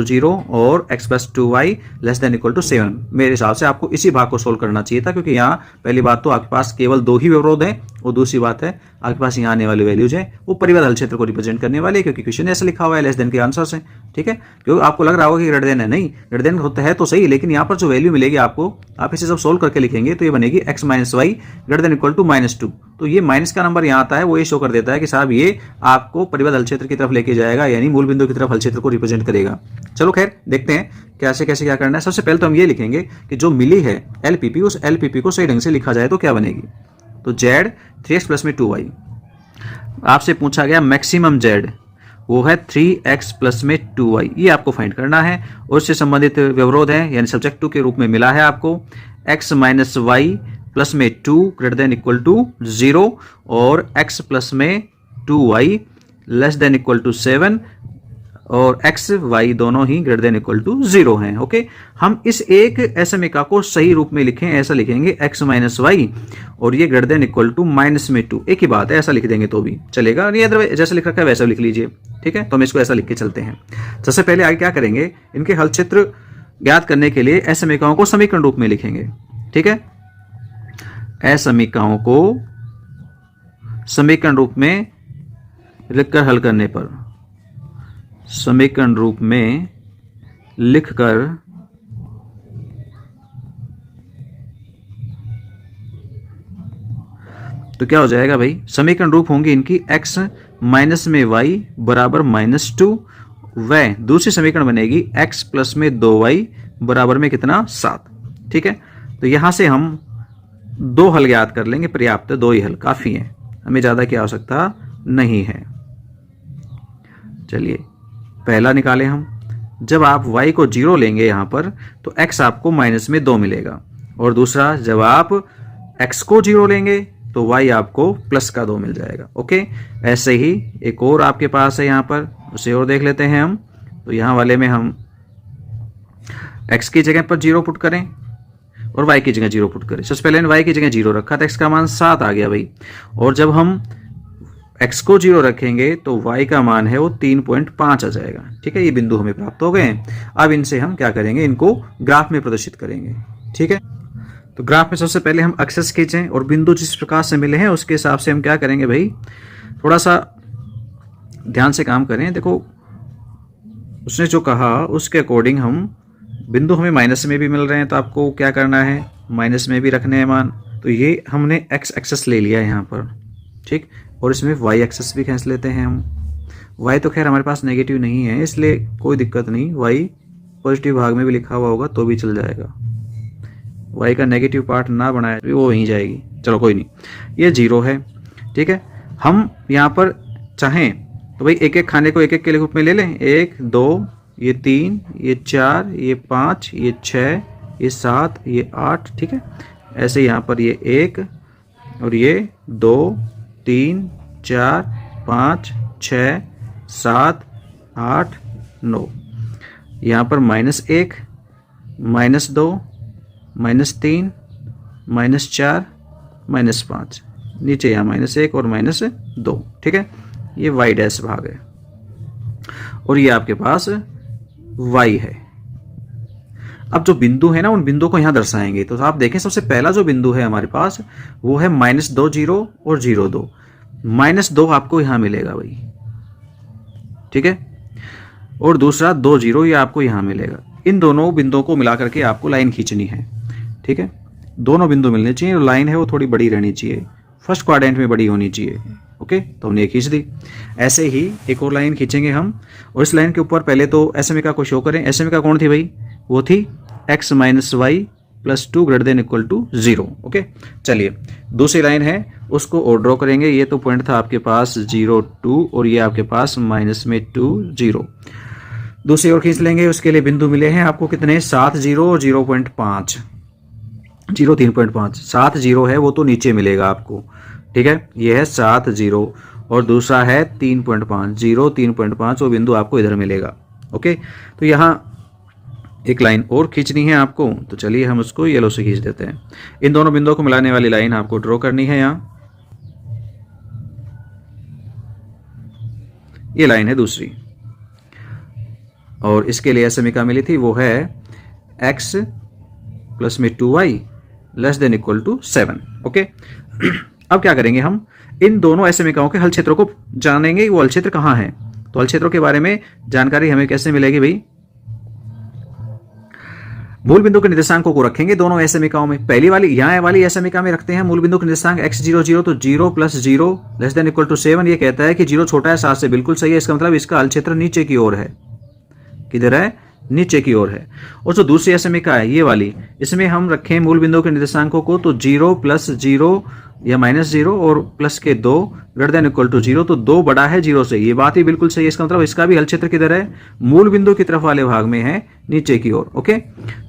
0 और x + 2y <= 7। मेरे हिसाब से आपको इसी भाग को सोल्व करना चाहिए था, क्योंकि यहाँ पहली बात तो आपके पास केवल 2 ही विरोध है, और दूसरी बात है आपके पास यहाँ आने वाली वैल्यूज है वो परिबद्ध हल क्षेत्र को रिप्रेजेंट करने वाली है, क्योंकि क्वेश्चन ऐसा लिखा हुआ है लेस देन के आंसर से। ठीक है, क्योंकि आपको लग रहा होगा कि ग्रेटर देन है, नहीं ग्रेटर देन होता है तो सही, लेकिन यहाँ पर जो वैल्यू मिलेगी आपको, आप इसे जब सोल्व करके लिखेंगे तो ये बनेगी x - y > -2। तो ये माइनस का नंबर यहाँ आता है, वो ये शो कर देता है कि साहब ये आपको परिबद्ध हल क्षेत्र की तरफ लेके जाएगा, यानी मूल बिंदु की तरफ हल क्षेत्र को रिप्रेजेंट करेगा। चलो खैर देखते हैं कैसे कैसे क्या करना है। सबसे पहले तो हम ये लिखेंगे कि जो मिली है LPP, उस LPP को सही ढंग से लिखा जाए तो क्या बनेगी। तो z 3x + में 2y, आपसे पूछा गया मैक्सिमम z, वो है 3x + में 2y, ये आपको फाइंड करना है। और इससे संबंधित विरोध है, यानी सब्जेक्ट 2 के रूप में मिला है आपको x - y + में 2 > 0 और x + में 2y <= 7 और x y दोनों ही <= 0 हैं। ओके, हम इस एक SMICA को सही रूप में लिखें, ऐसा लिखेंगे x - y और ये <= -2, एक ही बात है, ऐसा लिख देंगे तो भी चलेगा, नहीं अदरवाइज जैसा लिख रखा है वैसा लिख लीजिए। ठीक है, तो हम इसको ऐसा लिख के चलते हैं। सबसे पहले आगे क्या करेंगे, इनके हल क्षेत्र ज्ञात करने के लिए SMICAओं को समीकरण रूप में लिखेंगे। ठीक है, SMICAओं को समीकरण रूप में लिखकर हल करने पर, समीकरण रूप में लिखकर तो क्या हो जाएगा भाई, समीकरण रूप होंगी इनकी x - में y बराबर -2, व दूसरी समीकरण बनेगी x + में 2y बराबर में कितना 7। ठीक है, तो यहां से हम 2 हल ज्ञात कर लेंगे, पर्याप्त, 2 ही हल काफी है, हमें ज्यादा की आवश्यकता नहीं है। चलिए पहला निकालें हम। जब आप y को 0 लेंगे यहाँ पर तो x आपको -2 मिलेगा, और दूसरा जब आप x को 0 लेंगे तो y आपको +2 मिल जाएगा। ओके, ऐसे ही एक और आपके पास है यहाँ पर, उसे और देख लेते हैं हम। तो यहाँ वाले में हम x की जगह पर 0 पुट करें और y की जगह 0 पुट करें। सबसे पहले y की जगह 0 रखा तो x का मान 7 आ गया भाई, और जब हम x को 0 रखेंगे तो y का मान है वो 3.5 आ जाएगा। ठीक है, ये बिंदु हमें प्राप्त हो गए। अब इनसे हम क्या करेंगे, इनको ग्राफ में प्रदर्शित करेंगे। ठीक है, तो ग्राफ में सबसे पहले हम एक्सेस खींचें और बिंदु जिस प्रकार से मिले हैं उसके हिसाब से हम क्या करेंगे भाई, थोड़ा सा ध्यान से काम करें। देखो उसने जो कहा उसके अकॉर्डिंग हम, बिंदु हमें माइनस में भी मिल रहे हैं तो आपको क्या करना है, माइनस में भी रखने हैं मान, तो ये हमने x एक्सेस ले लिया यहाँ पर, ठीक, और इसमें y एक्सेस भी खींच लेते हैं हम। y तो खैर हमारे पास नेगेटिव नहीं है इसलिए कोई दिक्कत नहीं, y पॉजिटिव भाग में भी लिखा हुआ होगा तो भी चल जाएगा। y का नेगेटिव पार्ट ना बनाए वो वहीं जाएगी, चलो कोई नहीं, ये 0 है, ठीक है। हम यहाँ पर चाहें तो भाई एक एक खाने को एक एक के रूप में ले लें, 1 2 ये 3 ये 4 ये 5 ये 6 ये 7 ये 8, ठीक है। ऐसे यहाँ पर ये 1 और ये 2 3 4 5 6 7 8 9, यहाँ पर -1 -2 -3 -4 -5, नीचे यहाँ -1 और -2, ठीक है। ये y डैश भाग है और ये आपके पास y है। अब जो बिंदु है ना उन बिंदुओं को यहाँ दर्शाएंगे, तो आप देखें सबसे पहला जो बिंदु है हमारे पास वो है -2 0 और 0 2, -2 आपको यहाँ मिलेगा भाई, ठीक है, और दूसरा 2 0 ये आपको यहाँ मिलेगा। इन दोनों बिंदुओं को मिला करके आपको लाइन खींचनी है, ठीक है। दोनों बिंदु मिलने चाहिए और लाइन है वो थोड़ी बड़ी रहनी चाहिए, फर्स्ट क्वाड्रेंट में बड़ी होनी चाहिए, ओके। तो हमने ये खींच दी। ऐसे ही एक और लाइन खींचेंगे हम, और इस लाइन के ऊपर पहले तो एसएमए को शो करें। एसएमए कौन थी भाई? वो थी x - y + 2 > 0, ओके। चलिए दूसरी लाइन है उसको और ड्रॉ करेंगे। ये तो पॉइंट था आपके पास 0 2 और ये आपके पास -2 0। दूसरी ओर खींच लेंगे, उसके लिए बिंदु मिले हैं आपको कितने? 7 0 और 0.5, 0 3.5, 7 0 है वो तो नीचे मिलेगा आपको, ठीक है। ये है 7 0 और दूसरा है 3.5, 0 3.5, वो बिंदु आपको इधर मिलेगा, ओके। तो यहाँ एक लाइन और खींचनी है आपको, तो चलिए हम उसको येलो से खींच देते हैं। इन दोनों बिंदुओं को मिलाने वाली लाइन आपको ड्रॉ करनी है। यहाँ ये लाइन है दूसरी, और इसके लिए समीकरण मिली थी वो है x + 2y ≤ 7, ओके। अब क्या करेंगे हम? इन दोनों समीकरणों के हल क्षेत्रों को जानेंगे, वो हल क्षेत्र कहाँ है। तो हल क्षेत्रों के बारे में जानकारी हमें कैसे मिलेगी भाई? मूल बिंदु के निर्देशांकों को रखेंगे दोनों समीकरणों में। पहली वाली यहाँ वाली समीकरण में रखते हैं मूल बिंदु के निर्देशांक x 0 0, तो 0 + 0 ≤ 7। ये कहता है कि 0 छोटा है 7 से, बिल्कुल सही है। इसका मतलब इसका हल क्षेत्र नीचे की ओर है। किधर है? नीचे की ओर है। और जो दूसरी समीकरण है ये वाली, इसमें हम रखें मूल बिंदु के निर्देशांकों को, तो 0 + 0 या -0 और प्लस के 2 > 0, तो 2 बड़ा है 0 से। ये बात ही बिल्कुल सही है। इसका मतलब इसका भी हल क्षेत्र किधर है? मूल बिंदु की तरफ वाले भाग में है, नीचे की ओर, ओके।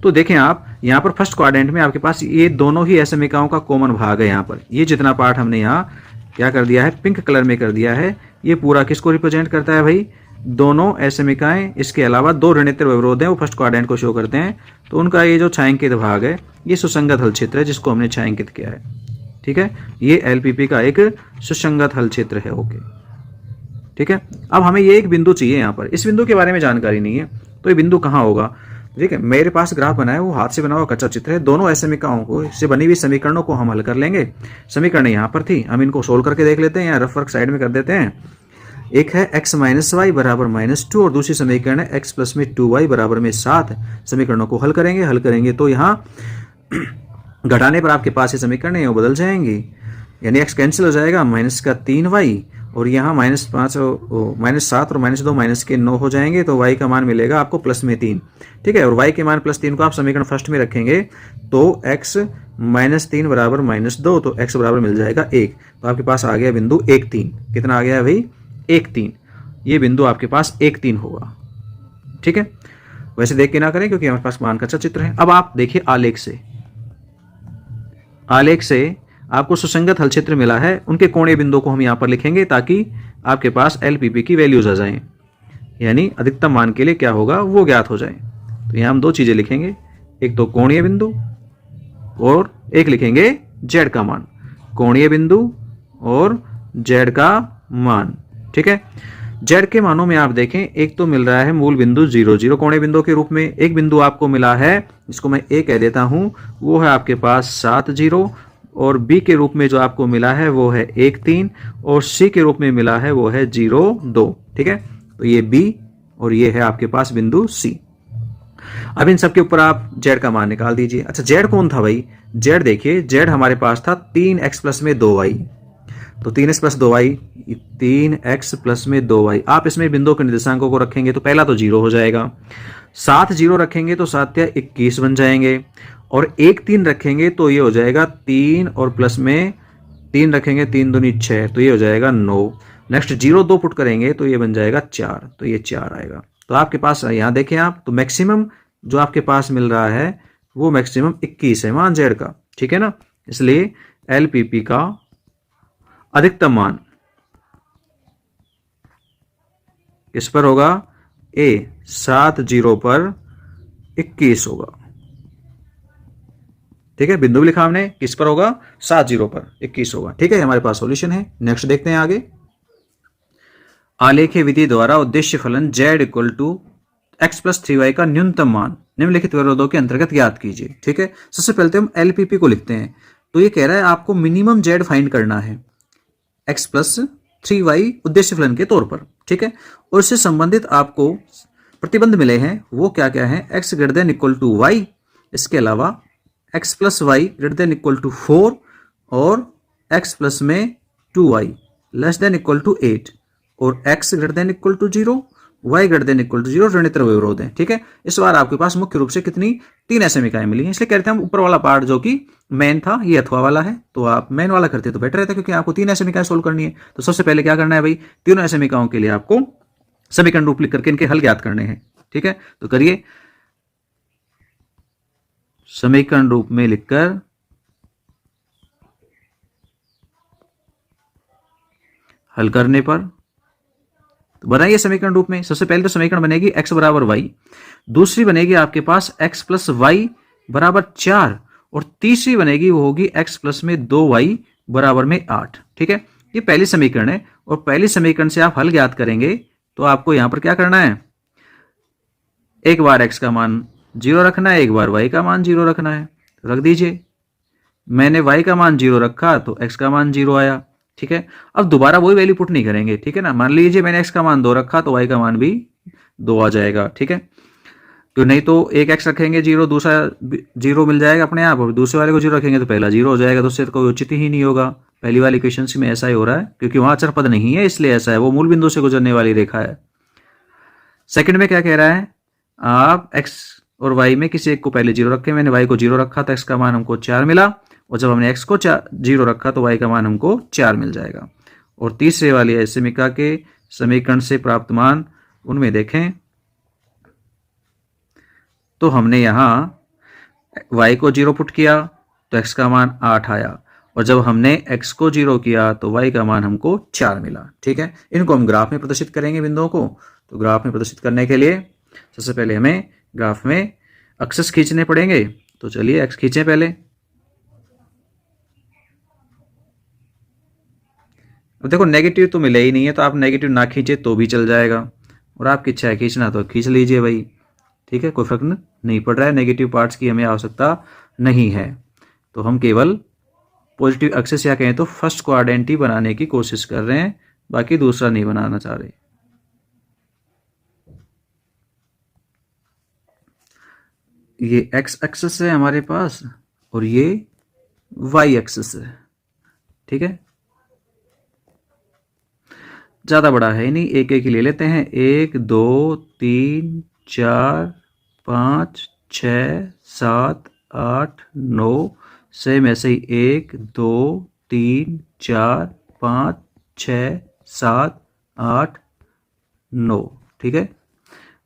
तो देखें आप यहाँ पर फर्स्ट क्वाड्रेंट में आपके पास ये दोनों ही समीकरणों का कॉमन भाग है। यहाँ पर ये जितना पार्ट हमने यहाँ क्या कर दिया है, पिंक कलर में कर दिया है, ये पूरा किसको रिप्रेजेंट करता है भाई? दोनों समीकरण। इसके अलावा 2 ऋणात्मक अवरोध हैं, वो फर्स्ट क्वाड्रेंट को शो करते हैं। तो उनका ये जो छायांकित भाग है ये सुसंगत हल क्षेत्र है, जिसको हमने छायांकित किया है, ठीक है। ये एलपीपी का एक सुसंगत हल क्षेत्र है, ओके, ठीक है। अब हमें ये एक बिंदु चाहिए यहाँ पर, इस बिंदु के बारे में जानकारी नहीं है, तो ये बिंदु कहाँ होगा? ठीक है, मेरे पास ग्राफ बना है, वो हाथ से बना हुआ कच्चा चित्र है। दोनों समीकरणों को से बनी हुई समीकरणों को हम हल कर लेंगे। समीकरण यहाँ पर थी, हम इनको सोल्व करके देख लेते हैं, यहाँ रफ वर्क साइड में कर देते हैं। एक है x - y = -2 और दूसरी समीकरण है x + 2y = 7। समीकरणों को हल करेंगे तो यहाँ घटाने पर आपके पास ये समीकरण है वो बदल जाएंगी, यानी x कैंसिल हो जाएगा, -3y और यहाँ -7 और -2 -9 हो जाएंगे, तो y का मान मिलेगा आपको +3, ठीक है। और y के मान +3 को आप समीकरण फर्स्ट में रखेंगे तो x -3 = -2, तो x बराबर मिल जाएगा 1। तो आपके पास आ गया बिंदु 1 3। कितना आ गया भाई? 1 3। ये बिंदु आपके पास 1 3 होगा, ठीक है। वैसे देख के ना करें क्योंकि हमारे पास मान का चित्र है। अब आप देखिए आलेख से आपको सुसंगत हल क्षेत्र मिला है, उनके कोणीय बिंदुओं को हम यहाँ पर लिखेंगे ताकि आपके पास एलपीपी की वैल्यूज आ जाएं, यानी अधिकतम मान के लिए क्या होगा वो ज्ञात हो जाए। तो यहाँ हम 2 चीजें लिखेंगे, एक तो कोणीय बिंदु और एक लिखेंगे जेड का मान। कोणीय बिंदु और जेड का मान, ठीक है। जेड के मानों में आप देखें, एक तो मिल रहा है मूल बिंदु 0 0 कोणीय बिंदु के रूप में, एक बिंदु आपको मिला है जिसको मैं ए कह देता हूं, वो है आपके पास 7 0, और बी के रूप में जो आपको मिला है वो है 1 3, और सी के रूप में मिला है वो है 0 2, ठीक है। तो ये बी और ये है आपके पास बिंदु सी। अब इन सब के ऊपर आप जेड का मान निकाल दीजिए। अच्छा जेड कौन था भाई, जेड देखिए जेड हमारे पास था 3x प्लस में 2y, तो 3x plus 2y, 3x plus में 2y। आप इसमें बिंदुओं के निर्देशांकों को रखेंगे तो पहला तो 0 हो जाएगा, 7 0 रखेंगे तो 7 या 21 बन जाएंगे, और 1 3 रखेंगे तो ये हो जाएगा 3 और प्लस में 3 रखेंगे 3 दूनी 6, तो ये हो जाएगा 9। नेक्स्ट 0 2 पुट करेंगे तो ये बन जाएगा 4, तो ये 4 आएगा। तो आपके पास यहाँ देखें आप, तो मैक्सिमम जो आपके पास मिल रहा है वो मैक्सिमम 21 है मान जेड का, ठीक है ना। इसलिए एलपीपी का अधिकतम मान किस पर होगा, ए 7 0 पर 21 होगा, ठीक है। बिंदु भी लिखा हमने, किस पर होगा, 7 0 पर 21 होगा, ठीक है। हमारे पास सॉल्यूशन है। नेक्स्ट देखते हैं आगे। आलेखीय विधि द्वारा उद्देश्य फलन z equal to X plus 3y का न्यूनतम मान निम्नलिखित विरोधों के अंतर्गत ज्ञात कीजिए, ठीक है। सबसे पहले हम एलपीपी को लिखते हैं। तो ये कह रहा है आपको मिनिमम z फाइंड करना है x प्लस 3y उद्देश्य फलन के तौर पर, ठीक है। और इससे संबंधित आपको प्रतिबंध मिले हैं, वो क्या क्या है, x greater than equal to y, इसके अलावा x plus Y greater than equal to 4 और x प्लस में 2y less than equal to 8 और x greater than equal to 0, y greater than equal to 0 ऋणात्मक विरोध है, ठीक है। इस बार आपके पास मुख्य रूप से कितनी 3 असमीकाएं मिली हैं, इसलिए कहते हैं हम ऊपर वाला पार्ट जो कि मेन था ये अथवा वाला है, तो आप मेन वाला करते तो बेटर रहता, क्योंकि आपको 3 असमीकाएं सोल्व करनी है। तो सबसे पहले क्या करना है भाई, तीनों असमीकाओं के लिए आपको समीकरण रूप लिख करके इनके हल ज्ञात करने हैं, ठीक है। तो करिए, समीकरण रूप में लिखकर हल करने पर तो बनाइए समीकरण रूप में। सबसे पहले तो समीकरण बनेगी x बराबर y, दूसरी बनेगी आपके पास x प्लस वाई बराबर 4, और तीसरी बनेगी वो होगी x प्लस में 2y बराबर में 8, ठीक है। ये पहली समीकरण है, और पहली समीकरण से आप हल ज्ञात करेंगे तो आपको यहां पर क्या करना है, एक बार x का मान 0 रखना है, एक बार y का मान 0 रखना है। रख दीजिए, मैंने y का मान 0 रखा तो x का मान 0 आया, ठीक है। अब दोबारा वही वैल्यू पुट नहीं करेंगे, ठीक है ना। मान लीजिए मैंने x का मान 2 रखा तो y का मान भी 2 आ जाएगा, ठीक है। तो नहीं तो एक x रखेंगे 0, दूसरा 0 मिल जाएगा अपने आप, और दूसरे वाले को 0 रखेंगे तो पहला 0 हो जाएगा, तो उससे कोई उचित ही नहीं होगा। पहली वाली इक्वेशन में ऐसा ही हो रहा है, क्योंकि वहां अचर पद नहीं है इसलिए ऐसा है, वो मूल बिंदु से गुजरने वाली रेखा है। सेकंड में क्या कह रहा है, आप x और y में किसी एक को पहले 0 रखें, मैंने y को 0 रखा तो x का मान हमको 4 मिला, और जब हमने x को 0 रखा तो y का मान हमको 4 मिल जाएगा। और तीसरे वाली असमीका के समीकरण से प्राप्त मान उनमें देखें तो हमने यहां y को 0 पुट किया तो x का मान 8 आया, और जब हमने x को 0 किया तो y का मान हमको 4 मिला, ठीक है। इनको हम ग्राफ में प्रदर्शित करेंगे बिंदुओं को। तो ग्राफ में प्रदर्शित करने के लिए सबसे पहले हमें ग्राफ में एक्सिस खींचने पड़ेंगे, तो चलिए x खींचें पहले। अब देखो नेगेटिव तो मिले ही नहीं है, तो आप नेगेटिव ना खींचे तो भी चल जाएगा, और आपकी इच्छा है खींचना तो खींच लीजिए भाई, ठीक है। कोई फर्क नहीं पड़ रहा है, नेगेटिव पार्ट्स की हमें आवश्यकता नहीं है। तो हम केवल पॉजिटिव एक्सिस या कहें तो फर्स्ट क्वाड्रेंट ही बनाने की कोशिश कर रहे हैं, बाकी दूसरा नहीं बनाना चाह रहे। ये एक्स एक्सिस है हमारे पास और ये वाई एक्सिस है, ठीक है। ज्यादा बड़ा है नहीं, एक एक ही ले लेते हैं। 1 2 3 4 5 6 7 8 9, सेम ऐसे ही 1 2 3 4 5 6 7 8 9, ठीक है।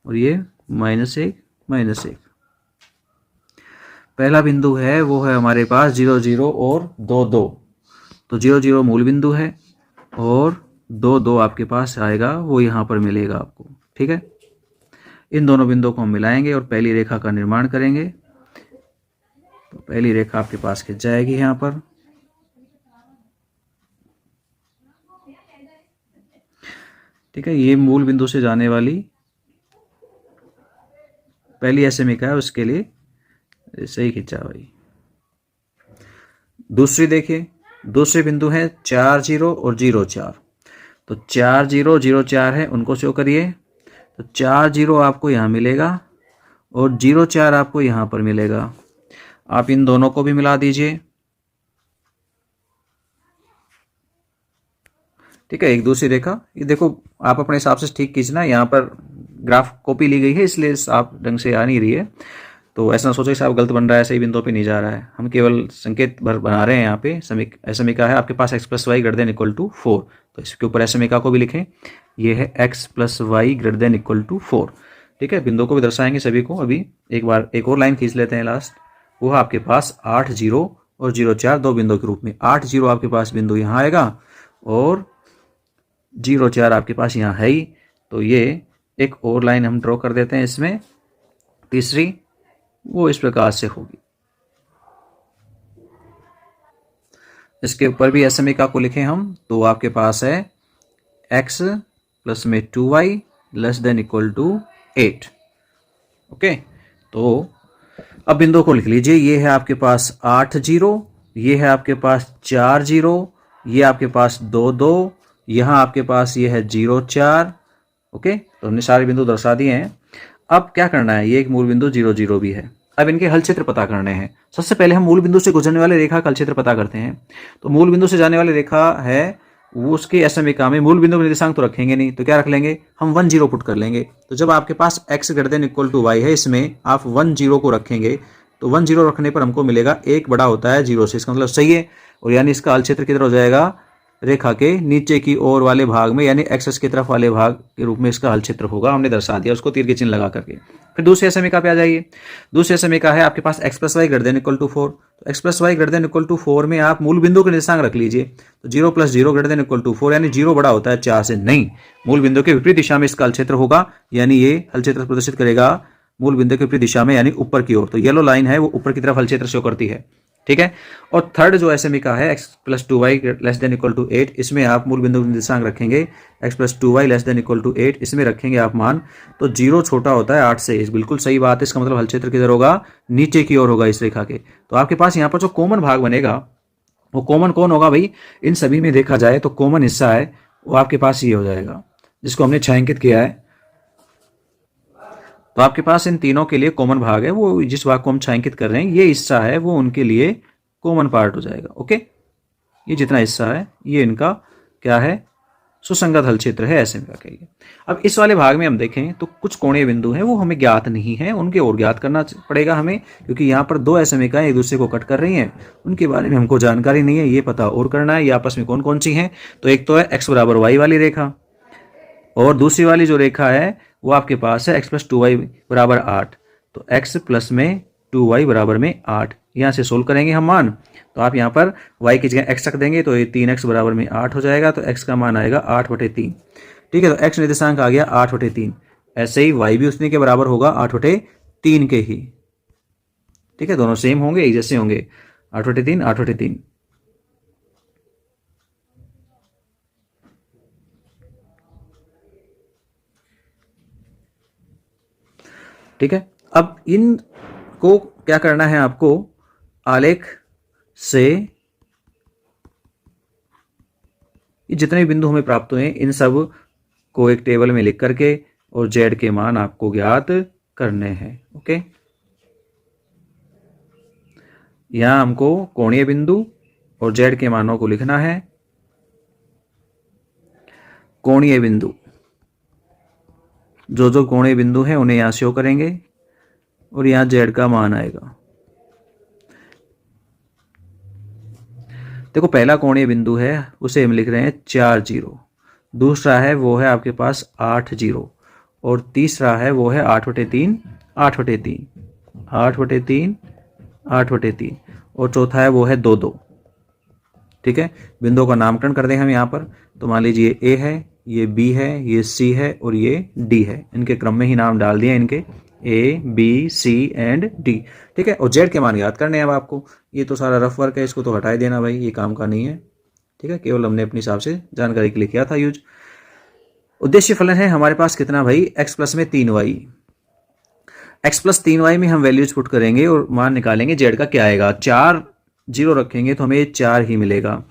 और ये -1 -1। पहला बिंदु है वो है हमारे पास 0 0 और 2 2, तो 0 0 मूल बिंदु है और 2 2 आपके पास आएगा, वो यहाँ पर मिलेगा आपको, ठीक है। इन दोनों बिंदुओं को हम मिलाएंगे और पहली रेखा का निर्माण करेंगे। तो पहली रेखा आपके पास खिंच जाएगी यहाँ पर, ठीक है। ये मूल बिंदु से जाने वाली पहली असमीका है, उसके लिए सही खिंचा भाई। दूसरी देखिए, दूसरे बिंदु है 4 0 और 0 4, तो 4 0 0 4 है, उनको शो करिए। तो 4 0 आपको यहाँ मिलेगा और 0,4 आपको यहाँ पर मिलेगा। आप इन दोनों को भी मिला दीजिए, ठीक है, एक दूसरी रेखा। ये देखो आप अपने हिसाब से ठीक खींचना, यहाँ पर ग्राफ कॉपी ली गई है इसलिए आप ढंग से आ नहीं रही है, तो ऐसा ना सोचो कि साहब गलत बन रहा है, सही बिंदु पे नहीं जा रहा है। हम केवल संकेत भर बना रहे हैं। यहाँ पे समीका है आपके पास x + y > = 4, तो इसके ऊपर समीका को भी लिखें, ये है x + y > 4, ठीक है। बिंदु को भी दर्शाएंगे सभी को। अभी एक बार एक और लाइन खींच लेते हैं लास्ट, वो है आपके पास 8, 0 और 0,4 दो बिंदु के रूप में। 8, 0 आपके पास बिंदु यहाँ आएगा और 0,4 आपके पास यहाँ है ही, तो ये एक और लाइन हम ड्रॉ कर देते हैं इसमें, तीसरी, वो इस प्रकार से होगी। इसके ऊपर भी समीका को लिखें हम, तो आपके पास है x + 2y > 8, ओके। तो अब बिंदु को लिख लीजिए, ये है आपके पास 8, 0, ये है आपके पास 4, 0, ये आपके पास 2, 2, यहाँ आपके पास ये है 0,4, ओके। तो हमने सारे बिंदु दर्शा दिए हैं। अब क्या करना है, ये एक मूल बिंदु 0, 0 भी है। अब इनके हल क्षेत्र पता करने हैं। सबसे पहले हम मूल बिंदु से गुजरने वाले रेखा का हल क्षेत्र पता करते हैं। तो मूल बिंदु से जाने वाली रेखा है, वो उसके समीका में मूल बिंदु का निर्देशांक तो रखेंगे नहीं, तो क्या रख लेंगे हम, 1, 0 पुट कर लेंगे। तो जब आपके पास x > y है, इसमें आप 1, 0 को रखेंगे, तो 1, 0 रखने पर हमको मिलेगा 1 बड़ा होता है 0 से, इसका मतलब सही है। और यानी इसका हल क्षेत्र किधर हो जाएगा, रेखा के नीचे की ओर वाले भाग में, यानी एक्स की तरफ वाले भाग के रूप में इसका हल क्षेत्र होगा। हमने दर्शा दिया उसको तीर के चिन्ह लगा करके। फिर दूसरी समीका पे आ जाइए। दूसरी समीका है आपके पास x + y > 4, तो x + y > 4 में आप मूल बिंदु के निर्देशांक रख लीजिए। तो 0 + 0 > 4, यानी 0 बड़ा होता है 4 से, नहीं, मूल बिंदु के विपरीत दिशा में इसका हल क्षेत्र होगा, यानी ये हल क्षेत्र प्रदर्शित करेगा मूल बिंदु के विपरीत दिशा में, यानी ऊपर की ओर। तो येलो लाइन है वो ऊपर की तरफ हल क्षेत्र शो करती है, ठीक है। और थर्ड जो समीका है x + 2y > 8, इसमें आप मूल बिंदु निर्देशांक रखेंगे x + 2y > 8, इसमें रखेंगे आप मान, तो 0 छोटा होता है 8 से, इस बिल्कुल सही बात है। इसका मतलब हल क्षेत्र किधर होगा, नीचे की ओर होगा इस रेखा के। तो आपके पास यहाँ पर जो कॉमन भाग बनेगा, वो कॉमन कौन होगा भाई, इन सभी में देखा जाए तो कॉमन हिस्सा है वो आपके पास ये हो जाएगा, जिसको हमने छायांकित किया है। तो आपके पास इन तीनों के लिए कॉमन भाग है, वो जिस भाग को हम छायांकित कर रहे हैं, ये हिस्सा है वो उनके लिए कॉमन पार्ट हो जाएगा, ओके। ये जितना हिस्सा है ये इनका क्या है, सुसंगत हल क्षेत्र है, ऐसे में क्या कहिए। अब इस वाले भाग में हम देखें तो कुछ कोणीय बिंदु हैं वो हमें ज्ञात नहीं है, उनके और ज्ञात करना पड़ेगा हमें, क्योंकि यहाँ पर दो समीकाएं एक दूसरे को कट कर रही हैं, उनके बारे में हमको जानकारी नहीं है, ये पता और करना है ये आपस में कौन कौन सी हैं। तो एक तो है x = y वाली रेखा, और दूसरी वाली जो रेखा है वो आपके पास है x + 2y = 8। तो x + 2y = 8, यहाँ से सोल्व करेंगे हम मान, तो आप यहाँ पर y की जगह x रख देंगे, तो ये 3x = 8 हो जाएगा। तो x का मान आएगा 8/3, ठीक है। तो x निर्देशांक आ गया 8/3। ऐसे ही y भी उतने के बराबर होगा 8/3 के ही, ठीक है, दोनों सेम होंगे, एक जैसे होंगे, 8/3 8/3। ठीक है। अब इन को क्या करना है आपको, आलेख से ये जितने भी बिंदु हमें प्राप्त हुए इन सब को एक टेबल में लिख करके और z के मान आपको ज्ञात करने हैं, ओके। यहां हमको कोणीय बिंदु और z के मानों को लिखना है। कोणीय बिंदु, जो जो कोणीय बिंदु हैं उन्हें यहां शो करेंगे और यहां z का मान आएगा। देखो पहला कोणीय बिंदु है उसे हम लिख रहे हैं 4, 0, दूसरा है वो है आपके पास 8, 0, और तीसरा है वो है 8/3 8/3 8/3 8/3, और चौथा है वो है 2, 2, ठीक है। बिंदुओं का नामकरण कर दें हम यहाँ पर, तो मान लीजिए A है, ये B है, ये C है और ये D है, इनके क्रम में ही नाम डाल दिए इनके, A B C and D, ठीक है। और Z के मान याद करने हैं अब आपको, ये तो सारा रफ वर्क है, इसको तो हटा देना भाई, ये काम का नहीं है, ठीक है, केवल हमने अपने हिसाब से जानकारी के लिए किया था यूज। उद्देश्य फलन है हमारे पास कितना भाई, x + 3y, x + 3y में हम वैल्यूज पुट करेंगे और मान निकालेंगे z का क्या आएगा। 4 0 रखेंगे तो हमें 4 ही मिलेगा,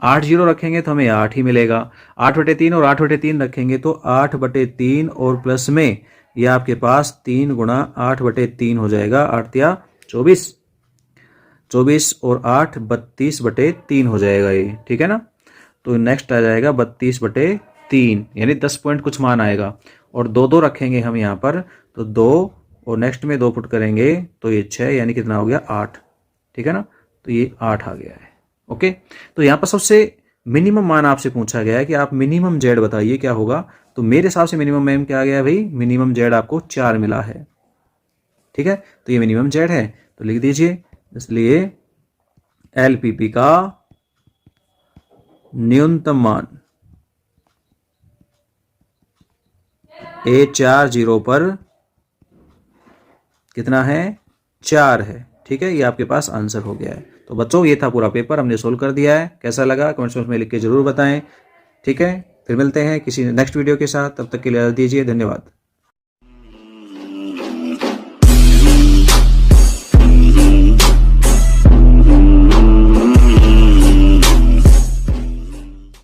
8 0 रखेंगे तो हमें 8 ही मिलेगा, 8/3 और 8/3 रखेंगे तो 8/3 और प्लस में ये आपके पास 3 गुणा 8/3 हो जाएगा, 8 या 24, 24 और 8 32/3 हो जाएगा ये, ठीक है ना। तो नेक्स्ट आ जाएगा 32/3, यानी 10 पॉइंट कुछ मान आएगा। और 2 रखेंगे हम यहाँ पर, तो 2 और नेक्स्ट में 2 पुट करेंगे तो ये 6, यानी कितना हो गया 8, ठीक है ना। तो ये 8 आ गया है। ओके, तो यहाँ पर सबसे मिनिमम मान आपसे पूछा गया है कि आप मिनिमम जेड बताइए क्या होगा। तो मेरे हिसाब से मिनिमम मैम क्या आ गया भाई, मिनिमम जेड आपको 4 मिला है, ठीक है। तो ये मिनिमम जेड है, तो लिख दीजिए। इसलिए एलपीपी का न्यूनतम मान A40 पर कितना है, 4 है, ठीक है। ये आपके पास आंसर हो गया है। तो बच्चों ये था पूरा पेपर, हमने सोल्व कर दिया है। कैसा लगा कमेंट्स बॉक्स में लिख के जरूर बताएं, ठीक है। फिर मिलते हैं किसी नेक्स्ट वीडियो के साथ, तब तक के लिए दीजिए, धन्यवाद।